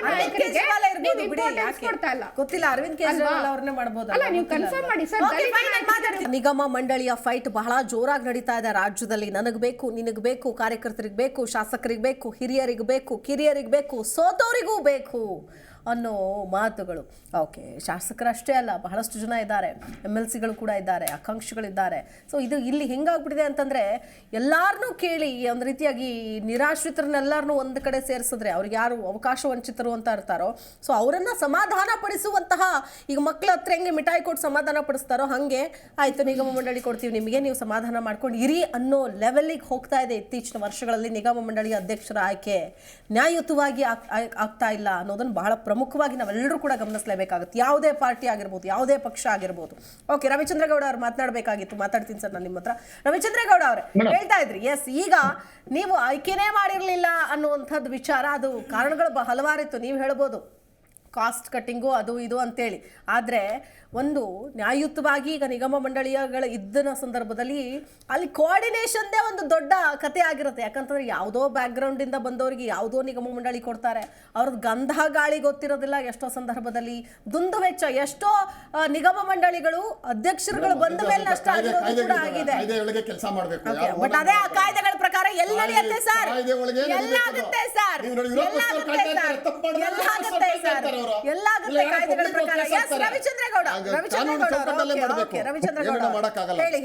ನಾಯಕರಿಗೆ ಕೊಡ್ತಾ ಇಲ್ಲ. ಗೊತ್ತಿಲ್ಲ, ಅರವಿಂದ್ ಕೇಜ್ರಿವಾಲ್ ಅವ್ರನ್ನೇ ಮಾಡಬಹುದು. ಅಲ್ಲ ನೀವು ಕನ್ಫರ್ಮ್ ಮಾಡಿ ಸರ್. ನಿಗಮ ಮಂಡಳಿಯ ಫೈಟ್ ಬಹಳ ಜೋರಾಗಿ ನಡೀತಾ ಇದೆ ರಾಜ್ಯದಲ್ಲಿ. ನನಗೆ ಬೇಕು, ನಿನಗೆ ಬೇಕು, ಕಾರ್ಯಕರ್ತರಿಗೆ ಬೇಕು, ಶಾಸಕರಿಗೆ ಬೇಕು, ಹಿರಿಯರಿಗೆ ಬೇಕು, ಕಿರಿಯರಿಗೆ ಬೇಕು, ಸೋತವರಿಗೂ ಬೇಕು ಅನ್ನೋ ಮಾತುಗಳು. ಓಕೆ, ಶಾಸಕರಷ್ಟೇ ಅಲ್ಲ, ಬಹಳಷ್ಟು ಜನ ಇದ್ದಾರೆ, MLCಗಳು ಕೂಡ ಇದ್ದಾರೆ, ಆಕಾಂಕ್ಷಿಗಳಿದ್ದಾರೆ. ಸೊ ಇದು ಇಲ್ಲಿ ಹೆಂಗಾಗ್ಬಿಟ್ಟಿದೆ ಅಂತಂದರೆ, ಎಲ್ಲರನ್ನೂ ಕೇಳಿ ಒಂದು ರೀತಿಯಾಗಿ ನಿರಾಶ್ರಿತರನ್ನೆಲ್ಲರನ್ನೂ ಒಂದು ಕಡೆ ಸೇರಿಸಿದ್ರೆ ಅವ್ರಿಗೆ ಯಾರು ಅವಕಾಶ ವಂಚಿತರು ಅಂತ ಇರ್ತಾರೋ, ಸೊ ಅವರನ್ನು ಸಮಾಧಾನ ಪಡಿಸುವಂತಹ, ಈಗ ಮಕ್ಕಳ ಹತ್ರ ಹೆಂಗೆ ಮಿಠಾಯಿ ಕೊಟ್ಟು ಸಮಾಧಾನ ಪಡಿಸ್ತಾರೋ ಹಾಗೆ ಆಯಿತು ನಿಗಮ ಮಂಡಳಿ ಕೊಡ್ತೀವಿ ನಿಮಗೆ, ನೀವು ಸಮಾಧಾನ ಮಾಡ್ಕೊಂಡು ಇರಿ ಅನ್ನೋ ಲೆವೆಲ್ಲಿಗೆ ಹೋಗ್ತಾ ಇದೆ. ಇತ್ತೀಚಿನ ವರ್ಷಗಳಲ್ಲಿ ನಿಗಮ ಮಂಡಳಿಯ ಅಧ್ಯಕ್ಷರ ಆಯ್ಕೆ ನ್ಯಾಯಯುತವಾಗಿ ಆಗ್ತಾ ಇಲ್ಲ ಅನ್ನೋದನ್ನು ಬಹಳ ಪ್ರಮುಖವಾಗಿ ನಾವೆಲ್ಲರೂ ಕೂಡ ಗಮನಿಸಲೇಬೇಕಾಗುತ್ತೆ. ಯಾವುದೇ ಪಾರ್ಟಿ ಆಗಿರ್ಬೋದು, ಯಾವುದೇ ಪಕ್ಷ ಆಗಿರ್ಬೋದು. ಓಕೆ, ರವಿಚಂದ್ರಗೌಡ ಅವ್ರು ಮಾತನಾಡಬೇಕಾಗಿತ್ತು. ಮಾತಾಡ್ತೀನಿ ಸರ್ ನಾನು ನಿಮ್ಮ ಹತ್ರ. ರವಿಚಂದ್ರಗೌಡ ಅವರೇ ಹೇಳ್ತಾ ಇದ್ರಿ, ಎಸ್ ಈಗ ನೀವು ಆಯ್ಕೆನೇ ಮಾಡಿರಲಿಲ್ಲ ಅನ್ನುವಂಥದ್ದು ವಿಚಾರ, ಅದು ಕಾರಣಗಳು ಹಲವಾರಿತ್ತು. ನೀವು ಹೇಳ್ಬೋದು ಕಾಸ್ಟ್ ಕಟ್ಟಿಂಗು ಅದು ಇದು ಅಂತೇಳಿ. ಆದರೆ ಒಂದು ನ್ಯಾಯಯುತವಾಗಿ ಈಗ ನಿಗಮ ಮಂಡಳಿಗಳ ಇದ್ದ ಸಂದರ್ಭದಲ್ಲಿ ಅಲ್ಲಿ ಕೋಆರ್ಡಿನೇಷನ್ದೇ ಒಂದು ದೊಡ್ಡ ಕತೆ ಆಗಿರುತ್ತೆ. ಯಾಕಂತಂದ್ರೆ ಯಾವುದೋ ಬ್ಯಾಕ್ಗ್ರೌಂಡಿಂದ ಬಂದವರಿಗೆ ಯಾವುದೋ ನಿಗಮ ಮಂಡಳಿ ಕೊಡ್ತಾರೆ, ಅವ್ರದ್ದು ಗಂಧ ಗಾಳಿ ಗೊತ್ತಿರೋದಿಲ್ಲ. ಎಷ್ಟೋ ಸಂದರ್ಭದಲ್ಲಿ ದುಂದು ವೆಚ್ಚ, ಎಷ್ಟೋ ನಿಗಮ ಮಂಡಳಿಗಳು ಅಧ್ಯಕ್ಷರುಗಳು ಬಂದ ಮೇಲೆ ನಷ್ಟ ಆಗಿರೋದು ಕೂಡ ಆಗಿದೆ. ಬಟ್ ಅದೇ ಆ ಕಾಯ್ದೆಗಳ ಪ್ರಕಾರ ಎಲ್ಲ ನಡೆಯುತ್ತೆ ಸರ್, ಎಲ್ಲಾಗುತ್ತೆ ಸರ್, ಎಲ್ಲಾಗುತ್ತೆ ಸರ್, ಎಲ್ಲಾಗುತ್ತೆ ಕಾಯ್ದೆಗಳ ಪ್ರಕಾರ. ಎಸ್ ರವಿಚಂದ್ರಗೌಡ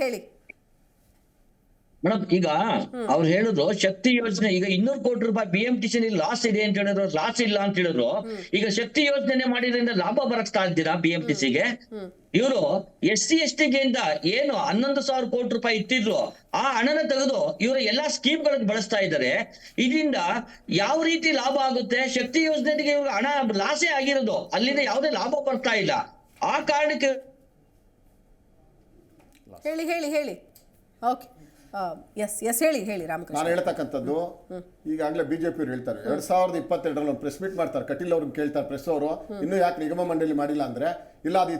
ಹೇಳಿ. ಮೇಡಮ್, ಈಗ ಅವ್ರು ಹೇಳಿದ್ರು ಶಕ್ತಿ ಯೋಜನೆ, ಈಗ 200 ಕೋಟಿ ರೂಪಾಯಿ BMTC ಲಾಸ್ ಇದೆ ಅಂತ ಹೇಳಿದ್ರು, ಲಾಸ್ ಇಲ್ಲ ಅಂತ ಹೇಳಿದ್ರು. ಈಗ ಶಕ್ತಿ ಯೋಜನೆ ಮಾಡಿದ್ರಿಂದ ಲಾಭ ಬರಸ್ತಾ ಇದ್ದೀರಾ BMTCಗೆ? ಇವರು SC/ST ಏನು 11,000 ಕೋಟಿ ರೂಪಾಯಿ ಇಟ್ಟಿದ್ರು, ಆ ಹಣನ ತೆಗೆದು ಇವರು ಎಲ್ಲಾ ಸ್ಕೀಮ್ಗಳಿಗೆ ಬಳಸ್ತಾ ಇದ್ದಾರೆ. ಇದರಿಂದ ಯಾವ ರೀತಿ ಲಾಭ ಆಗುತ್ತೆ? ಶಕ್ತಿ ಯೋಜನೆಗೆ ಇವ್ರು ಹಣ ಲಾಸೇ ಆಗಿರೋದು, ಅಲ್ಲಿಂದ ಯಾವುದೇ ಲಾಭ ಬರ್ತಾ ಇಲ್ಲ. ಆ ಕಾರಣಕ್ಕೆ ಹೇಳಿ. ಓಕೆ, ಎಸ್ ಹೇಳಿ ರಾಮಕೃಷ್ಣ. ನಾನು ಹೇಳ್ತಕ್ಕಂಥದ್ದು, ಈಗಾಗಲೇ ಬಿಜೆಪಿ ಹೇಳ್ತಾರೆ 2022ರಲ್ಲಿ ಪ್ರೆಸ್ ಮೀಟ್ ಮಾಡ್ತಾರೆ. ಕಟೀಲ್ ಅವ್ರನ್ನ ಕೇಳ್ತಾರೆ ಪ್ರೆಸ್ ಅವರು, ಇನ್ನೂ ಯಾಕೆ ನಿಗಮ ಮಂಡಳಿ ಮಾಡಿಲ್ಲ ಅಂದ್ರೆ, ಇಲ್ಲ ಅದು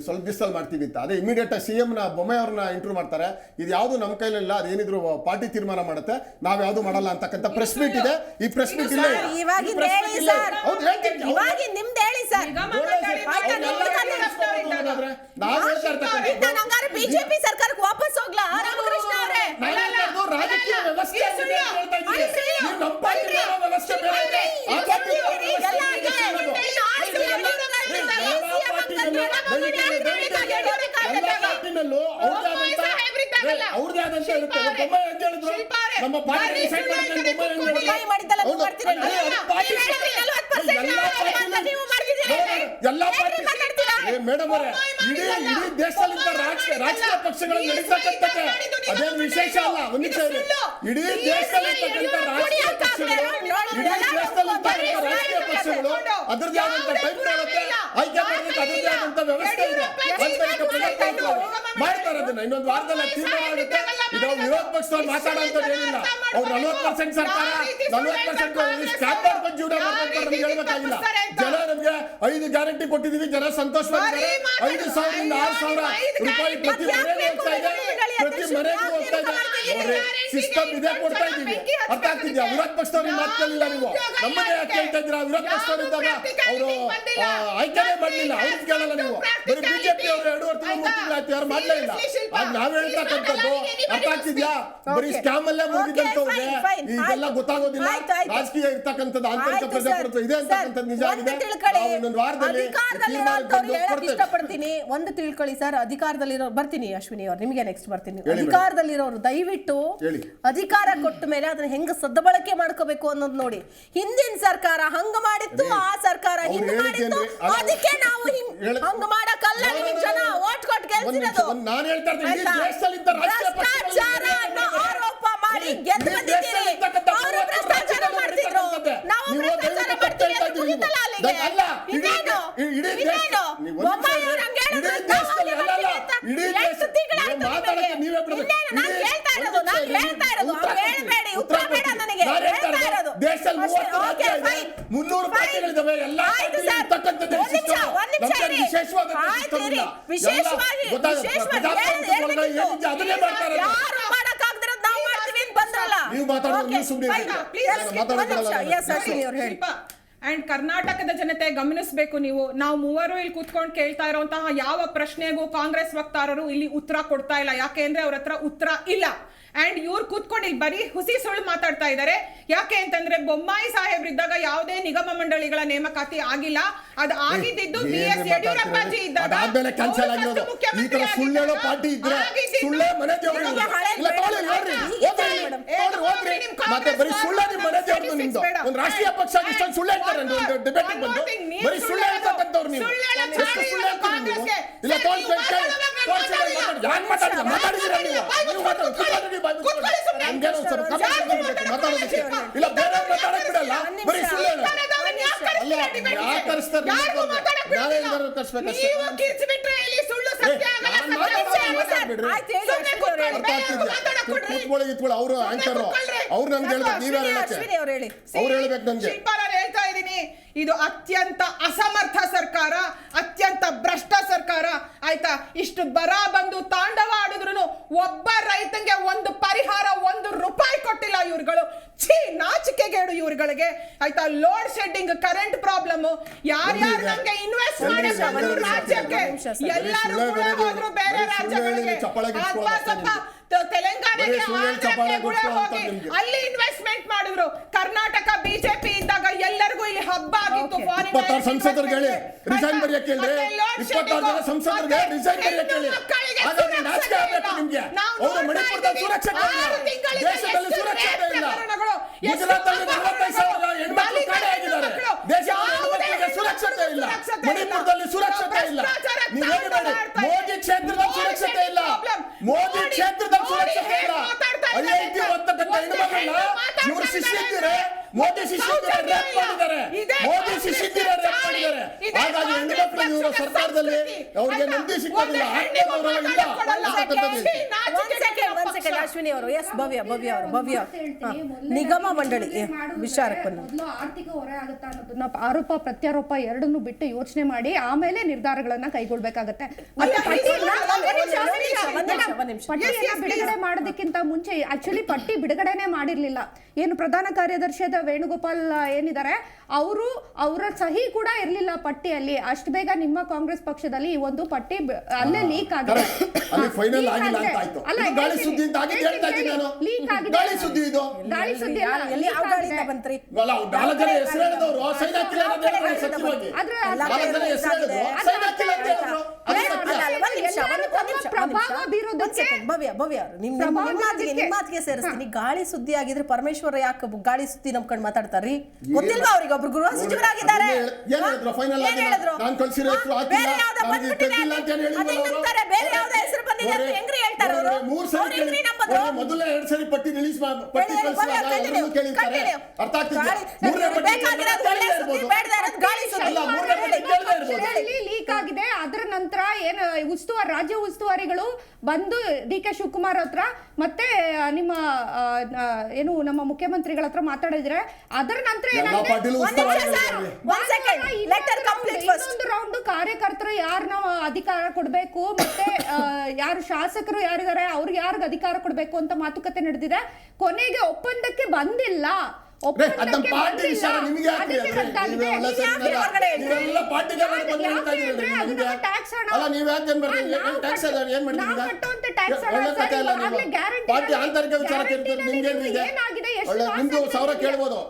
ಸ್ವಲ್ಪ ದಿವಸದಲ್ಲಿ ಮಾಡ್ತೀವಿ ಅಂತ. ಅದೇ ಇಮಿಡಿಯೇಟ್ CM ಬೊಮ್ಮಾಯಿ ಅವ್ರನ್ನ ಇಂಟರ್ವ್ಯೂ ಮಾಡ್ತಾರೆ. ಇದು ಯಾವುದು ನಮ್ಮ ಕೈಲಿಲ್ಲ, ಅದೇನಿದ್ರು ಪಾರ್ಟಿ ತೀರ್ಮಾನ ಮಾಡುತ್ತೆ, ನಾವ್ ಯಾವ್ದು ಮಾಡಲ್ಲ ಅಂತಕ್ಕಂಥ ಪ್ರೆಸ್ ಮೀಟ್ ಇದೆ. ಈ ಪ್ರೆಸ್ ಮೀಟ್ ಇಲ್ಲ, ಬಿಜೆಪಿ ಸರ್ಕಾರಕ್ಕೆ ವಾಪಸ್ ಹೋಗ್ಲಾ ರಾಮಕೃಷ್ಣ ಅವರೇ? ರಾಜಕೀಯ ವ್ಯವಸ್ಥೆ ಅವ್ರದೇ ಆದಂತ ಇರುತ್ತೆ. ಬೊಮ್ಮಾಯಿ ಅಂತ ಹೇಳಿದ್ರು, ನಮ್ಮ ಪಾರ್ಟಿ ಡಿಸೈಡ್ ಮಾಡ್ಕೊಂಡು ಎಲ್ಲ ಪಾರ್ಟಿ ಮೇಡಮ್ ಅವರೇ, ಇಡೀ ದೇಶದಲ್ಲಿ ರಾಜಕೀಯ ಪಕ್ಷಗಳು ನಡೀತಕ್ಕಂಥದ್ದೇ ಅದೇನು ವಿಶೇಷ ಅಲ್ಲ. ಒಂದು ನಿಮಿಷ, ಇಡೀ ದೇಶದಲ್ಲಿರ್ತಕ್ಕಂಥ ರಾಜಕೀಯ ಪಕ್ಷಗಳು ಅದರದೇ ಆದಂತ ಟೈಪ್ ಮಾಡುತ್ತೆ, ಆಯ್ಕೆ ಮಾಡೋದಕ್ಕೆ ಅದರದೇ ಆದಂತ ವ್ಯವಸ್ಥೆ ಇದೆ. ಮಾಡ್ತಾರೆ ಅದನ್ನ ಇನ್ನೊಂದು ವಾರದಲ್ಲಿ ತೀರ್ಮಾನ ಆಗುತ್ತೆ. ಇದು ವಿರೋಧ ಪಕ್ಷದವ್ರು ಮಾತಾಡೋಂಥದ್ದು ಏನಿಲ್ಲ. ಅವ್ರು 40% ಸರ್ಕಾರ 40% ಸ್ಕ್ಯಾಮ್ ಮಾಡ್ಕೊಂಡು ಜೀವನ ಮಾಡ್ತಾರೆ ನಮ್ಗೆ ಹೇಳ್ಬೇಕಾಗಿಲ್ಲ. ಜನ ನಮ್ಗೆ 5 ಗ್ಯಾರಂಟಿ ಕೊಟ್ಟಿದೀವಿ, ಜನ ಸಂತೋಷವಾಗಿದ್ದಾರೆ. 5,000 ರಿಂದ 6,000 ರೂಪಾಯಿ ಪ್ರತಿ ಮನೆಗೆ ಹೋಗ್ತಾ ಇದೆ, ಪ್ರತಿ ಮನೆಗೂ ಹೋಗ್ತಾ ಇದೆ. ಸಿಸ್ಟಮ್ ಇದೆ ಕೊಡ್ತಾ ಇದೀವಿ. ಅರ್ಥ ಆಗ್ತಿದ್ಯಾ? ವಿರೋಧ ಪಕ್ಷದವ್ರಿಗೆ ಮಾತು ಕೇಳಿಲ್ಲ ನೀವು, ನಮ್ಮನ್ನೇ ಯಾಕೆ ಕೇಳ್ತಾ ಇದ್ದೀರಾ? ವಿರೋಧ ಪಕ್ಷದವರಿದ್ದಾಗ ಅವರು ಆಯ್ಕೆನೇ ಮಾಡಲಿಲ್ಲ, ಅವ್ರಿಗೆ ಕೇಳಲ್ಲ ನೀವು. ಬರೀ ಬಿಜೆಪಿ ಅವರು 2.5 ತಿಂಗಳು 3 ತಿಂಗಳು ಆಯ್ತು, ಯಾರು ಮಾಡ್ಲೇ ಇಲ್ಲ. ಆಗ ನಾವ್ ಹೇಳ್ತಕ್ಕಂಥದ್ದು ಅರ್ಥ ಆಗ್ತಿದ್ಯಾ? ಬರೀ ಸ್ಕ್ಯಾಮ್ ಅಲ್ಲೇ ಮುಗಿದಂತವ್ರಿಗೆ ಇದೆಲ್ಲ ಗೊತ್ತಾಗೋದಿಲ್ಲ. ರಾಜಕೀಯ ಇರ್ತಕ್ಕಂಥದ್ದು ಆಂತರಿಕ ಪ್ರಜಾಪ್ರಭುತ್ವ ಇದೆ ಅಂತಕ್ಕಂಥದ್ದು ನಿಜ ಆಗಿದೆ. ಇನ್ನೊಂದು ವಾರದಲ್ಲಿ ಇಷ್ಟಪಡ್ತೀನಿ. ಒಂದು ತಿಳ್ಕೊಳ್ಳಿ ಸರ್, ಅಧಿಕಾರದಲ್ಲಿರೋ ಬರ್ತೀನಿ ಅಶ್ವಿನಿ ಅವ್ರು, ನಿಮಗೆ ನೆಕ್ಸ್ಟ್ ಬರ್ತೀನಿ. ಅಧಿಕಾರದಲ್ಲಿರೋರು ದಯವಿಟ್ಟು ಅಧಿಕಾರ ಕೊಟ್ಟ ಮೇಲೆ ಅದನ್ನ ಹೆಂಗ ಸದ್ಬಳಕೆ ಮಾಡ್ಕೋಬೇಕು ಅನ್ನೋದು ನೋಡಿ. ಹಿಂದಿನ ಸರ್ಕಾರ ಹಂಗ ಮಾಡಿತ್ತು, ಆ ಸರ್ಕಾರ ಹಿಂಗ ಮಾಡಿತ್ತು, ಅದಕ್ಕೆ ನಾವು ಹಂಗ ಮಾಡಕ್ಕಲ್ಲ ನಿಮಗೆ ಜನ ಓಟ್ ಕೊಟ್ಟು ಗೆಲ್ಸಿರೋದು. ನಾನು ಹೇಳ್ತಾ ಇದ್ದೀನಿ, ದೇಶದಲ್ಲಿದ್ದ ಭ್ರಷ್ಟಾಚಾರ ಅನ್ನೋ ಆರೋಪ ಮಾಡಿ ಗೆದ್ದು ಬಂದಿದ್ದೀರಿ. ಅವರು ಭ್ರಷ್ಟಾಚಾರ ಮಾಡ್ತಿದ್ರು, ನಾವು ಭ್ರಷ್ಟಾಚಾರ ಮಾಡ್ತೀವಿ ಅಂತ ಮುಗಿತಲ್ಲ ಅಲ್ಲಿಗೆ. ಇನ್ನೇನು ಬೊಮ್ಮಾಯಿ ಅವ್ರು ಹಂಗೆ ಹೇಳಿದ್ರು, ನಾವು ಹಂಗೆ ಮಾಡ್ತೀವಿ ಅಂತ ಎಷ್ಟು ತಿಂಗಳಾಯ್ತು ನಿಮಗೆ? ನಾನು ಹೇಳ್ತಾ ಇರೋದು ಹೇಳ್ಬೇಡಿ, ಉತ್ತರ ಬೇಡ ನನಗೆ, ಹೇಳ್ತಾ ಇರೋದು. ದೇಶದಲ್ಲಿ 300 ಪಾರ್ಟಿಗಳಿದಾವೆ, ಎಲ್ಲ ಯಾರು ಮಾಡಕ್ಕಾಗ್ದಿರೋದು ನಾವು ಮಾಡ್ತೀವಿ ಅಂತ ಬಂದ್ರಲ್ಲ. ಅಂಡ್ ಕರ್ನಾಟಕದ ಜನತೆ ಗಮನಿಸಬೇಕು. ನಾವು ಮೂವರು ಇಲ್ಲಿ ಕೂತ್ಕೊಂಡು ಕೇಳ್ತಾ ಇರುವಂತಹ ಯಾವ ಪ್ರಶ್ನೆಗೂ ಕಾಂಗ್ರೆಸ್ ವಕ್ತಾರರು ಇಲ್ಲಿ ಉತ್ತರ ಕೊಡ್ತಾ ಇಲ್ಲ. ಯಾಕೆ ಅಂದ್ರೆ ಅವ್ರ ಹತ್ರ ಉತ್ತರ ಇಲ್ಲ. ಅಂಡ್ ಇವ್ರು ಕೂತ್ಕೊಂಡು ಇಲ್ಲಿ ಬರೀ ಹುಸಿ ಸುಳ್ಳು ಮಾತಾಡ್ತಾ ಇದ್ದಾರೆ. ಯಾಕೆ ಅಂತಂದ್ರೆ ಬೊಮ್ಮಾಯಿ ಸಾಹೇಬ್ರಿದ್ದಾಗ ಯಾವುದೇ ನಿಗಮ ಮಂಡಳಿಗಳ ನೇಮಕಾತಿ ಆಗಿಲ್ಲ. ಅದು ಆಗಿದ್ದು BS ಯಡಿಯೂರಪ್ಪಾಜಿ ಇದ್ದಾಗ. ರಾಷ್ಟ್ರೀಯ ಪಕ್ಷ ಸುಳ್ಳು ಹೇಳ್ತಾರೆ, ಡಿಬೇಟಿಗೆ ಬಂದು ಬರೀ ಸುಳ್ಳು ಹೇಳ್ತಕ್ಕಂಥವ್ರು ನೀವು. ಇಲ್ಲ ಬೇರೆ ಮಾತಾಡಕ್ ಬಿಡಲ್ಲ, ಬರೀ ಸುಳ್ಳು ಹೇಳೋದು. ಅವರು ಆಂಕರ್ ಅವ್ರು ನಮ್ಗೆ ಹೇಳ್ಬೇಕು, ನೀವ್ಯಾರು ಹೇಳಕ್ಕೆ? ಅವ್ರು ಹೇಳ್ಬೇಕು ನಮ್ಗೆ. ಹೇಳ್ತಾ ಇದ್ದೀನಿ, ಇದು ಅತ್ಯಂತ ಅಸಮರ್ಥ ಸರ್ಕಾರ, ಅತ್ಯಂತ ಭ್ರಷ್ಟ ಸರ್ಕಾರ. ಆಯ್ತಾ? ಇಷ್ಟು ಬರ ಬಂದು ತಾಂಡವ ಆಡಿದ್ರು ಒಬ್ಬ ರೈತಂಗೆ ಒಂದು ಪರಿಹಾರ 1 ರೂಪಾಯಿ ಕೊಟ್ಟಿಲ್ಲ ಇವ್ರುಗಳು. ಛೀ, ನಾಚಿಕೆಗೇಡು ಇವ್ರುಗಳಿಗೆ. ಆಯ್ತಾ? ಲೋಡ್ ಶೆಡ್ಡಿಂಗ್, ಕರೆಂಟ್ ಪ್ರಾಬ್ಲಮ್, ಯಾರ್ಯಾರು ನಮ್ಗೆ ಇನ್ವೆಸ್ಟ್ ಮಾಡಿದ್ರು ರಾಜ್ಯಕ್ಕೆ ಎಲ್ಲರೂ ಕೂಡ ಹೋದ್ರು ಬೇರೆ ರಾಜ್ಯಗಳಿಗೆ. ತೆಲಂಗಾಣಕ್ಕೆ ಹೋಗಿ ಅಲ್ಲಿ ಇನ್ವೆಸ್ಟ್ಮೆಂಟ್ ಮಾಡಿದ್ರು. ಕರ್ನಾಟಕ ಬಿಜೆಪಿ ಇದ್ದಾಗ ಎಲ್ಲರಿಗೂ ಇಲ್ಲಿ ಹಬ್ಬ ಆಗಿತ್ತು. 26 ಸಂಸದರಿಗೆ ಹೇಳಿ ರಿಸೈನ್ ಬರೆಯಕ್ಕೆ ಹೇಳ್ರಿ, 26 ಜನ ಸಂಸದರಿಗೆ ರಿಸೈನ್ ಬರೆಯಕ್ಕೆ ಹೇಳಿ. ಹಾಗಾಗಿ ನಾಚಿಕೆ ಆಗಬೇಕು ನಿಮ್ಗೆ. ಅವರು ಮಣಿಪುರದಲ್ಲಿ ಸುರಕ್ಷತೆ ಇಲ್ಲ, ದೇಶದಲ್ಲಿ ಸುರಕ್ಷತೆ ಇಲ್ಲ. ಗುಜರಾತಲ್ಲಿ 45,000 ಹೆಣ್ಮಕ್ಳು ಕಾಣೆಯಾಗಿದ್ದಾರೆ, ದೇಶದಲ್ಲಿ ಹೆಣ್ಮಕ್ಳಿಗೆ ಸುರಕ್ಷತೆ ಇಲ್ಲ, ಮಣಿಪುರದಲ್ಲಿ ಸುರಕ್ಷತೆ ಇಲ್ಲ. ನೀವು ಹೇಳಬೇಡಿ ಮೋದಿ ಕ್ಷೇತ್ರದಲ್ಲಿ ಸುರಕ್ಷತೆ ಇಲ್ಲ, ಮೋದಿ ಕ್ಷೇತ್ರದಲ್ಲಿ ಸುರಕ್ಷತೆ ಇಲ್ಲ. IIT ಓದ್ತಕ್ಕಂಥ ಹೆಣ್ಮಕ್ಳನ್ನ ಇವರು ಶಿಷ್ಯಂದಿರೆ, ಮೋದಿ ಶಿಷ್ಯಂದಿರೆ ರೇಪ್ ಮಾಡಿದ್ದಾರೆ, ಮೋದಿ ಶಿಷ್ಯಂದಿರೆ ರೇಪ್ ಮಾಡಿದ್ದಾರೆ. ಹಾಗಾಗಿ ಹೆಣ್ಮಕ್ಳು ಇವರು ಸರ್ಕಾರದಲ್ಲಿ ಅವ್ರಿಗೆ ನೆಮ್ಮದಿ ಸಿಕ್ಕೋದಿಲ್ಲ, ಆತ್ಮಗೌರವ ಇಲ್ಲ. ಅಶ್ವಿನಿ ಅವರು, ಎಸ್ ಭವ್ಯ ಅವರು ನಿಗಮ ಮಂಡಳಿ ವಿಚಾರಕ್ಕೆ ಮೊದಲು ಆರ್ಥಿಕ ಹೊರೆ ಆಗುತ್ತಾ ಅನ್ನೋದನ್ನ ಆರೋಪ ಪ್ರತ್ಯಾರೋಪ ಎರಡನ್ನೂ ಬಿಟ್ಟು ಯೋಚನೆ ಮಾಡಿ ಆಮೇಲೆ ನಿರ್ಧಾರಗಳನ್ನ ಕೈಗೊಳ್ಬೇಕಾಗತ್ತೆ. ಬಿಡುಗಡೆ ಮಾಡೋದಕ್ಕಿಂತ ಮುಂಚೆ ಆಕ್ಚುಲಿ ಪಟ್ಟಿ ಬಿಡುಗಡೆನೆ ಮಾಡಿರ್ಲಿಲ್ಲ. ಏನು ಪ್ರಧಾನ ಕಾರ್ಯದರ್ಶಿಯಾದ ವೇಣುಗೋಪಾಲ್ ಏನಿದ್ದಾರೆ, ಅವರ ಸಹಿ ಕೂಡ ಇರ್ಲಿಲ್ಲ ಪಟ್ಟಿಯಲ್ಲಿ. ಅಷ್ಟು ಬೇಗ ನಿಮ್ಮ ಕಾಂಗ್ರೆಸ್ ಪಕ್ಷದಲ್ಲಿ ಈ ಒಂದು ಪಟ್ಟಿ ಅಲ್ಲೇ ಲೀಕ್ ಆಗಿದೆ. ಗಾಳಿ ಸುದ್ದಿ ಅಂತ ಆಗಿದೆ ಹೇಳ್ತಾ ಇದ್ದೀನಿ ನಾನು. ಗಾಳಿ ಸುದ್ದಿ ಇದು, ಗಾಳಿ ಸುದ್ದಿ ಬಂತ್ರಿ. ನಾಲ್ಕು ಜನ ಹೆಸರು ಹೇಳಿದವರು ಸೈನ್ ಹಾಕಿಲ್ಲ ಅಂತ ಹೇಳಿದ್ರು ಸತ್ಯವಾಗಿ. ನಾಲ್ಕು ಜನ ಹೆಸರು ಹೇಳಿದ್ರು ಸೈನ್ ಹಾಕಿಲ್ಲ ಅಂತ ಹೇಳಿದ್ರು. ಪ್ರಭಾವ ಬೀರೋದಕ್ಕೆ ಭವ್ಯ ನಿಮ್ಮ ಮಾತಿಗೆ ಸೇರಿಸ್ತೀನಿ. ಗಾಳಿ ಸುದ್ದಿ ಆಗಿದ್ರೆ ಪರಮೇಶ್ವರ ಯಾಕೆ ಗಾಳಿ ಸುದ್ದಿ ನಂಬ್ಕೊಂಡು ಮಾತಾಡ್ತಾರ್ರಿ? ಗೊತ್ತಿಲ್ವಾ ಅವ್ರಿಗೆ? ಒಬ್ರು ಗೃಹ ಸಚಿವರಾಗಿದ್ದಾರೆ. ನಾನು ಕಳ್ಸಿರೋ ಹೆಸರು ಹಾಕಿಲ್ಲ, ನನಗೆ ತೆಗಿಲ್ಲ ಅಂತ ಹೇಳಿದ್ರು. ಬೇರೆ ಯಾವ್ದೋ ಹೆಸರು ಬಂದಿದೆ ಅಂತ ಹೆಂಗ್ರಿ ಹೇಳ್ತಾರೆ ಅವರು? 3 ಸರಿ ಮೊದಲನೇ 2 ಸರಿ ಪಟ್ಟಿ ರಿಲೀಸ್ ಪಟ್ಟಿ ಕಳಿಸಿದಾಗ ಎಲ್ಲರೂ ಕೇಳಿರ್ತಾರೆ. ಅರ್ಥ ಆಗ್ತಿದೆ. 3ನೇ ಪಟ್ಟಿ ಗಾಳಿ ಲೀಕ್ ಆಗಿದೆ. ಅದರ ನಂತರ ಏನು ರಾಜ್ಯ ಉಸ್ತುವಾರಿಗಳು ಬಂದು DK ಶಿವಕುಮಾರ್ ಹತ್ರ ಮತ್ತೆ ನಿಮ್ಮ ಏನು ನಮ್ಮ ಮುಖ್ಯಮಂತ್ರಿಗಳ ಹತ್ರ ಮಾತಾಡಿದ್ರೆ ಅದರ ನಂತರ ಇನ್ನೊಂದು ರೌಂಡ್ ಕಾರ್ಯಕರ್ತರು ಯಾರನ್ನ ಅಧಿಕಾರ ಕೊಡ್ಬೇಕು ಮತ್ತೆ ಯಾರು ಶಾಸಕರು ಯಾರಿದ್ದಾರೆ ಅವ್ರಿಗೆ ಯಾರಿಗ ಅಧಿಕಾರ ಕೊಡ್ಬೇಕು ಅಂತ ಮಾತುಕತೆ ನಡೆದಿದೆ. ಕೊನೆಗೆ ಒಪ್ಪಂದಕ್ಕೆ ಬಂದಿಲ್ಲ.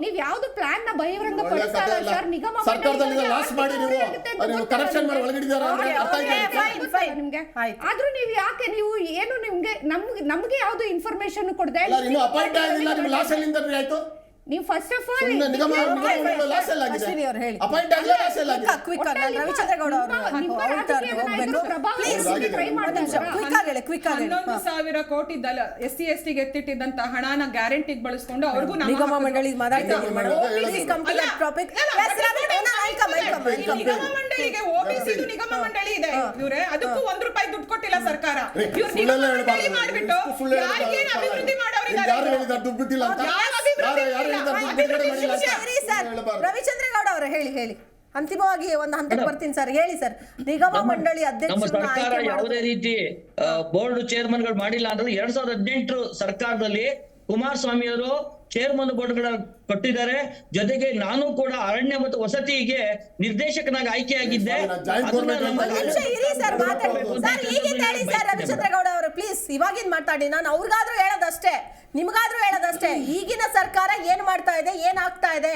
ನೀವ್ ಯಾವ್ದು ಪ್ಲಾನ್ ನ ಬಹಿರಂಗ ನಿಮ್ಗೆ ಆದ್ರೂ ನೀವ್ ಯಾಕೆ ನೀವು ಏನು ನಿಮ್ಗೆ ನಮ್ಗೆ ಯಾವ್ದು ಇನ್ಫಾರ್ಮೇಶನ್ ಕೊಡದೆ ನೀವು ಫಸ್ಟ್ ಆಫ್ ಆಲ್ ಸಾವಿರ ಕೋಟಿ SC/ST ಗೆ ಎತ್ತಿಟ್ಟಿದ್ದಂತ ಹಣನ ಗ್ಯಾರಂಟಿಗೆ ಬಳಸ್ಕೊಂಡು ಅವ್ರಿಗೂ ನಿಗಮ ಮಂಡಳಿ ಮಂಡಳಿಗೆ OBC ನಿಗಮ ಮಂಡಳಿ ಇದೆ ಇವ್ರೆ ಅದಕ್ಕೂ ₹1 ದುಡ್ಡು ಕೊಟ್ಟಿಲ್ಲ ಸರ್ಕಾರ. ಮಾಡ್ಬಿಟ್ಟು ಯಾರಿಗೇನು ಅಭಿವೃದ್ಧಿ ರವಿಚಂದ್ರ ಗೌಡ ಅವರೇ ಹೇಳಿ ಅಂತಿಮವಾಗಿ ಒಂದು ಹಂತಕ್ಕೆ ಬರ್ತೀನಿ ಸರ್. ಹೇಳಿ ಸರ್, ನಿಗಮ ಮಂಡಳಿ ನಮ್ಮ ಸರ್ಕಾರ ಯಾವುದೇ ರೀತಿ ಬೋರ್ಡ್ ಚೇರ್ಮನ್ ಗಳು ಮಾಡಿಲ್ಲ ಅಂದ್ರೆ 2018 ಸರ್ಕಾರದಲ್ಲಿ ಕುಮಾರಸ್ವಾಮಿ ಅವರು ಚೇರ್ಮನ್ ಬೋರ್ಡ್ ಗಳ ಕೊಟ್ಟಿದ್ದಾರೆ. ಜೊತೆಗೆ ನಾನು ಕೂಡ ಅರಣ್ಯ ಮತ್ತು ವಸತಿಗೆ ನಿರ್ದೇಶಕನಾಗಿ ಆಯ್ಕೆಯಾಗಿದ್ದೆ. ರವಿಚಂದ್ರ ಗೌಡ ಅವರು ಪ್ಲೀಸ್ ಇವಾಗಿನ್ ಮಾತಾಡಿ. ನಾನು ಅವ್ರಿಗಾದ್ರೂ ಹೇಳೋದಷ್ಟೇ, ನಿಮ್ಗಾದ್ರೂ ಹೇಳೋದಷ್ಟೇ. ಈಗಿನ ಸರ್ಕಾರ ಏನ್ ಮಾಡ್ತಾ ಇದೆ, ಏನ್ ಆಗ್ತಾ ಇದೆ,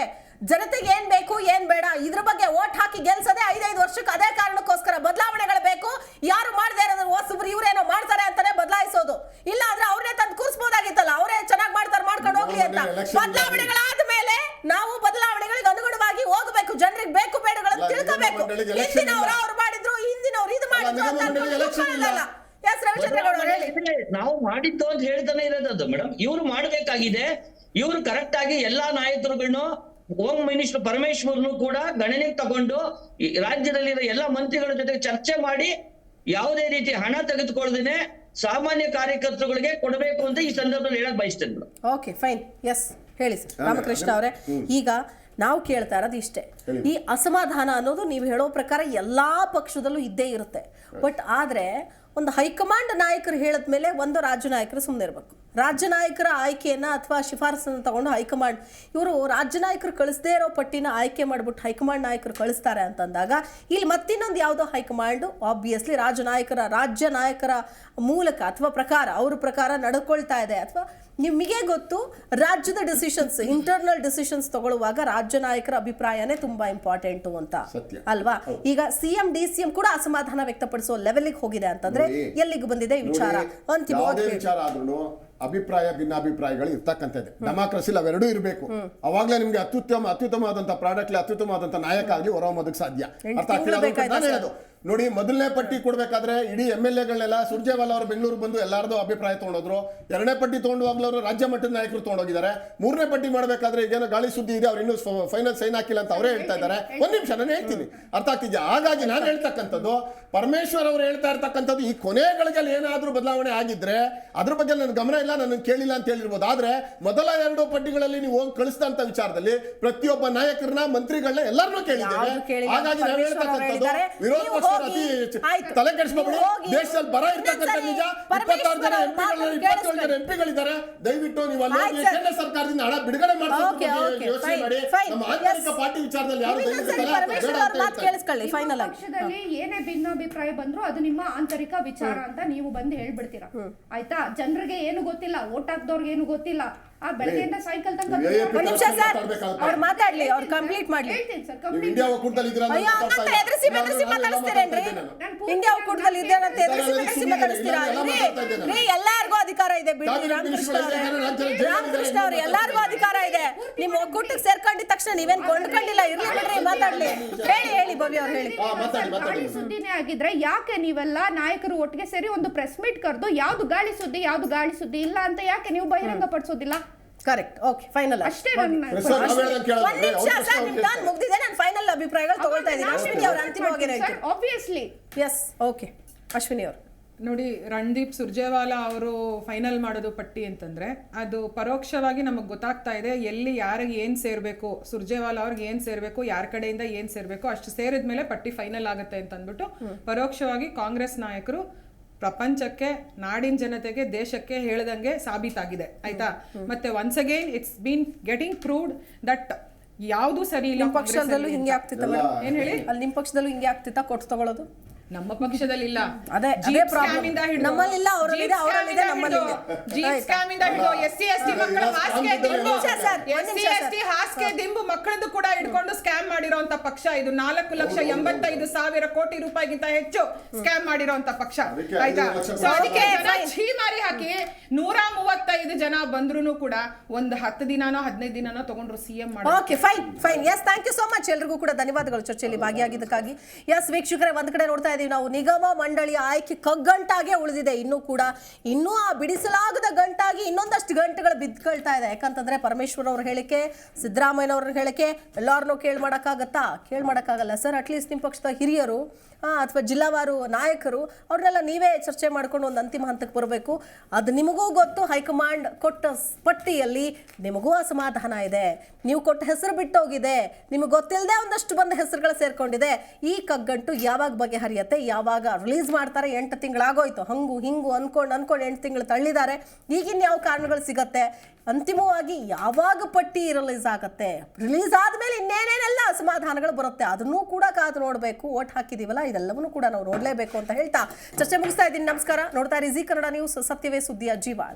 ಜನತೆಗೆ ಏನ್ ಬೇಕು ಏನ್ ಬೇಡ, ಇದ್ರ ಬಗ್ಗೆ ಓಟ್ ಹಾಕಿ ಗೆಲ್ಸದೆ 5 ವರ್ಷಕ್ಕೆ ಅದೇ ಕಾರಣಕ್ಕೋಸ್ಕರ ಬದಲಾವಣೆಗಳು ಬೇಕು. ಯಾರು ಮಾಡದೇ ಇರೋದ್ರ ಹೊಸಬ್ರು ಇವ್ರೇನೋ ಮಾಡ್ತಾರೆ ಅಂತಾನೆ ಬದಲಾಯಿಸೋದು. ಇಲ್ಲ ಅಂದ್ರೆ ಅವ್ರನ್ನೇ ತಂದು ಕೂರಿಸಬಹುದಾಗಿತ್ತಲ್ಲ, ಅವರೇ ಚೆನ್ನಾಗಿ ಮಾಡ್ತಾರೆ ಮಾಡ್ಕೊಂಡು ಹೋಗ್ಲಿ ಅಂತ. ಬದಲಾವಣೆಗಳಾದ ಮೇಲೆ ನಾವು ಬದಲಾವಣೆಗಳಿಗೆ ಅನುಗುಣವಾಗಿ ಹೋಗಬೇಕು. ಜನರಿಗೆ ಬೇಕು ಬೇಡಗಳನ್ನು ತಿಳ್ಕೋಬೇಕು. ಹಿಂದಿನವ್ರು ಅವ್ರು ಮಾಡಿದ್ರು, ಹಿಂದಿನವ್ರು ಇದು ಮಾಡಿದ್ರು ಅಂತ ಅನ್ಕೊಳ್ಳಲ್ಲ. ನಾವು ಮಾಡಿದ್ದು ಅಂತ ಹೇಳ್ತಾನೆ ಇರೋದು ಮೇಡಮ್. ಇವ್ರು ಮಾಡ್ಬೇಕಾಗಿದೆ. ಇವ್ರು ಕರೆಕ್ಟ್ ಆಗಿ ಎಲ್ಲಾ ನಾಯಕರುಗಳನ್ನು ಹೋಮ್ ಮಿನಿಸ್ಟರ್ ಪರಮೇಶ್ವರ್ನು ಕೂಡ ಗಣನೆಗೆ ತಗೊಂಡು ರಾಜ್ಯದಲ್ಲಿರೋ ಎಲ್ಲಾ ಮಂತ್ರಿಗಳ ಜೊತೆ ಚರ್ಚೆ ಮಾಡಿ ಯಾವುದೇ ರೀತಿ ಹಣ ತೆಗೆದುಕೊಳ್ಳದೇನೆ ಸಾಮಾನ್ಯ ಕಾರ್ಯಕರ್ತರುಗಳಿಗೆ ಕೊಡಬೇಕು ಅಂತ ಈ ಸಂದರ್ಭದಲ್ಲಿ ಹೇಳಕ್ ಬಯಸ್ತೇನೆ. ಓಕೆ ಫೈನ್, ಎಸ್ ಹೇಳಿ ಸರ್ ರಾಮಕೃಷ್ಣ ಅವರೇ. ಈಗ ನಾವು ಕೇಳ್ತಾ ಇರೋದು ಇಷ್ಟೇ, ಈ ಅಸಮಾಧಾನ ಅನ್ನೋದು ನೀವು ಹೇಳೋ ಪ್ರಕಾರ ಎಲ್ಲಾ ಪಕ್ಷದಲ್ಲೂ ಇದ್ದೇ ಇರುತ್ತೆ. ಬಟ್ ಆದ್ರೆ ಒಂದು ಹೈಕಮಾಂಡ್ ನಾಯಕರು ಹೇಳಿದ್ಮೇಲೆ ಒಂದು ರಾಜ್ಯ ನಾಯಕರು ಸುಮ್ಮನೆ ಇರಬೇಕು. ರಾಜ್ಯ ನಾಯಕರ ಆಯ್ಕೆಯನ್ನ ಅಥವಾ ಶಿಫಾರಸನ್ನು ತಗೊಂಡು ಹೈಕಮಾಂಡ್ ಇವರು ರಾಜ್ಯ ನಾಯಕರು ಕಳಿಸದೇ ಇರೋ ಪಟ್ಟಿನ ಆಯ್ಕೆ ಮಾಡ್ಬಿಟ್ಟು ಹೈಕಮಾಂಡ್ ನಾಯಕರು ಕಳಿಸ್ತಾರೆ ಅಂತಂದಾಗ ಇಲ್ಲಿ ಮತ್ತಿನ್ನೊಂದು ಯಾವುದೋ ಹೈಕಮಾಂಡ್ ಆಬ್ವಿಯಸ್ಲಿ ರಾಜ್ಯ ನಾಯಕರ ಮೂಲಕ ಅಥವಾ ಪ್ರಕಾರ ಅವ್ರ ಪ್ರಕಾರ ನಡ್ಕೊಳ್ತಾ ಇದೆ. ಅಥವಾ ನಿಮಗೆ ಗೊತ್ತು, ರಾಜ್ಯದ ಡಿಸಿಷನ್ಸ್, ಇಂಟರ್ನಲ್ ಡಿಸಿಷನ್ಸ್ ತಗೊಳ್ಳುವಾಗ ರಾಜ್ಯ ನಾಯಕರ ಅಭಿಪ್ರಾಯನೇ ತುಂಬಾ ಇಂಪಾರ್ಟೆಂಟು ಅಂತ ಅಲ್ವಾ? ಈಗ CM DCM ಕೂಡ ಅಸಮಾಧಾನ ವ್ಯಕ್ತಪಡಿಸುವ ಲೆವೆಲ್ಗೆ ಹೋಗಿದೆ ಅಂತಂದ್ರೆ ಎಲ್ಲಿಗೆ ಬಂದಿದೆ ವಿಚಾರ? ಅಂತಿಮವಾಗಿ ಭಿನ್ನಾಭಿಪ್ರಾಯಗಳು ಇರ್ತಕ್ಕಂಥದ್ದು. ಡೆಮಾಕ್ರಸಿಲಿ ಅವೆರಡೂ ಇರಬೇಕು. ಅವಾಗಲೇ ನಿಮ್ಗೆ ಅತ್ಯುತ್ತಮವಾದಂತಹ ಪ್ರಾಡಕ್ಟ್, ಅತ್ಯುತ್ತಮವಾದಂತಹ ನಾಯಕ ಆಗಲಿ ಹೊರಹೊಮ್ಮೋದಕ್ಕೆ ಸಾಧ್ಯ. ಅರ್ಥ ಆಗ್ತಿಲ್ಲ ನೋಡಿ. ಮೊದಲನೇ ಪಟ್ಟಿ ಕೊಡ್ಬೇಕಾದ್ರೆ ಇಡೀ MLAಗಳನ್ನೆಲ್ಲ ಸುರ್ಜೇವಾಲಾ ಅವರು ಬೆಂಗಳೂರಿಗೆ ಬಂದು ಎಲ್ಲಾರದು ಅಭಿಪ್ರಾಯ ತಗೊಂಡೋದ್ರು. 2ನೇ ಪಟ್ಟಿ ತಗೊಂಡುವಾಗ್ಲೂ ಅವರು ರಾಜ್ಯ ಮಟ್ಟದ ನಾಯಕರು ತಗೊಂಡೋಗಿದ್ದಾರೆ. 3ನೇ ಪಟ್ಟಿ ಮಾಡಬೇಕಾದ್ರೆ ಈಗೇನೋ ಗಾಳಿ ಸುದ್ದಿ ಇದೆ, ಅವ್ರು ಇನ್ನೂ ಫೈನಲ್ ಸೈನ್ ಹಾಕಿಲ್ಲ ಅಂತ ಅವರೇ ಹೇಳ್ತಾ ಇದ್ದಾರೆ. ಒಂದ್ ನಿಮಿಷ ನಾನು ಹೇಳ್ತೀನಿ, ಅರ್ಥ ಆಗ್ತಿದ್ಯಾ? ಹಾಗಾಗಿ ನಾನು ಹೇಳ್ತಕ್ಕಂಥದ್ದು, ಪರಮೇಶ್ವರ್ ಅವರು ಹೇಳ್ತಾ ಇರ್ತಕ್ಕಂಥದ್ದು ಈ ಕೊನೆಗಳಿಗೆ ಏನಾದ್ರೂ ಬದಲಾವಣೆ ಆಗಿದ್ರೆ ಅದ್ರ ಬಗ್ಗೆ ನನ್ನ ಗಮನ ಇಲ್ಲ, ನನ್ನ ಕೇಳಿಲ್ಲ ಅಂತ ಹೇಳಿರ್ಬೋದು. ಆದ್ರೆ ಮೊದಲ 2 ಪಟ್ಟಿಗಳಲ್ಲಿ ನೀವು ಹೋಗಿ ಕಳಿಸಿದಂತ ವಿಚಾರದಲ್ಲಿ ಪ್ರತಿಯೊಬ್ಬ ನಾಯಕರನ್ನ, ಮಂತ್ರಿಗಳನ್ನ ಎಲ್ಲರನ್ನೂ ಕೇಳಿದ್ದೇವೆ. ಹಾಗಾಗಿ ನಾವು ಹೇಳ್ತಕ್ಕಂಥದ್ದು ವಿರೋಧ ಪಕ್ಷ ತಲೆ ಕೆಡಿಸ್ಕೊಬೇಡಿ. ದೇಶದಲ್ಲಿ ಬರ ಇರ್ತಕ್ಕಂಥ ನಿಜ. 26 ಜನ MP ಎಂಪಿಗಳಿದ್ದಾರೆ. ದಯವಿಟ್ಟು ನೀವು ಅಲ್ಲಿ ಕೇಂದ್ರ ಸರ್ಕಾರದಿಂದ ಹಣ ಬಿಡುಗಡೆ ಮಾಡ್ತಾರೆ ಯೋಚನೆ ಮಾಡಿ. ನಮ್ಮ ಆಂತರಿಕ ಪಾರ್ಟಿ ವಿಚಾರದಲ್ಲಿ ಯಾರು ಪಕ್ಷದಲ್ಲಿ ಏನೇ ಭಿನ್ನಾಭಿಪ್ರಾಯ ಬಂದ್ರು ಅದು ನಿಮ್ಮ ಆಂತರಿಕ ವಿಚಾರ ಅಂತ ನೀವು ಬಂದು ಹೇಳ್ಬಿಡ್ತೀರಾ, ಆಯ್ತಾ? ಜನರಿಗೆ ಏನು ಗೊತ್ತಿಲ್ಲ, ಓಟ್ ಹಾಕ್ದವ್ರಿಗೆ ಏನು ಗೊತ್ತಿಲ್ಲ. ಆ ಬೆಳಗ್ಗೆಯಿಂದ ಸಾಯಂಕಾಲ ತನಕ ಅವ್ರು ಮಾತಾಡ್ಲಿ, ಅವ್ರು ಕಂಪ್ಲೀಟ್ ಮಾಡ್ಲಿ. ಇಂಡಿಯಾ ಒಕ್ಕೂಟದಲ್ಲಿ ಇಂಡಿಯಾ ಒಕ್ಕೂಟದಲ್ಲಿ ಎಲ್ಲಾರ್ಗೂ ಅಧಿಕಾರ ಇದೆ ಬಿಡಿ ರಾಮಕೃಷ್ಣ ಅವ್ರೆ, ಎಲ್ಲಾರ್ಗೂ ಅಧಿಕಾರ ಇದೆ. ನಿಮ್ ಒಕ್ಕೂಟಕ್ಕೆ ಸೇರ್ಕೊಂಡಿದ ತಕ್ಷಣ ನೀವೇನ್ ಕೊಂಡ್ಕೊಂಡಿಲ್ಲ. ಇರ್ಲಿ ಬಿಡ್ರಿ, ಮಾತಾಡ್ಲಿ. ಹೇಳಿ ಭವ್ಯ ಅವ್ರು ಹೇಳಿ. ಗಾಳಿ ಸುದ್ದಿನೇ ಆಗಿದ್ರೆ ಯಾಕೆ ನೀವೆಲ್ಲ ನಾಯಕರು ಒಟ್ಟಿಗೆ ಸೇರಿ ಒಂದು ಪ್ರೆಸ್ ಮೀಟ್ ಕರೆದು ಯಾವ್ದು ಗಾಳಿ ಸುದ್ದಿ ಯಾವ್ದು ಗಾಳಿ ಸುದ್ದಿ ಇಲ್ಲ ಅಂತ ಯಾಕೆ ನೀವು ಬಹಿರಂಗ ಪಡಿಸೋದಿಲ್ಲ? ಕರೆಕ್ಟ್. ಓಕೆ, ಫೈನಲ್ ಅಷ್ಟೇ ನನ್ನ ಸರ್, ನಾವ್ ಹೇಳ್ದಂಗೆ ಕೇಳೋದು. ಒಂದ್ ನಿಮಿಷ ಸರ್, ನಿಮ್ ಟರ್ನ್ ಮುಗ್ದಿದೆ. ನಾನು ಫೈನಲ್ ಅಭಿಪ್ರಾಯಗಳು ತಗೊಳ್ತಾ ಇದ್ದೀನಿ. ಅಶ್ವಿನಿ ಅವರು ಅಂತಿಮವಾಗಿ ಏನು ಹೇಳ್ತೀರಿ? ಆಬ್ವಿಯಸ್ಲಿ ಎಸ್, ಓಕೆ ಅಶ್ವಿನಿ ಅವರು. ನೋಡಿ, ರಣದೀಪ್ ಸುರ್ಜೇವಾಲಾ ಅವರು ಫೈನಲ್ ಮಾಡೋದು ಪಟ್ಟಿ ಅಂತಂದ್ರೆ ಅದು ಪರೋಕ್ಷವಾಗಿ ನಮಗೆ ಗೊತ್ತಾಗ್ತಾ ಇದೆ ಎಲ್ಲಿ ಯಾರಿಗೆ ಏನು ಸೇರಬೇಕು, ಸುರ್ಜೇವಾಲಾ ಅವ್ರಿಗೆ ಏನು ಸೇರಬೇಕು, ಯಾರ ಕಡೆಯಿಂದ ಏನು ಸೇರಬೇಕು ಅಷ್ಟು ಸೇರಿದ ಮೇಲೆ ಪಟ್ಟಿ ಫೈನಲ್ ಆಗುತ್ತೆ ಅಂತ ಅಂದ್ಬಿಟ್ಟು ಪರೋಕ್ಷವಾಗಿ ಕಾಂಗ್ರೆಸ್ ನಾಯಕರು ಪ್ರಪಂಚಕ್ಕೆ, ನಾಡಿನ ಜನತೆಗೆ, ದೇಶಕ್ಕೆ ಹೇಳ್ದಂಗೆ ಸಾಬೀತಾಗಿದೆ. ಆಯ್ತಾ? ಮತ್ತೆ once again it's been getting proved that ಯಾವುದು ಸರಿ ಇಲ್ಲ. ನಿಮ್ಮ ಪಕ್ಷದಲ್ಲೂ ಹಿಂಗೆ ಆಗ್ತಿತ್ತ ಮೇಡಮ್? ಏನ್ ಹೇಳಿ? ಅಲ್ಲಿ ನಿಮ್ಮ ಪಕ್ಷದಲ್ಲೂ ಹಿಂಗೆ ಆಗ್ತಿತ್ತಾ ಕೊಟ್ಟು ತಗೊಳ್ಳೋದು? ನಮ್ಮ ಪಕ್ಷದಲ್ಲಿ ಇಲ್ಲ. ಅದೇ ಪ್ರಾಬ್ಲಮ್. ನಮ್ಮಲ್ಲಿಲ್ಲ, ಅವರಲ್ಲಿದೆ, ಅವರಲ್ಲಿದೆ, ನಮ್ಮಲ್ಲಿದೆ. ಹಾಸಿಗೆ ದಿಂಬು ಮಕ್ಕಳದ್ದು ಕೂಡ ಹಿಡ್ಕೊಂಡು ಸ್ಕ್ಯಾಮ್ ಮಾಡಿರೋಂತ ಪಕ್ಷ ಇದು. 4,85,000 ಕೋಟಿ ರೂಪಾಯಿಗಿಂತ ಹೆಚ್ಚು ಸ್ಕ್ಯಾಮ್ ಮಾಡಿರೋಂತ ಪಕ್ಷ. ಆಯ್ತಾ? ಸೊ ಅದಕ್ಕೆ ಛೀಮಾರಿ ಹಾಕಿ 135 ಜನ ಬಂದ್ರು ಕೂಡ ಒಂದು 10 ದಿನಾನೋ 15 ದಿನಾನೋ ತಗೊಂಡ್ರು ಸಿಎಂ ಮಾಡಿ. Okay, fine. Yes, thank you so much. ಎಲ್ರಿಗೂ ಕೂಡ ಧನ್ಯವಾದಗಳು ಚರ್ಚೆಯಲ್ಲಿ ಭಾಗಿಯಾಗಿದ್ದಕ್ಕಾಗಿ. ಎಸ್ ವೀಕ್ಷಕರೇ, ಒಂದ್ ಕಡೆ ನೋಡ್ತಾ ನಾವು ನಿಗಮ ಮಂಡಳಿಯ ಆಯ್ಕೆ ಕಗ್ಗಂಟಾಗೆ ಉಳಿದಿದೆ. ಇನ್ನೂ ಆ ಬಿಡಿಸಲಾಗದ ಗಂಟಾಗಿ ಇನ್ನೊಂದಷ್ಟು ಗಂಟೆಗಳು ಬಿದ್ಕೊಳ್ತಾ ಇದೆ. ಯಾಕಂತಂದ್ರೆ ಪರಮೇಶ್ವರ್ ಅವ್ರ ಹೇಳಿಕೆ, ಸಿದ್ದರಾಮಯ್ಯನವ್ರ ಹೇಳಿಕೆ ಎಲ್ಲಾರನ್ನೂ ಕೇಳಿ ಮಾಡೋಕ್ಕಾಗಲ್ಲ ಸರ್. ಅಟ್ಲೀಸ್ಟ್ ನಿಮ್ಮ ಪಕ್ಷದ ಹಿರಿಯರು ಅಥವಾ ಜಿಲ್ಲಾವಾರು ನಾಯಕರು ಅವ್ರನ್ನೆಲ್ಲ ನೀವೇ ಚರ್ಚೆ ಮಾಡ್ಕೊಂಡು ಒಂದು ಅಂತಿಮ ಹಂತಕ್ಕೆ ಬರಬೇಕು. ಅದು ನಿಮಗೂ ಗೊತ್ತು. ಹೈಕಮಾಂಡ್ ಕೊಟ್ಟ ಪಟ್ಟಿಯಲ್ಲಿ ನಿಮಗೂ ಅಸಮಾಧಾನ ಇದೆ. ನೀವು ಕೊಟ್ಟ ಹೆಸರು ಬಿಟ್ಟೋಗಿದೆ. ನಿಮಗೆ ಗೊತ್ತಿಲ್ಲದೆ ಒಂದಷ್ಟು ಬಂದ ಹೆಸರುಗಳು ಸೇರ್ಕೊಂಡಿದೆ. ಈ ಕಗ್ಗಂಟು ಯಾವಾಗ ಬಗೆಹರಿಯತ್ತೆ, ಯಾವಾಗ ರಿಲೀಸ್ ಮಾಡ್ತಾರೆ? 8 ತಿಂಗಳಾಗೋಯ್ತು. ಹಿಂಗು ಅನ್ಕೊಂಡು 8 ತಿಂಗಳು ತಳ್ಳಿದ್ದಾರೆ. ಈಗಿನ ಯಾವ ಕಾರಣಗಳು ಸಿಗತ್ತೆ? ಅಂತಿಮವಾಗಿ ಯಾವಾಗ ಪಟ್ಟಿ ರಿಲೀಸ್ ಆಗತ್ತೆ? ರಿಲೀಸ್ ಆದ್ಮೇಲೆ ಇನ್ನೇನೇನೆಲ್ಲ ಅಸಮಾಧಾನಗಳು ಬರುತ್ತೆ, ಅದನ್ನೂ ಕೂಡ ಕಾದು ನೋಡಬೇಕು. ಓಟ್ ಹಾಕಿದೀವಲ್ಲ, ಇದೆಲ್ಲವನ್ನೂ ಕೂಡ ನಾವು ನೋಡಲೇಬೇಕು ಅಂತ ಹೇಳ್ತಾ ಚರ್ಚೆ ಮುಗಿಸ್ತಾ ಇದ್ದೀನಿ. ನಮಸ್ಕಾರ. ನೋಡ್ತಾ ಇರಿ ಜೀ ಕನ್ನಡ ನ್ಯೂಸ್, ಸತ್ಯವೇ ಸುದ್ದಿಯ ಜೀವಾಳ.